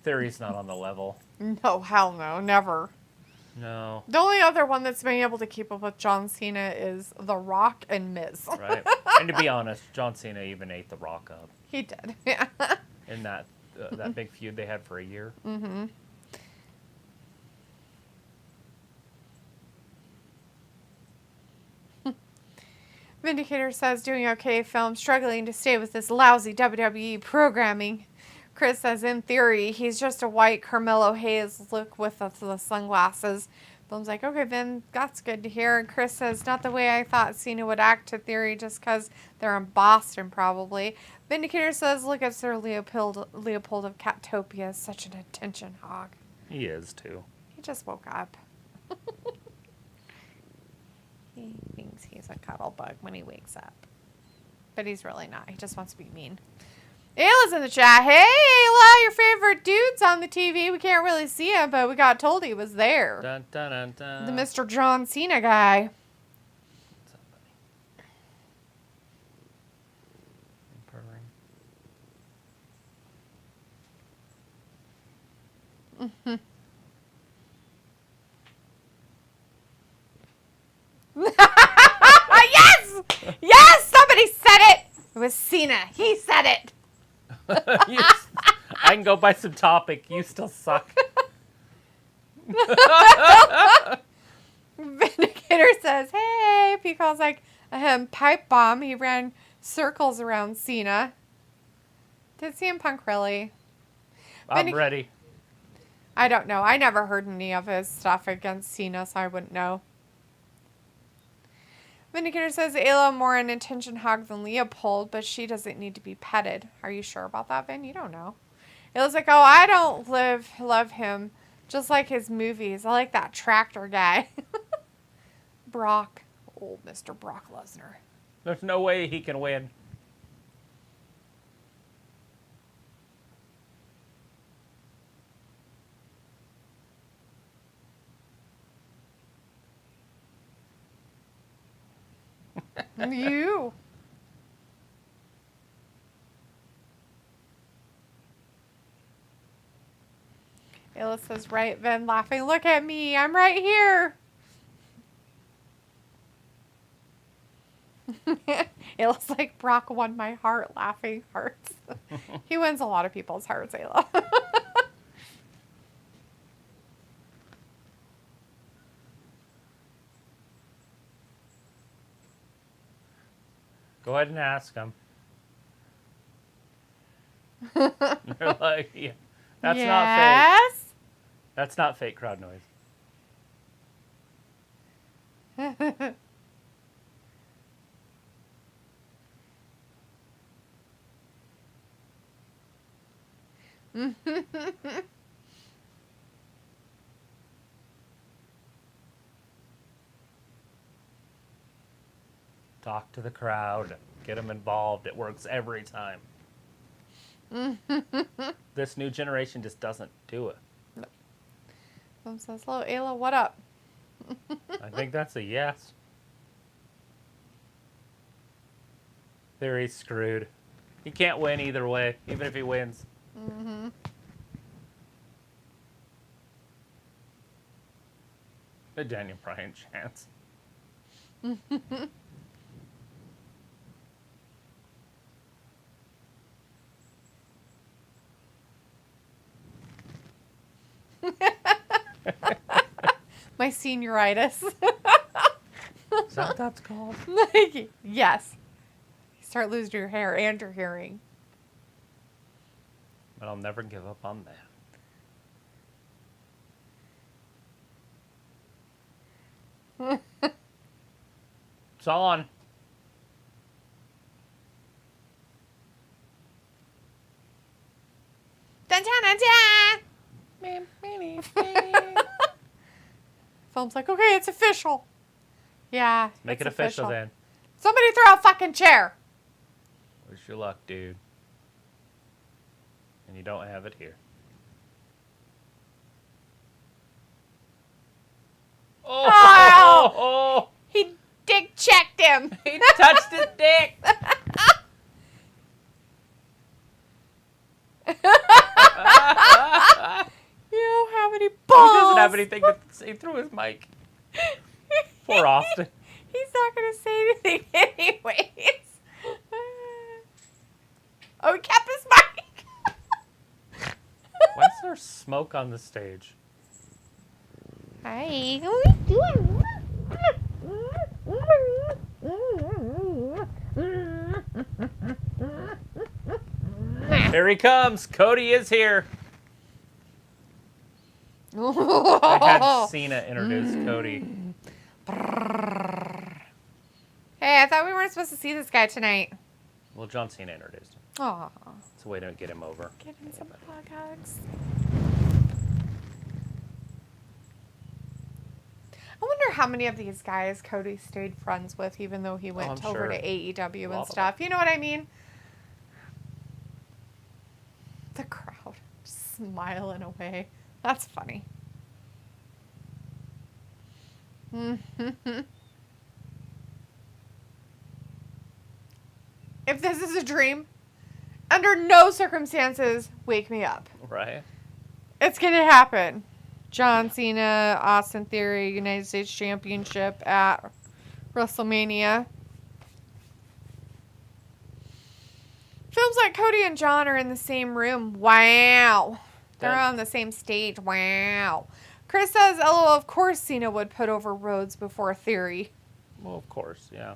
Theory's not on the level. No, hell no. Never. No. The only other one that's been able to keep up with John Cena is The Rock and Miz. Right. And to be honest, John Cena even ate The Rock up. He did. Yeah. In that big feud they had for a year. Mm-hmm. Vindicator says, doing okay, film, struggling to stay with this lousy WWE programming. Chris says, in theory, he's just a white Carmelo Hayes look with the sunglasses. Film's like, okay, Vin, that's good to hear. And Chris says, not the way I thought Cena would act to theory, just because they're in Boston, probably. Vindicator says, look at Sir Leopold of Catopia, such an attention hog. He is, too. He just woke up. He thinks he's a cuddle bug when he wakes up. But he's really not. He just wants to be mean. Ayla's in the chat. Hey, Ayla, your favorite dude's on the TV. We can't really see him, but we got told he was there. Dun, dun, dun, dun. The Mr. John Cena guy. What's up, buddy? Mm-hmm. Yes! Yes! Somebody said it! It was Cena. He said it. I can go by some topic. You still suck. Vindicator says, hey. Peacock's like, pipe bomb. He ran circles around Cena. Did CM Punk really? I'm ready. I don't know. I never heard any of his stuff against Cena, so I wouldn't know. Vindicator says Ayla more an attention hog than Leopold, but she doesn't need to be petted. Are you sure about that, Vin? You don't know. Ayla's like, oh, I don't love him. Just like his movies. I like that tractor guy. Brock. Old Mr. Brock Lesnar. There's no way he can win. You. Ayla says, right, Ven laughing. Look at me. I'm right here. Ayla's like, Brock won my heart, laughing hearts. He wins a lot of people's hearts, Ayla. Go ahead and ask him. They're like, yeah, that's not fake. That's not fake crowd noise. Talk to the crowd. Get them involved. It works every time. This new generation just doesn't do it. Nope. Someone says, hello, Ayla, what up? I think that's a yes. Theory's screwed. He can't win either way, even if he wins. Mm-hmm. The Daniel Bryan chance. My senioritis. Is that what that's called? Yes. You start losing your hair and your hearing. But I'll never give up on that. It's on. Dun, dun, dun, dun. Film's like, okay, it's official. Yeah. Make it it's official then. Somebody throw a fucking chair. Wish your luck, dude. And you don't have it here. Oh! He dick checked him. He touched his dick. You don't have any balls. He doesn't have anything to say through his mic. Poor Austin. He's not going to say anything anyways. Oh, he kept his mic. Why is there smoke on the stage? Hi. How are you doing? Here he comes. Cody is here. I had Cena introduce Cody. Hey, I thought we weren't supposed to see this guy tonight. Well, John Cena introduced him. Aw. It's a way to get him over. Give him some hug hugs. I wonder how many of these guys Cody stayed friends with, even though he went over to AEW and stuff. You know what I mean? The crowd just smiling away. That's funny. If this is a dream, under no circumstances, wake me up. Right. It's going to happen. John Cena, Austin Theory, United States Championship at WrestleMania. Feels like Cody and John are in the same room. Wow. They're on the same stage. Wow. Chris says, LOL, of course Cena would put over Rhodes before Theory. Well, of course, yeah.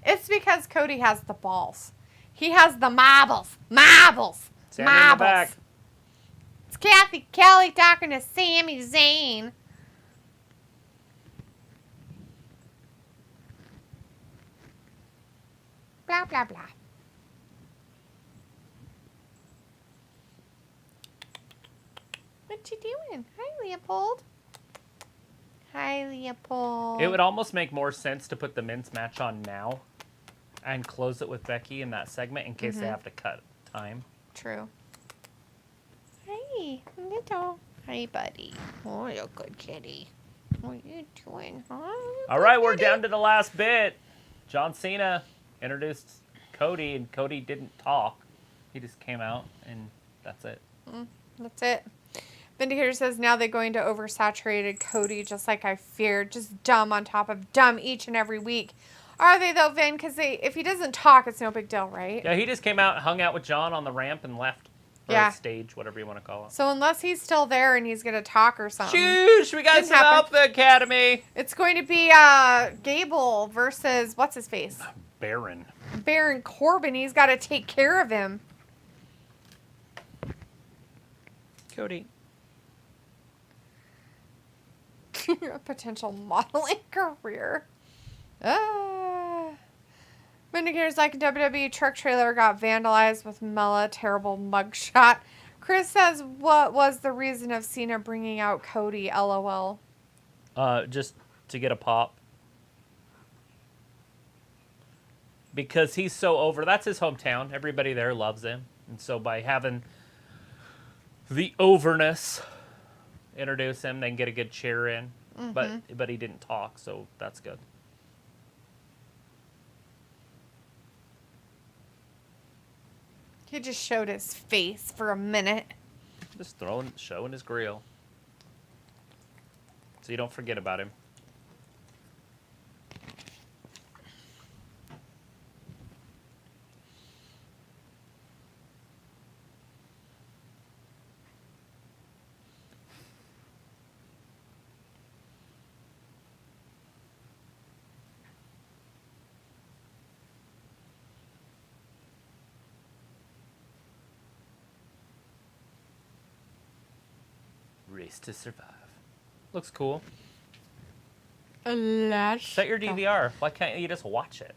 It's because Cody has the balls. He has the marbles. Marbles. Sammy in the back. It's Kathy Kelly talking to Sami Zayn. Blah, blah, blah. What you doing? Hi, Leopold. Hi, Leopold. It would almost make more sense to put the men's match on now and close it with Becky in that segment in case they have to cut time. True. Hi, little. Hi, buddy. Oh, you're a good kitty. What are you doing, huh? All right, we're down to the last bit. John Cena introduced Cody, and Cody didn't talk. He just came out, and that's it. That's it. Vindicator says now they're going to oversaturated Cody just like I feared. Just dumb on top of dumb each and every week. Are they though, Vin? Because if he doesn't talk, it's no big deal, right? Yeah, he just came out, hung out with John on the ramp, and left. Or Yeah. stage, whatever you want to call it. So unless he's still there and he's going to talk or something. Shoosh, we got Didn't some happen. help the Academy. It's going to be Gable versus, what's his face? Baron. Baron Corbin. He's got to take care of him. Cody. A potential modeling career. Vindicator's like a WWE truck trailer got vandalized with Mella. Terrible mugshot. Chris says, what was the reason of Cena bringing out Cody? LOL. Just to get a pop. Because he's so over. That's his hometown. Everybody there loves him. And so by having the overness introduce him, they can get a good cheer in. But he didn't talk, so that's good. He just showed his face for a minute. Just showing his grill. So you don't forget about him. Race to Survive. Looks cool. Set your DVR. Why can't you just watch it?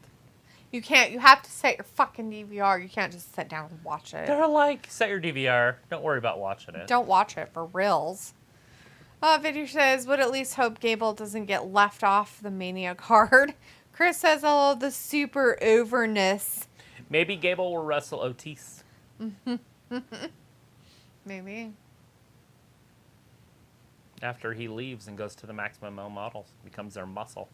You can't. You have to set your fucking DVR. You can't just sit down and watch it. They're like, set your DVR. Don't worry about watching it. Don't watch it for reals. Video says, would at least hope Gable doesn't get left off the Mania card. Chris says, oh, the super overness. Maybe Gable will wrestle Otis. Maybe. After he leaves and goes to the Maximum Male Models. Becomes their muscle.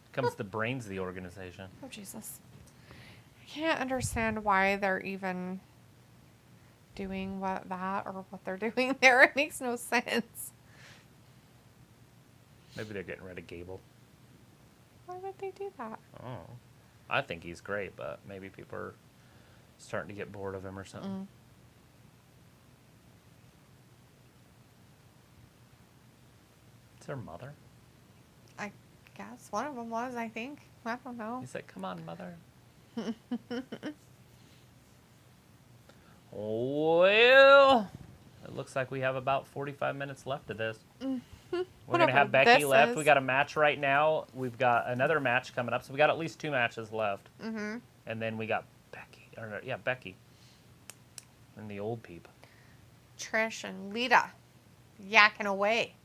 Becomes the brains of the organization. Oh, Jesus. I can't understand why they're even doing what they're doing there. It makes no sense. Maybe they're getting rid of Gable. Why would they do that? Oh. I think he's great, but maybe people are starting to get bored of him or something. It's her mother. I guess one of them was, I think. I don't know. He said, come on, mother. Well, it looks like we have about 45 minutes left of this. We're going to have Becky left. We got a match right now. We've got another match coming up. So we got at least 2 matches left. And then we got Becky. And the old peep. Trish and Lita yakking away.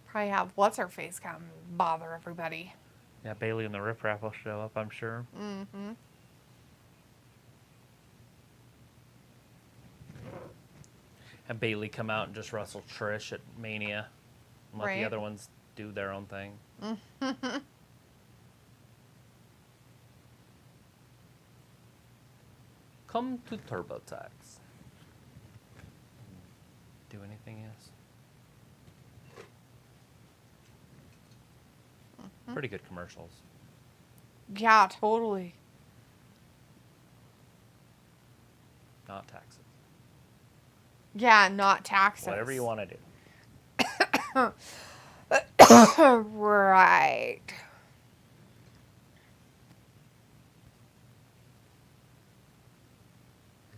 Probably have what's-her-face come bother everybody. Yeah, Bailey and the Riff Raff will show up, I'm sure. And Bailey come out and just wrestle Trish at Mania. And let the other ones do their own thing. Come to TurboTax. Do anything else? Pretty good commercials. Yeah, totally. Not taxes. Yeah, not taxes. Whatever you want to do. Right.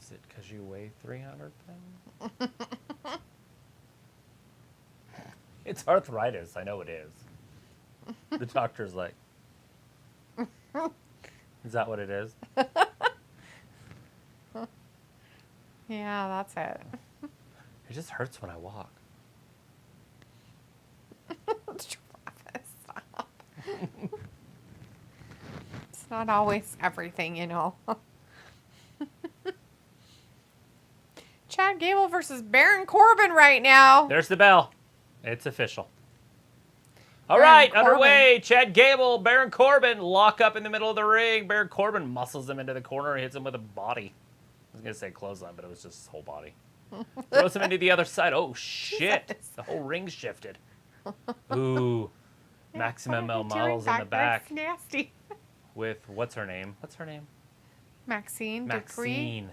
Is it because you weigh 300 pounds? It's arthritis. I know it is. The doctor's like, is that what it is? Yeah, that's it. It just hurts when I walk. It's not always everything, you know. Chad Gable versus Baron Corbin right now. There's the bell. It's official. All Baron right, Corbin. underway. Chad Gable, Baron Corbin lock up in the middle of the ring. Baron Corbin muscles him into the corner and hits him with a body. I was going to say clothesline, but it was just his whole body. Throws him into the other side. Oh, shit. Jesus. The whole ring shifted. Ooh. Maximum What are Male you doing models in the back. It's nasty. With, what's her name? What's her name? Maxine Maxine.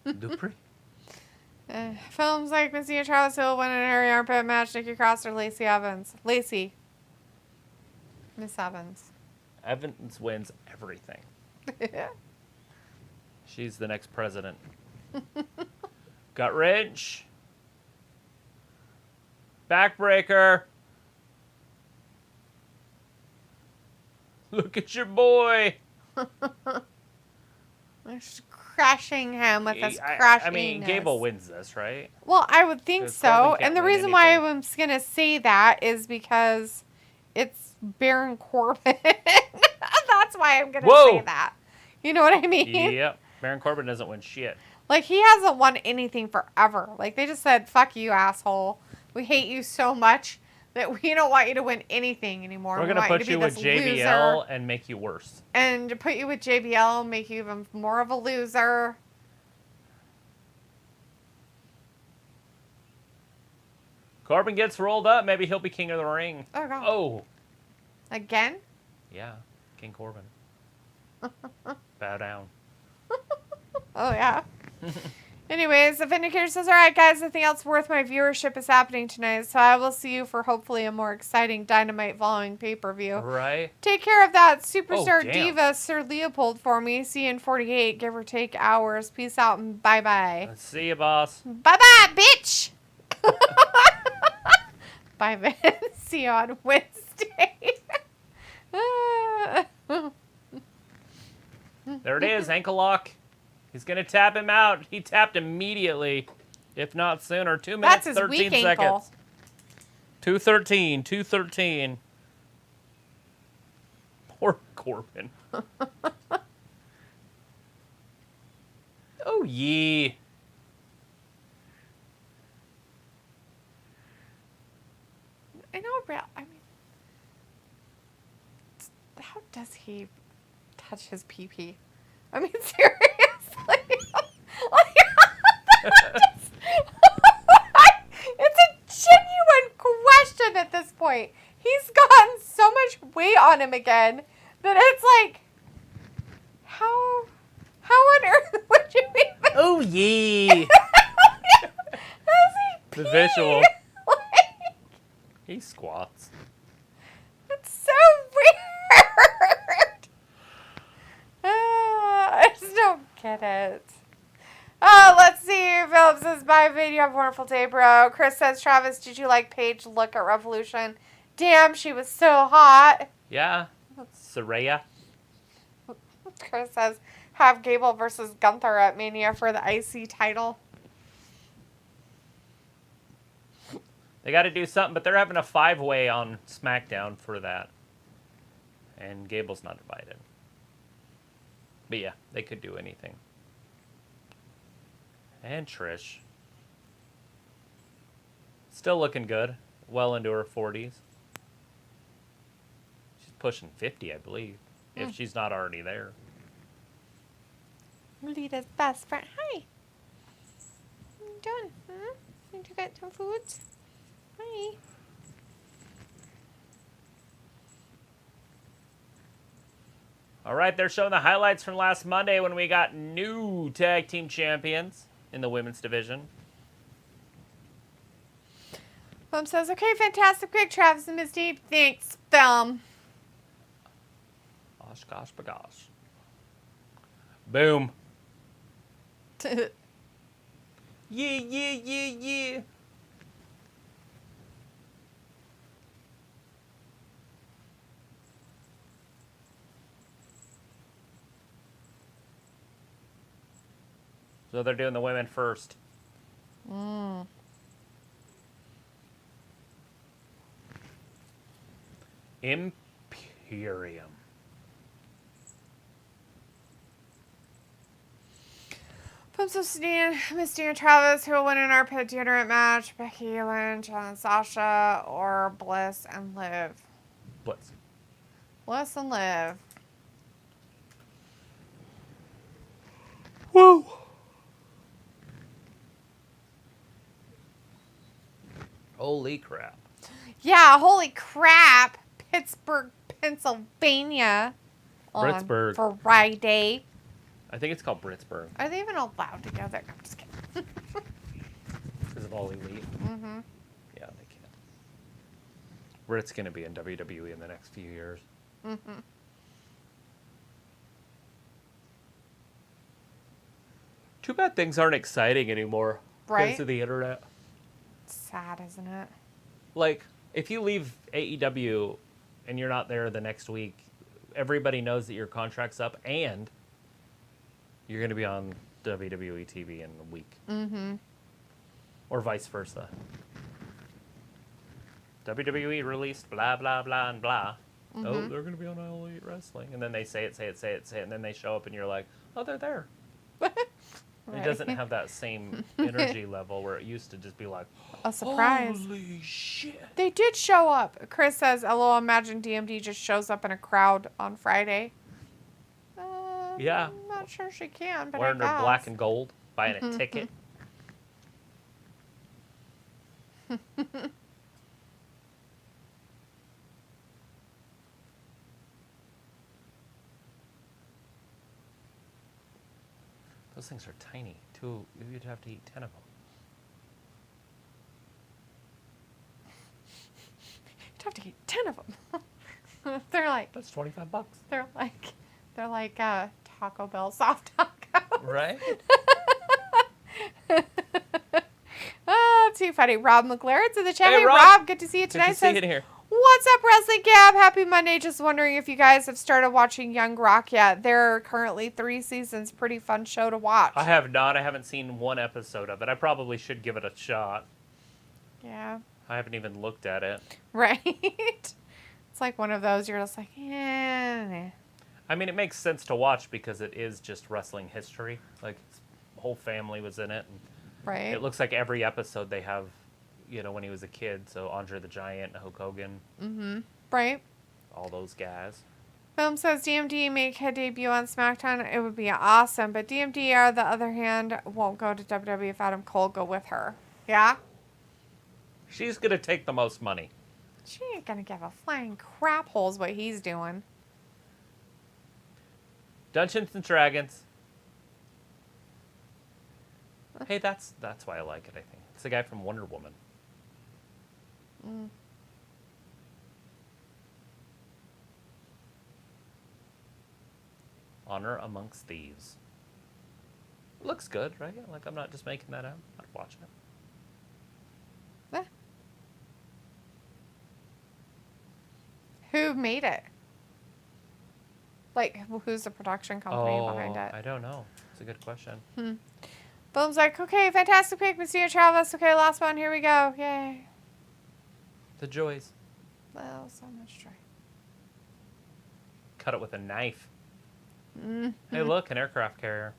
Dupree? Films like Missy and Travis Hill win an area armpit match. Nikki Cross or Lacey Evans. Lacey. Miss Evans. Evans wins everything. She's the next president. Gut wrench. Backbreaker. Look at your boy. Just crushing him with his crashiness. I mean, Gable wins this, right? Well, I would think 'Cause so. Corbin can't And the win reason why anything. I'm going to say that is because it's Baron Corbin. That's why I'm going to Whoa. say that. You know what I mean? Yep. Baron Corbin doesn't win shit. Like, he hasn't won anything forever. Like, they just said, fuck you, asshole. We hate you so much that we don't want you to win anything anymore. We're We going to want put to you be with this JBL loser. and make you worse. And to put you with JBL, make you even more of a loser. Corbin gets rolled up. Maybe he'll be king of the ring. Oh, God. Oh. Again? Yeah. King Corbin. Bow down. Oh, yeah. Anyways, the Vindicator says, all right, guys, nothing else worth my viewership is happening tonight, so I will see you for hopefully a more exciting Dynamite following pay-per-view. Right. Take care of that superstar Oh, damn. diva, Sir Leopold, for me. See you in 48, give or take hours. Peace out and bye-bye. Let's see you, boss. Bye-bye, bitch! Bye, Vin. See you on Wednesday. There it is. Ankle lock. He's going to tap him out. He tapped immediately, if not sooner. 2 minutes, That's his 13 weak ankle. seconds. 2:13. 2:13. Poor Corbin. Oh, yee. I know, I mean, how does he touch his pee-pee? I mean, seriously. It's a genuine question at this point. He's gotten so much weight on him again that it's like, how on earth would you even? Oh, yee. How does he The pee? visual. Like, He squats. it's so weird. I just don't get it. Let's see. Philip says, bye, Vid. You have a wonderful day, bro. Chris says, Travis, did you like Paige look at Revolution? Damn, she was so hot. Yeah. Saraya. Chris says, have Gable versus Gunther at Mania for the IC title. They got to do something, but they're having a 5-way on SmackDown for that. And Gable's not invited. But yeah, they could do anything. And Trish. Still looking good. Well into her 40s. She's pushing 50, I believe. If she's not already there. Lita's best friend. Hi. What are you doing? Huh? Need to get some foods? Hi. All right, they're showing the highlights from last Monday when we got new tag team champions in the women's division. Mom says, okay, fantastic pick, Travis and Miss Deep. Thanks, film. Osh, gosh, bagosh. Boom. Yeah, yeah, yeah, yeah. So they're doing the women first. Imperium. Pumps of Miss Dan Travis, who will win in our pit deodorant match. Becky Lynch and Sasha, or Bliss and Liv. Bliss. Bliss and Liv. Woo! Holy crap. Yeah, holy crap. Pittsburgh, Pennsylvania. Britsburg. On Friday. I think it's called Britsburg. Are they even allowed to go there? I'm just kidding. Because of all elite. Mm-hmm. Yeah, they can't. Brit's going to be in WWE in the next few years. Mm-hmm. Too bad things aren't exciting anymore. Right? Because of the internet. Sad, isn't it? Like, if you leave AEW and you're not there the next week, everybody knows that your contract's up and you're going to be on WWE TV in a week. Mm-hmm. Or vice versa. WWE released blah, blah, blah, and blah. Mm-hmm. Oh, they're going to be on All Elite Wrestling. And then they say it, and then they show up and you're like, oh, they're there. Right. It doesn't have that same energy level where it used to just be like, a surprise. holy shit. They did show up. Chris says, LOL, imagine DMD just shows up in a crowd on Friday. Yeah. I'm not sure she can, but Wearing I her guess. black and gold, buying a ticket. Those things are tiny. You'd have to eat 10 of them. You'd have to eat 10 of them. They're like That's $25. they're like Taco Bell soft tacos. Right? Oh, too funny. Rob McLaren's in the chat. Hey, Hey, Rob. Rob, good to see you Good tonight. to see you in here. What's up, Wrestling Gab? Happy Monday. Just wondering if you guys have started watching Young Rock yet. There are currently 3 seasons. Pretty fun show to watch. I have not. I haven't seen one episode of it. I probably should give it a shot. Yeah. I haven't even looked at it. Right? It's like one of those you're just like, eh. I mean, it makes sense to watch because it is just wrestling history. Like, the whole family was in it. And Right? it looks like every episode they have, when he was a kid. So Andre the Giant, Hulk Hogan, Mm-hmm. Right? all those guys. Film says DMD make a debut on SmackDown. It would be awesome. But DMD, on the other hand, won't go to WWE if Adam Cole go with her. Yeah? She's going to take the most money. She ain't gonna give a flying crap holes what he's doing. Dungeons and Dragons. Hey, that's why I like it, I think. It's the guy from Wonder Woman. Mm. Honor Amongst Thieves. Looks good, right? Like, I'm not just making that up. I'm watching it. Eh. Who made it? Like, who's the production company behind it? I don't know. It's a good question. Boom's like, okay, fantastic pick, Monsieur Travis. Okay, last one. Here we go. Yay. The joys. Well, so much joy. Cut it with a knife. Mm-hmm. Hey, look, an aircraft carrier.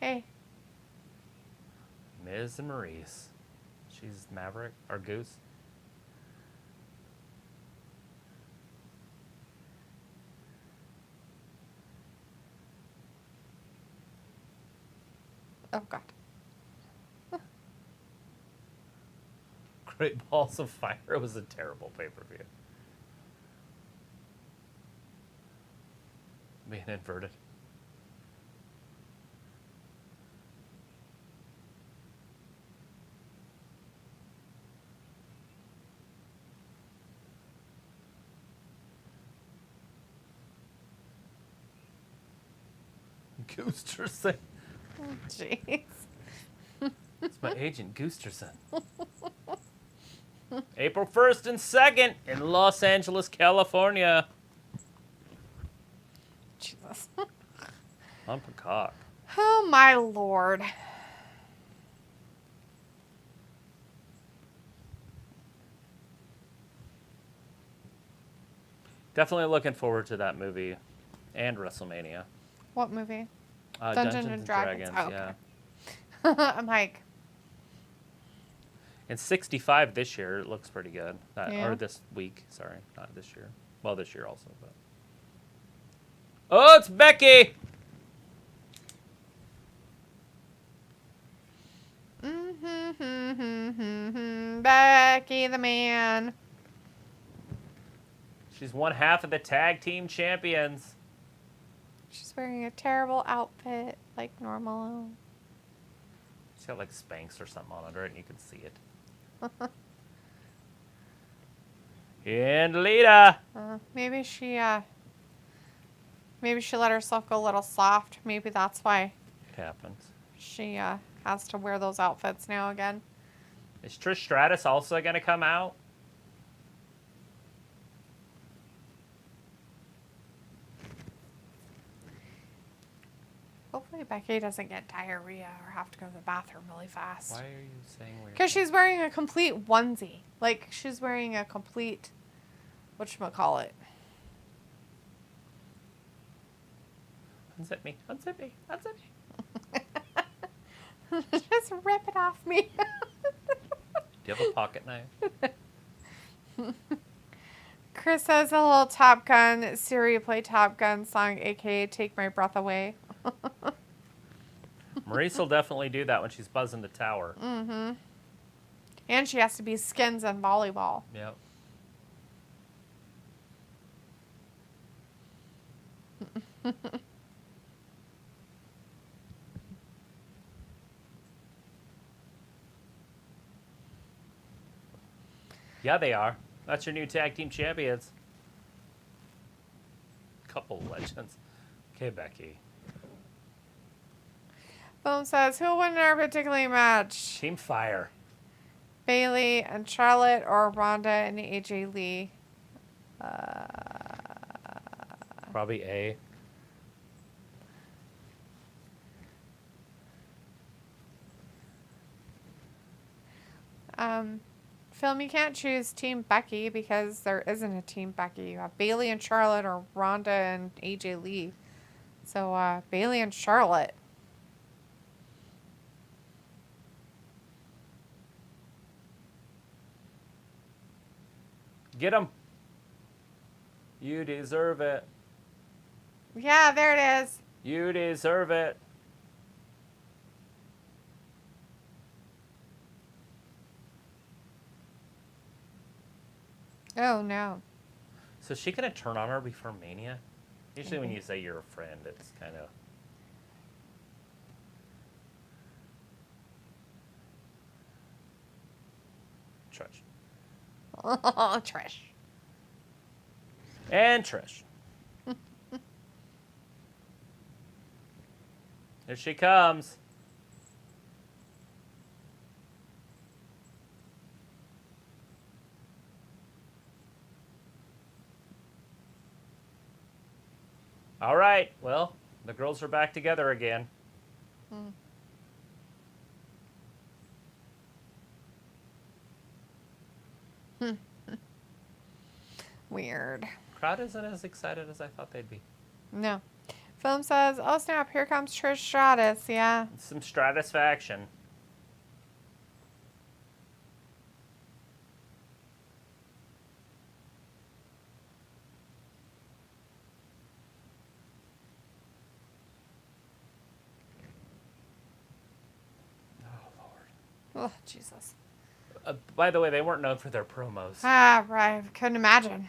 Hey. Miz and Maurice. She's Maverick or Goose. Oh, God. Great Balls of Fire. It was a terrible pay-per-view. Being inverted. Goosterson. Jeez. It's my agent, Goosterson. April 1st and 2nd in Los Angeles, California. Jesus. Hump a cock. Oh, my Lord. Definitely looking forward to that movie and WrestleMania. What movie? Dungeons and Dragons. Oh, okay. Yeah. I'm like, And 65 this year. It looks pretty good. Yeah. Or this week. Sorry, not this year. Well, this year also. But. Oh, it's Becky! Becky the man. She's one half of the tag team champions. She's wearing a terrible outfit, like normal. She's got like Spanx or something on under it, and you can see it. And Lita. Maybe she let herself go a little soft. Maybe that's why It happens. she has to wear those outfits now again. Is Trish Stratus also going to come out? Hopefully Becky doesn't get diarrhea or have to go to the bathroom really fast. Why are you saying weird? Because she's wearing a complete onesie. Like, she's wearing a complete, whatchamacallit. Unzip me. Unzip me. Unzip me. Just rip it off me. Do you have a pocket knife? Chris says a little Top Gun, Siri play Top Gun song, aka Take My Breath Away. Maurice will definitely do that when she's buzzing the tower. Mm-hmm. And she has to be skins and volleyball. Yep. Yeah, they are. That's your new tag team champions. Couple of legends. Okay, Becky. Film says, who will win our particular match? Team Fire. Bailey and Charlotte or Ronda and AJ Lee? Probably A. Film, you can't choose Team Becky because there isn't a Team Becky. You have Bailey and Charlotte or Ronda and AJ Lee. So, Bailey and Charlotte. Get him. You deserve it. Yeah, there it is. You deserve it. Oh, no. So is she going to turn on her before Mania? Usually when Maybe. you say you're a friend, it's kind of... Trish. Oh, Trish. And Trish. Here she comes. All right. Well, the girls are back together again. Weird. Crowd isn't as excited as I thought they'd be. No. Film says, oh snap, here comes Trish Stratus. Yeah. Some stratisfaction. Oh, Jesus. By the way, they weren't known for their promos. Ah, right. Couldn't imagine.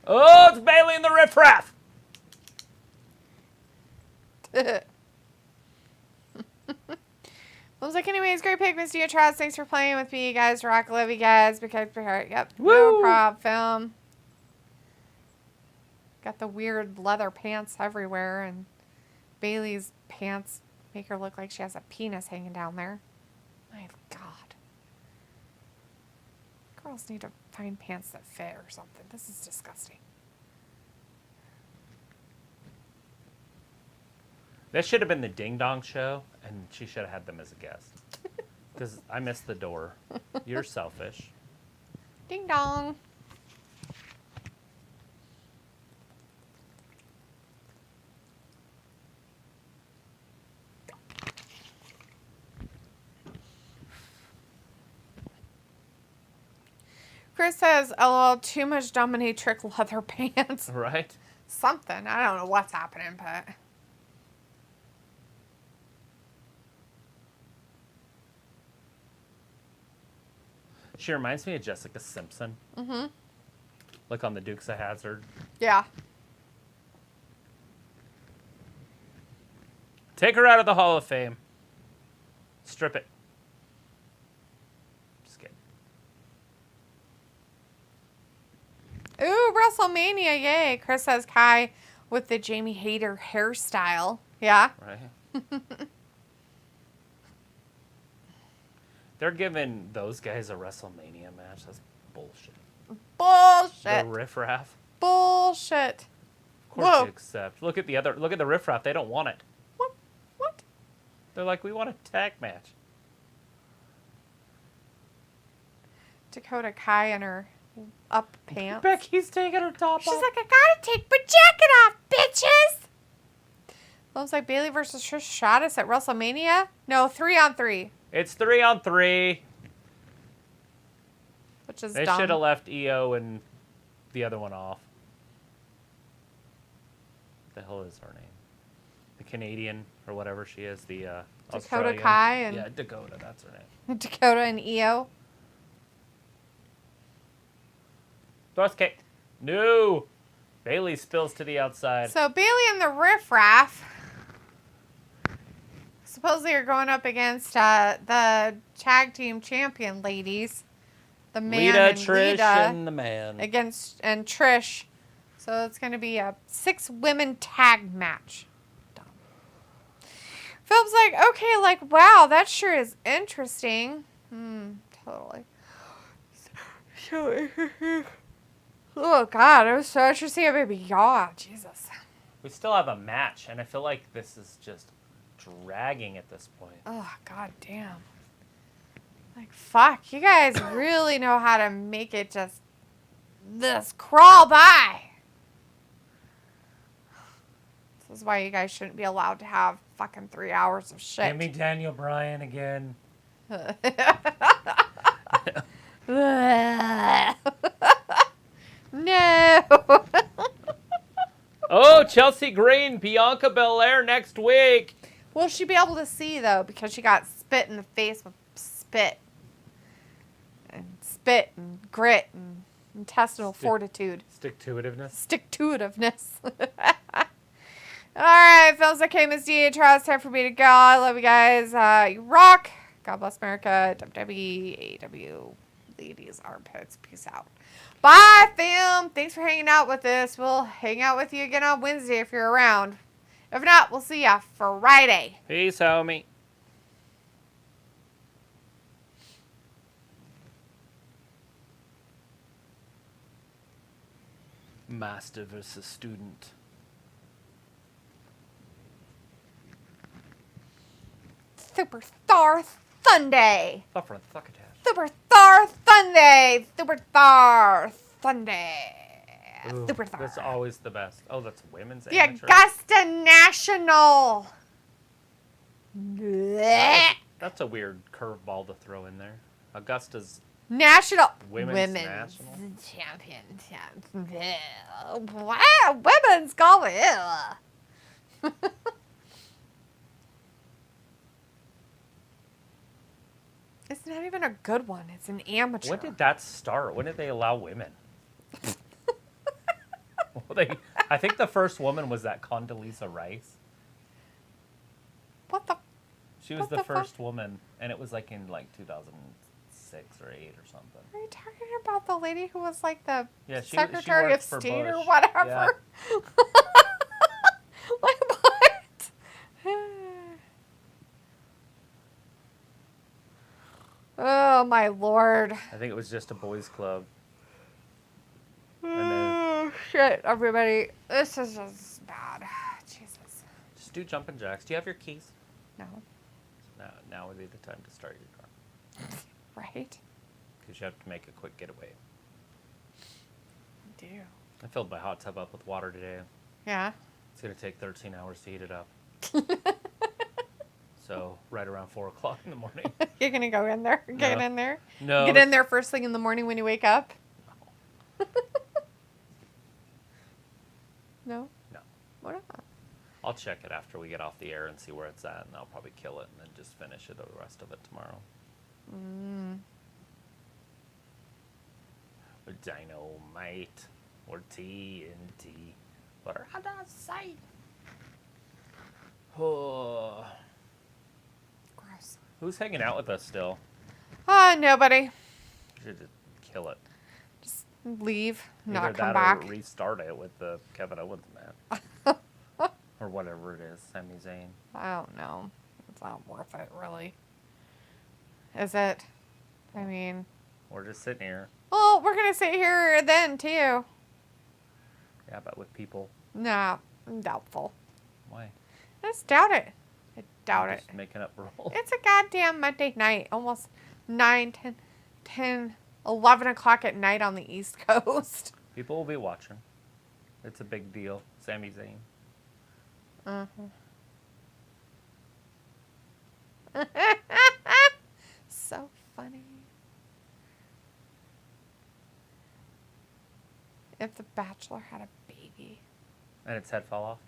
Oh, it's Bailey and the Riff Raff. I was like, anyways, great pick, Miss Diatraz. Thanks for playing with me, you guys. Rock, love you guys. Because, yep, no Woo! prob, Film. Got the weird leather pants everywhere, and Bailey's pants make her look like she has a penis hanging down there. My God. Girls need to find pants that fit or something. This is disgusting. That should have been the Ding Dong Show, and she should have had them as a guest. Because I missed the door. You're selfish. Ding dong. Chris says, "LOL, too much dominatrix leather pants." Right? Something. I don't know what's happening, but. She reminds me of Jessica Simpson. Mm-hmm. Like on the Dukes of Hazzard. Yeah. Take her out of the Hall of Fame. Strip it. Just kidding. Ooh, WrestleMania, yay. Chris says Kai with the Jamie Hayter hairstyle. Yeah. Right? They're giving those guys a WrestleMania match. That's bullshit. Bullshit. The riffraff. Bullshit. Of course Whoa. you accept. Look at the riffraff. They don't want it. What? They're like, we want a tag match. Dakota Kai in her up pants. Becky's taking her top She's off. like, I gotta take my jacket off, bitches. Looks like Bayley versus Trish Stratus at WrestleMania. No, 3-on-3. It's 3-on-3. Which is They dumb. should have left EO and the other one off. The hell is her name? The Canadian or whatever she is. The Dakota Australian. Kai and Yeah, Dakota. That's her name. Dakota and EO. Thrust kick. No. Bailey spills to the outside. So Bayley and the Riff Raff supposedly are going up against the tag team champion ladies, the man Lita, and Trish, Lita, and the man. and Trish. So it's going to be a 6-women tag match. Dumb. Philip's like, okay, like, wow, that sure is interesting. Totally. Oh, God, it was so interesting. I baby yaw. Jesus. We still have a match, and I feel like this is just dragging at this point. Oh, God damn. Like, fuck. You guys really know how to make it just this crawl by. This is why you guys shouldn't be allowed to have fucking 3 hours of shit. Give me Daniel Bryan again. No. Oh, Chelsea Green, Bianca Belair next week. Will she be able to see, though, because she got spit in the face with spit. And spit and grit and intestinal fortitude. Stick-to-itiveness. Stick-to-itiveness. All right, films that came as DHR. It's time for me to go. I love you guys. You rock. God bless America. WWE, AEW, ladies, armpits. Peace out. Bye, fam. Thanks for hanging out with us. We'll hang out with you again on Wednesday if you're around. If not, we'll see ya Friday. Peace, homie. Master versus student. Superstar Sunday. Suffer and succotash. Superstar Sunday. Superstar Sunday. Ooh, Superstar. that's always the best. Oh, that's women's The amateur. Augusta National. Blech. That's a weird curveball to throw in there. Augusta's National Women's National? Champion. Wow, women's golf. Ew. It's not even a good one. It's an amateur. When did that start? When did they allow women? Well, I think the first woman was that Condoleezza Rice. What the? She was What the the first woman, and it was like in like 2006 or 8 or something. Are you talking about the lady who was like the Yeah, she Secretary of worked for State or Bush. whatever? Like what? Oh my lord. I think it was just a boys' club. And then Oh shit, everybody. This is just bad. Jesus. just Just do jumping jacks. Do you have your keys? No. Now would be the time to start your car. Right? Because you have to make a quick getaway. I do. I filled my hot tub up with water today. Yeah. It's going to take 13 hours to heat it up. So, right around 4 o'clock in the morning. You're going to go in there? Get No. in there? No. Get in there first thing in the morning when you wake up? No? No. Why not? I'll check it after we get off the air and see where it's at, and I'll probably kill it and then just finish it the rest of it tomorrow. With dynamite or TNT. But out of sight. Oh. Gross. Who's hanging out with us still? Nobody. Should just kill it. Just leave. Either Not come that back. or restart it with the Kevin Owens match. Or whatever it is, Sami Zayn. I don't know. It's not worth it, really. Is it? I mean... We're just sitting here. Well, we're going to sit here then, too. Yeah, but with people. Nah, I'm doubtful. Why? I just doubt it. I doubt You're it. just making up rules. It's a goddamn Monday night. Almost 9, 10, 11 o'clock at night on the East Coast. People will be watching. It's a big deal. Sami Zayn. So funny. If The Bachelor had a baby. And its head fell off.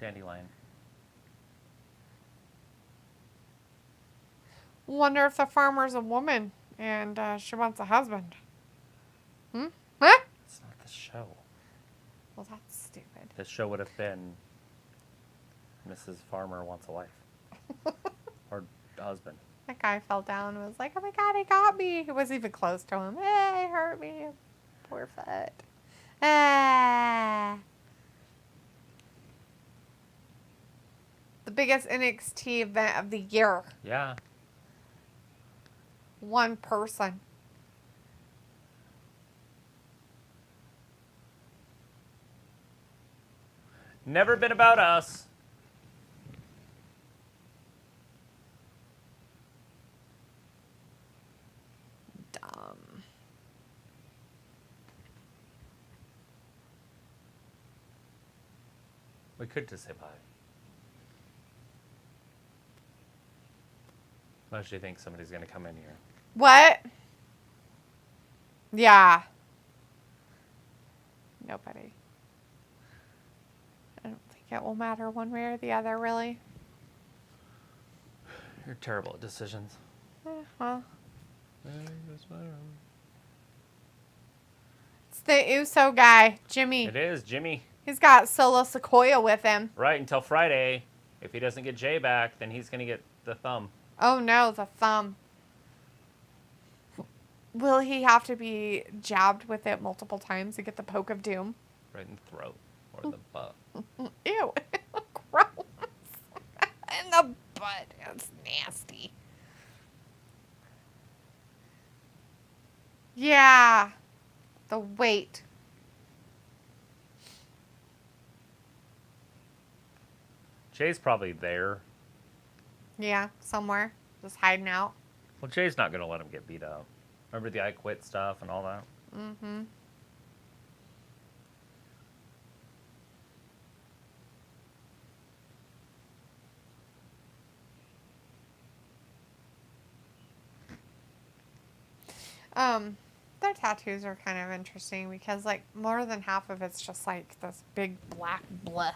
Dandelion. Wonder if the farmer's a woman and she wants a husband. Huh? It's not the show. Well, that's stupid. The show would have been Mrs. Farmer Wants a Wife. Or husband. That guy fell down and was like, oh my God, he got me. It wasn't even close to him. Hey, he hurt me. Poor foot. Ah. The biggest NXT event of the year. Yeah. One person. Never been about us. Dumb. We could just say bye. Unless you think somebody's going to come in here. What? Yeah. Nobody. I don't think it will matter one way or the other, really. You're terrible at decisions. Well. It's the USO guy, Jimmy. It is, Jimmy. He's got Solo Sequoia with him. Right, until Friday. If he doesn't get Jay back, then he's going to get the thumb. Oh no, the thumb. Will he have to be jabbed with it multiple times to get the poke of doom? Right in the throat. Or the butt. Ew. Gross. In the butt. It's nasty. Yeah. The weight. Jay's probably there. Yeah, somewhere. Just hiding out. Well, Jay's not going to let him get beat up. Remember the I Quit stuff and all that? Mm-hmm. Their tattoos are kind of interesting because, like, more than half of it's just, like, this big black bleh.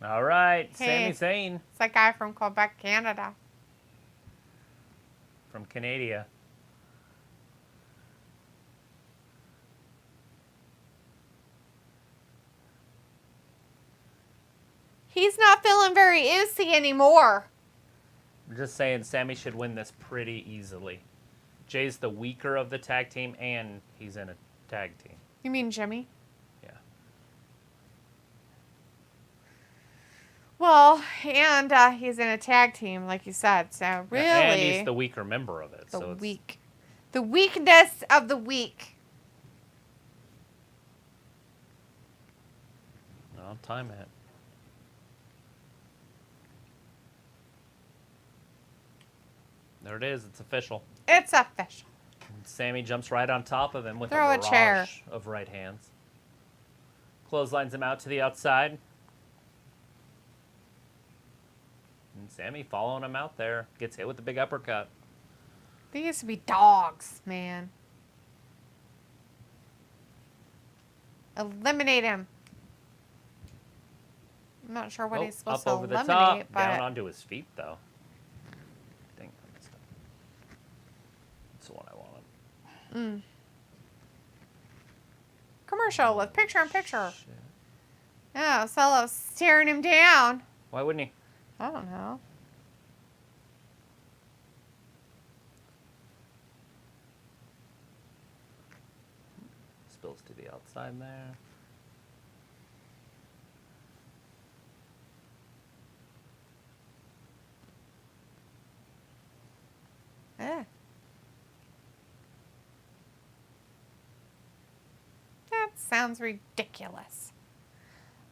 All right, Hey. Sami Zayn It's that guy from Quebec, Canada. from Canada. He's not feeling very oozy anymore. I'm just saying Sammy should win this pretty easily. Jay's the weaker of the tag team, and he's in a tag team. You mean Jimmy? Yeah. Well, and he's in a tag team, like you said. So really, And he's the weaker member of it. the So it's, weak, the weakness of the weak. I'll time it. There it is. It's official. It's official. And Sammy jumps right on top of him with Throw a a chair. barrage of right hands. Clotheslines him out to the outside. And Sammy following him out there. Gets hit with the big uppercut. They used to be dogs, man. Eliminate him. I'm not sure what he's supposed to up over the eliminate, top. but Down onto his feet, though. I think that's the one I wanted. Commercial with picture-in-picture. Shit. Oh, Solo's staring him down. Why wouldn't he? I don't know. Spills to the outside there. Eh. That sounds ridiculous.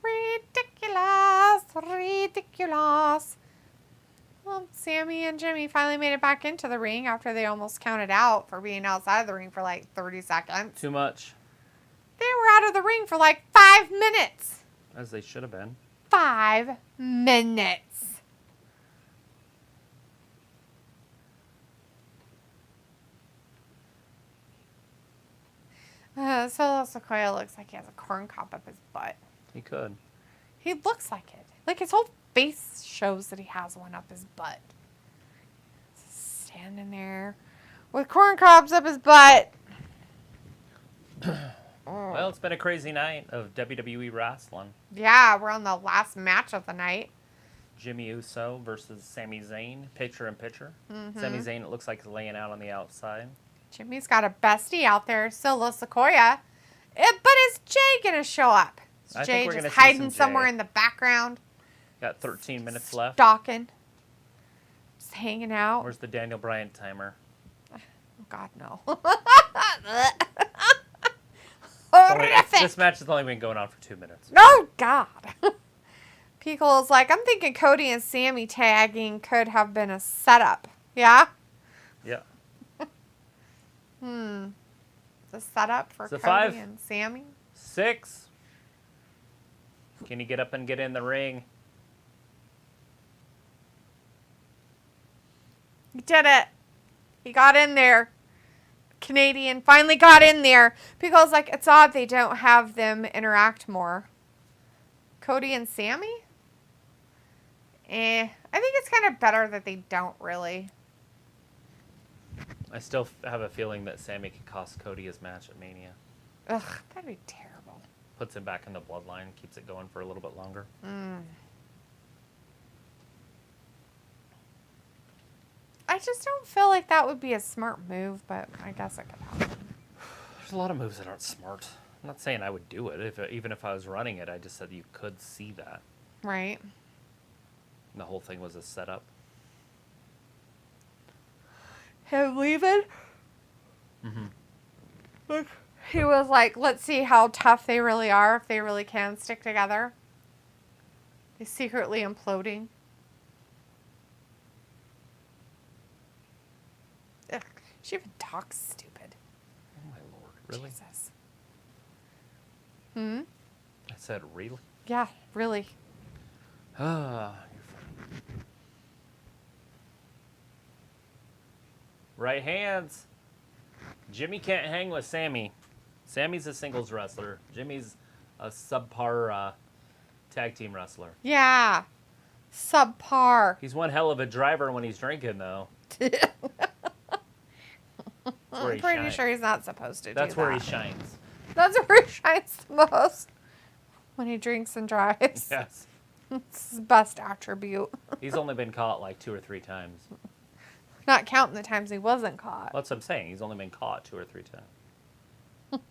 Ridiculous. Ridiculous. Well, Sammy and Jimmy finally made it back into the ring after they almost counted out for being outside of the ring for like 30 seconds. Too much. They were out of the ring for like 5 minutes. As they should have been. 5 minutes. Solo Sequoia looks like he has a corn cob up his butt. He could. He looks like it. Like his whole face shows that he has one up his butt. Standing there with corn cobs up his butt. Well, it's been a crazy night of WWE wrestling. Yeah, we're on the last match of the night. Jimmy Uso versus Sami Zayn, picture in picture. Sami Zayn, it looks like, is laying out on the outside. Jimmy's got a bestie out there, Solo Sequoia. But is Jay going to show up? Is I Jay think we're just gonna see hiding some somewhere Jay. in the background? Got 13 minutes left. Stalking. Just hanging out. Where's the Daniel Bryan timer? Oh, God, no. Only- Horrific. This match has only been going on for 2 minutes. Oh, God. Pickle's like, I'm thinking Cody and Sammy tagging could have been a setup. Yeah? Yeah. The setup for It's a Cody 5. and Sammy? 6. Can he get up and get in the ring? He did it. He got in there. Canadian finally got in there. Pickle's like, it's odd they don't have them interact more. Cody and Sammy? I think it's kind of better that they don't really. I still have a feeling that Sammy could cost Cody his match at Mania. Ugh, that'd be terrible. Puts him back in the bloodline, keeps it going for a little bit longer. I just don't feel like that would be a smart move, but I guess it could happen. There's a lot of moves that aren't smart. I'm not saying I would do it. Even if I was running it, I just said you could see that. Right. And the whole thing was a setup. Him leaving? Look, he was like, let's see how tough they really are, if they really can stick together. He's secretly imploding. Ugh, she even talks stupid. Oh my lord, really? Jesus. I said, really? Yeah, really. Ah, you're funny. Right hands. Jimmy can't hang with Sammy. Sammy's a singles wrestler. Jimmy's a subpar tag team wrestler. Yeah. Subpar. He's one hell of a driver when he's drinking, though. I'm pretty sure he's not supposed to That's do where that. he shines. That's where he shines the most. When he drinks and drives. Yes. It's his best attribute. He's only been caught like 2 or 3 times. Not counting the times he wasn't caught. That's what I'm saying. He's only been caught 2 or 3 times.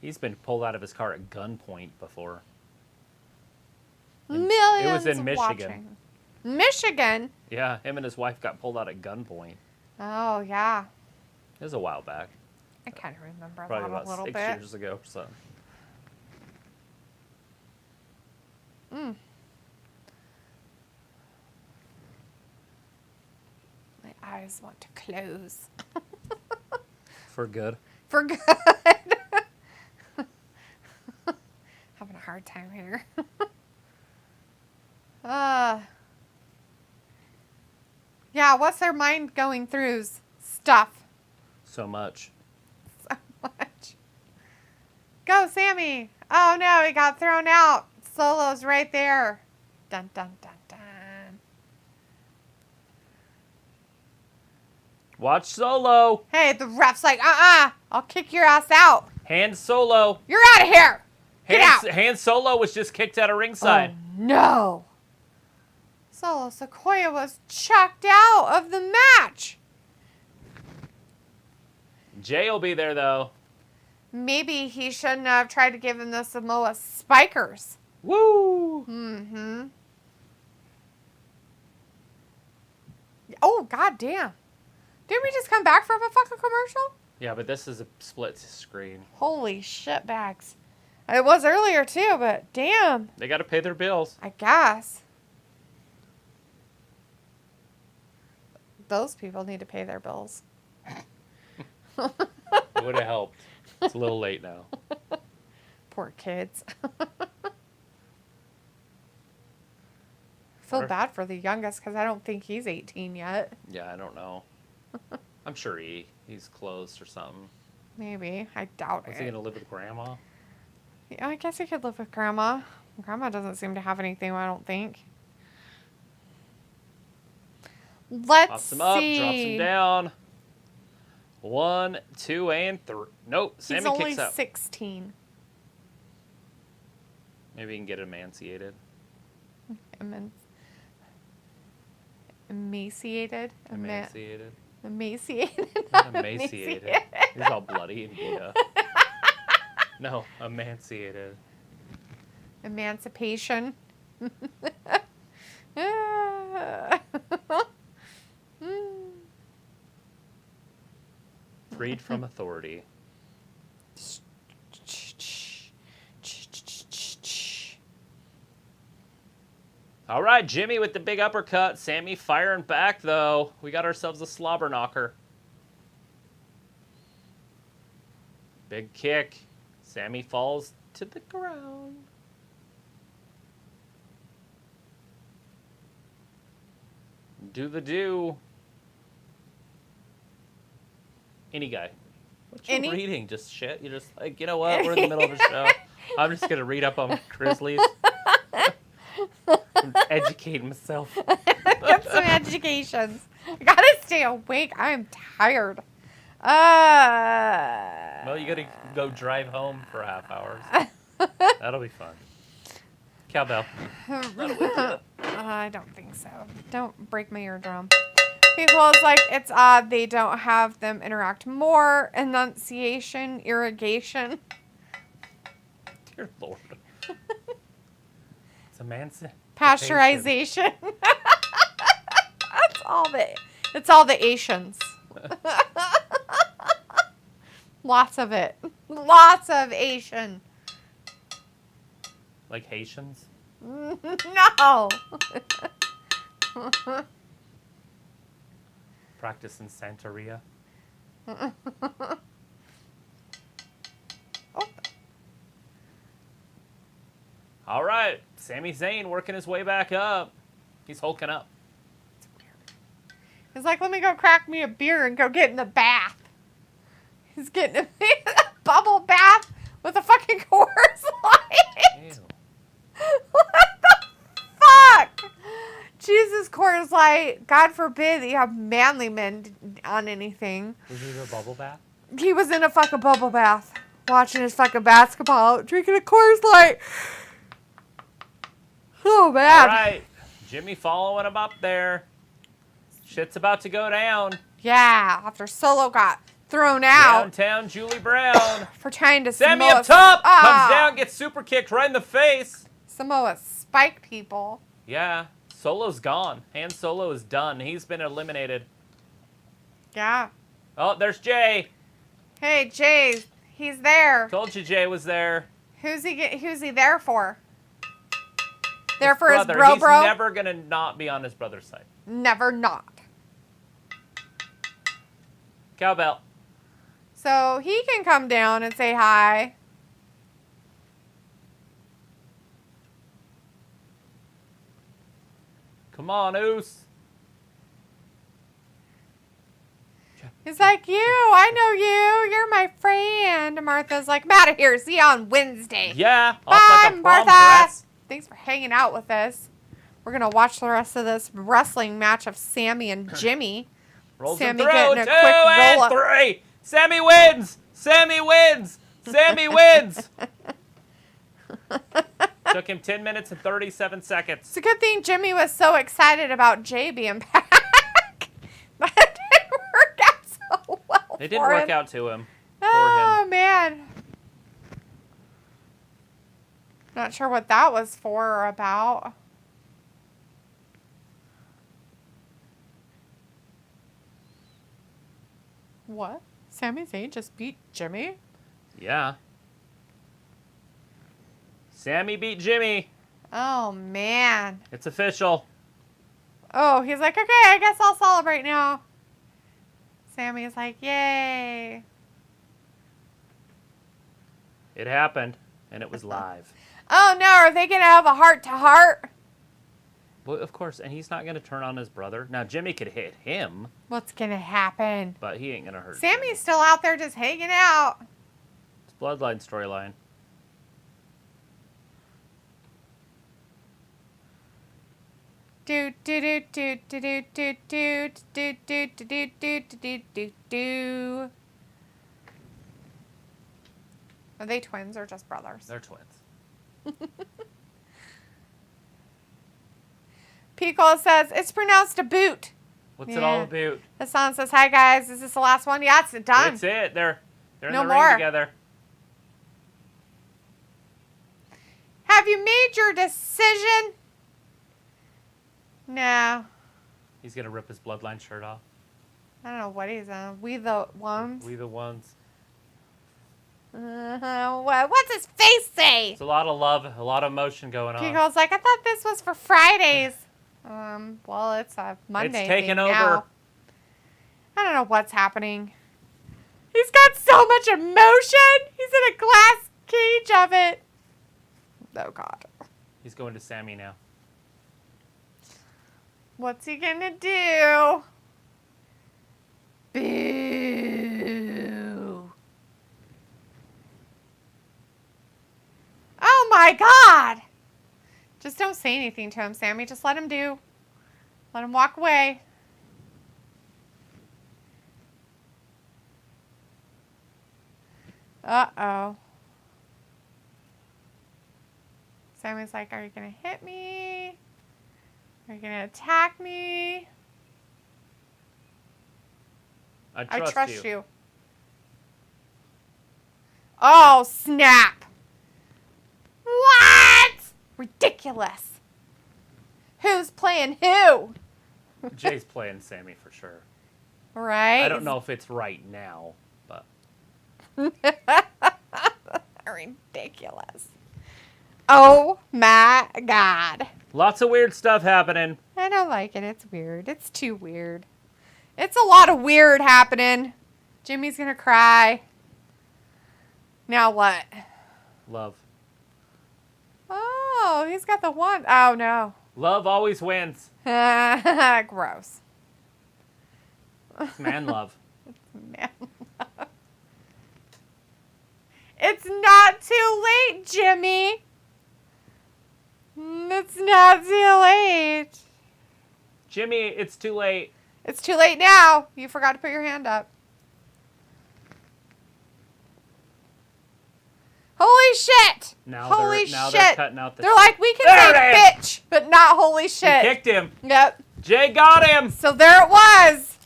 He's been pulled out of his car at gunpoint before. Millions It was in Michigan. watching. Michigan? Yeah, him and his wife got pulled out at gunpoint. Oh, yeah. It was a while back. I kind of remember Probably that about a little 6 bit. years ago or so. My eyes want to close. For good. For good. Having a hard time here. Yeah, what's their mind going through? Stuff. So much. So much. Go, Sammy. Oh, no, he got thrown out. Solo's right there. Dun, dun, dun, dun. Watch Solo. Hey, the ref's like, I'll kick your ass out. Han Solo. You're out of here. Get out. Han Solo was just kicked out of ringside. Oh, no. Solo Sequoia was chucked out of the match. Jay will be there, though. Maybe he shouldn't have tried to give him the Samoa Spikers. Woo! Mm-hmm. Oh, goddamn. Didn't we just come back from a fucking commercial? Yeah, but this is a split screen. Holy shit bags. It was earlier, too, but damn. They got to pay their bills. I guess. Those people need to pay their bills. It would have helped. It's a little late now. Poor kids. Feel bad for the youngest because I don't think he's 18 yet. Yeah, I don't know. I'm sure he's close or something. Maybe. I doubt Was it. he going to live with Grandma? Yeah, I guess he could live with Grandma. Grandma doesn't seem to have anything, I don't think. Let's Pops him up, see. drops him down. 1, 2, and 3. Nope, Sammy He's only kicks out. 16. Maybe he can get emaciated. Emaciated? Emaciated. Emaciated? Not emaciated. He's all bloody and beat up. No, emaciated. Emancipation. Freed from authority. All right, Jimmy with the big uppercut. Sammy firing back, though. We got ourselves a slobber knocker. Big kick. Sammy falls to the ground. Do the do. Any guy. What you reading? Just shit? You're just like, you know what? We're in the middle of a show. I'm just going to read up on Grizzlies. I'm educating myself. Get some educations. I gotta stay awake. I'm tired. Well, you gotta go drive home for half hours. That'll be fun. Cowbell. I don't think so. Don't break my eardrum. People, it's like, it's odd they don't have them interact more. Enunciation, irrigation. Dear Lord. It's a man's Pasteurization. It's all the Asians. Lots of it. Lots of Asian. Like Haitians? No. Practice in Santeria. Oh. All right. Sami Zayn working his way back up. He's hulking up. It's weird. He's like, let me go crack me a beer and go get in the bath. He's getting a bubble bath with a fucking Coors Light. Ew. What the fuck? Jesus, Coors Light. God forbid that you have manly men on anything. Was he in a bubble bath? He was in a fucking bubble bath. Watching his fucking basketball. Drinking a Coors Light. Oh, man. All right. Jimmy following him up there. Shit's about to go down. Yeah, after Solo got thrown out. Downtown Julie Brown. For trying to Sammy Samoa, up top. Comes down, gets super kicked right in the face. Samoa spike people. Yeah. Solo's gone. Han Solo is done. He's been eliminated. Yeah. Oh, there's Jay. Hey, Jay, he's there. Told you Jay was there. Who's he there for? there for his brother. bro. He's never going to not be on his brother's side. Never not. Cowbell. So he can come down and say hi. Come on, Oos. He's like, I know you. You're my friend. Martha's like, I'm out of here. See you on Wednesday. Yeah. Bye, Like a Martha. dress. Thanks for hanging out with us. We're going to watch the rest of this wrestling match of Sammy and Jimmy. Rolls Sammy him through. getting a 2 quick and roll up. 3. Sammy wins. Sammy wins. Sammy wins. Took him 10 minutes and 37 seconds. It's a good thing Jimmy was so excited about Jay being back. That didn't work out so well. They didn't work out to him. Oh, man. Not sure what that was for or about. What? Sami Zayn just beat Jimmy? Yeah. Sammy beat Jimmy. Oh, man. It's official. Oh, he's like, okay, I guess I'll celebrate now. Sammy's like, yay. It happened, and it was live. Oh, no, are they going to have a heart-to-heart? Well, of course, and he's not going to turn on his brother. Now, Jimmy could hit him, What's going to happen? but he ain't going to hurt Sammy's Jimmy. still out there just hanging out. It's Bloodline storyline. Do do do do do do do do do do do do do do do do. Are they twins or just brothers? They're twins. Pico says it's pronounced a boot. What's it all about? Hassan says, "Hi guys, is this the last one?" Yeah, it's done. That's it. They're in No the more. ring together. Have you made your decision? No. He's going to rip his Bloodline shirt off. I don't know what he's on. We the ones. We the ones. What's his face say? It's a lot of love, a lot of emotion going on. Pico's like, I thought this was for Fridays. Well, it's a Monday. It's taking thing over. now. I don't know what's happening. He's got so much emotion. He's in a glass cage of it. Oh, God. He's going to Sammy now. What's he gonna do? Boo. Oh, my God. Just don't say anything to him, Sammy. Just let him do. Let him walk away. Uh-oh. Sammy's like, are you going to hit me? Are you going to attack me? I I trust you. Oh, snap. What? Ridiculous. Who's playing who? Jay's playing Sammy for sure. Right? I don't know if it's right now, but Ridiculous. Oh my God. lots of weird stuff happening. I don't like it. It's weird. It's too weird. It's a lot of weird happening. Jimmy's gonna cry. Now what? Love. Oh, he's got the one. Oh no. Love always wins. Gross. It's man love. Man. It's not too late, Jimmy. It's not too late. Jimmy, it's too late. It's too late now. You forgot to put your hand up. Holy shit! Holy shit! They're cutting out the. They're like, we can There say it is. bitch, but not holy He shit. kicked him. Yep. Jay got him. So there it was.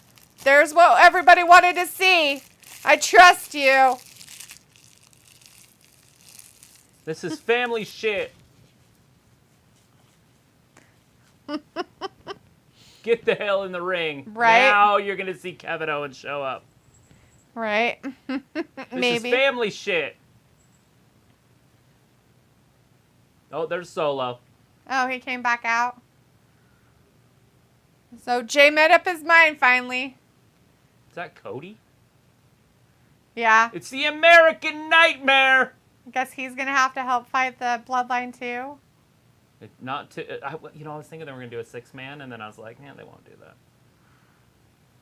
There's what everybody wanted to see. I trust you. This is family shit. Get the hell in the ring. Right. Now you're going to see Kevin Owens show up. Right? This Maybe. is family shit. Oh, there's Solo. Oh, he came back out. So Jay made up his mind finally. Is that Cody? Yeah. It's the American Nightmare. I guess he's going to have to help fight the bloodline too. I was thinking they were going to do a 6-man, and then I was like, man, they won't do that.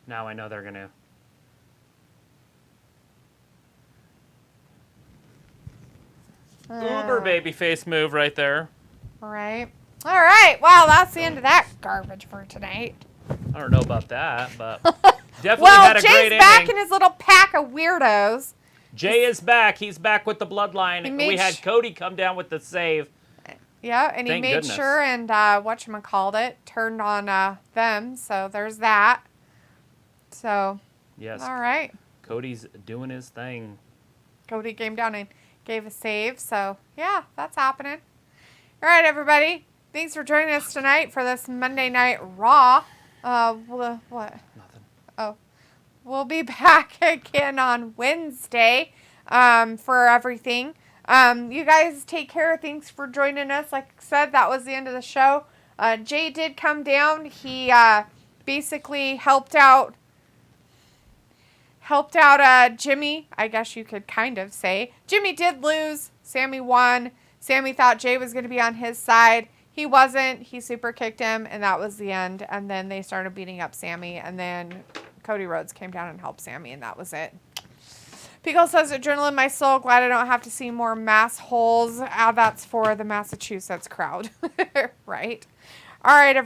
Now I know they're going to. Uber babyface move right there. Right. All right. Well, that's the end of that garbage for tonight. I don't know about that, but definitely had a Jay's great back inning. in his little pack of weirdos. Jay is back. He's back with the bloodline. We had Cody come down with the save. Yeah, and he Thank made goodness. sure and whatchamacallit, turned on them. So there's that. So, Yes. all right. Cody's doing his thing. Cody came down and gave a save. So, yeah, that's happening. All right, everybody. Thanks for joining us tonight for this Monday Night Raw. What? Nothing. Oh. We'll be back again on Wednesday for everything. You guys take care. Thanks for joining us. Like I said, that was the end of the show. Jay did come down. He basically helped out Jimmy, I guess you could kind of say. Jimmy did lose. Sammy won. Sammy thought Jay was going to be on his side. He wasn't. He super kicked him, and that was the end. And then they started beating up Sammy, and then Cody Rhodes came down and helped Sammy, and that was it. Pickle says, adrenaline, my soul. Glad I don't have to see more mass holes. That's for the Massachusetts crowd. Right? All right, everybody.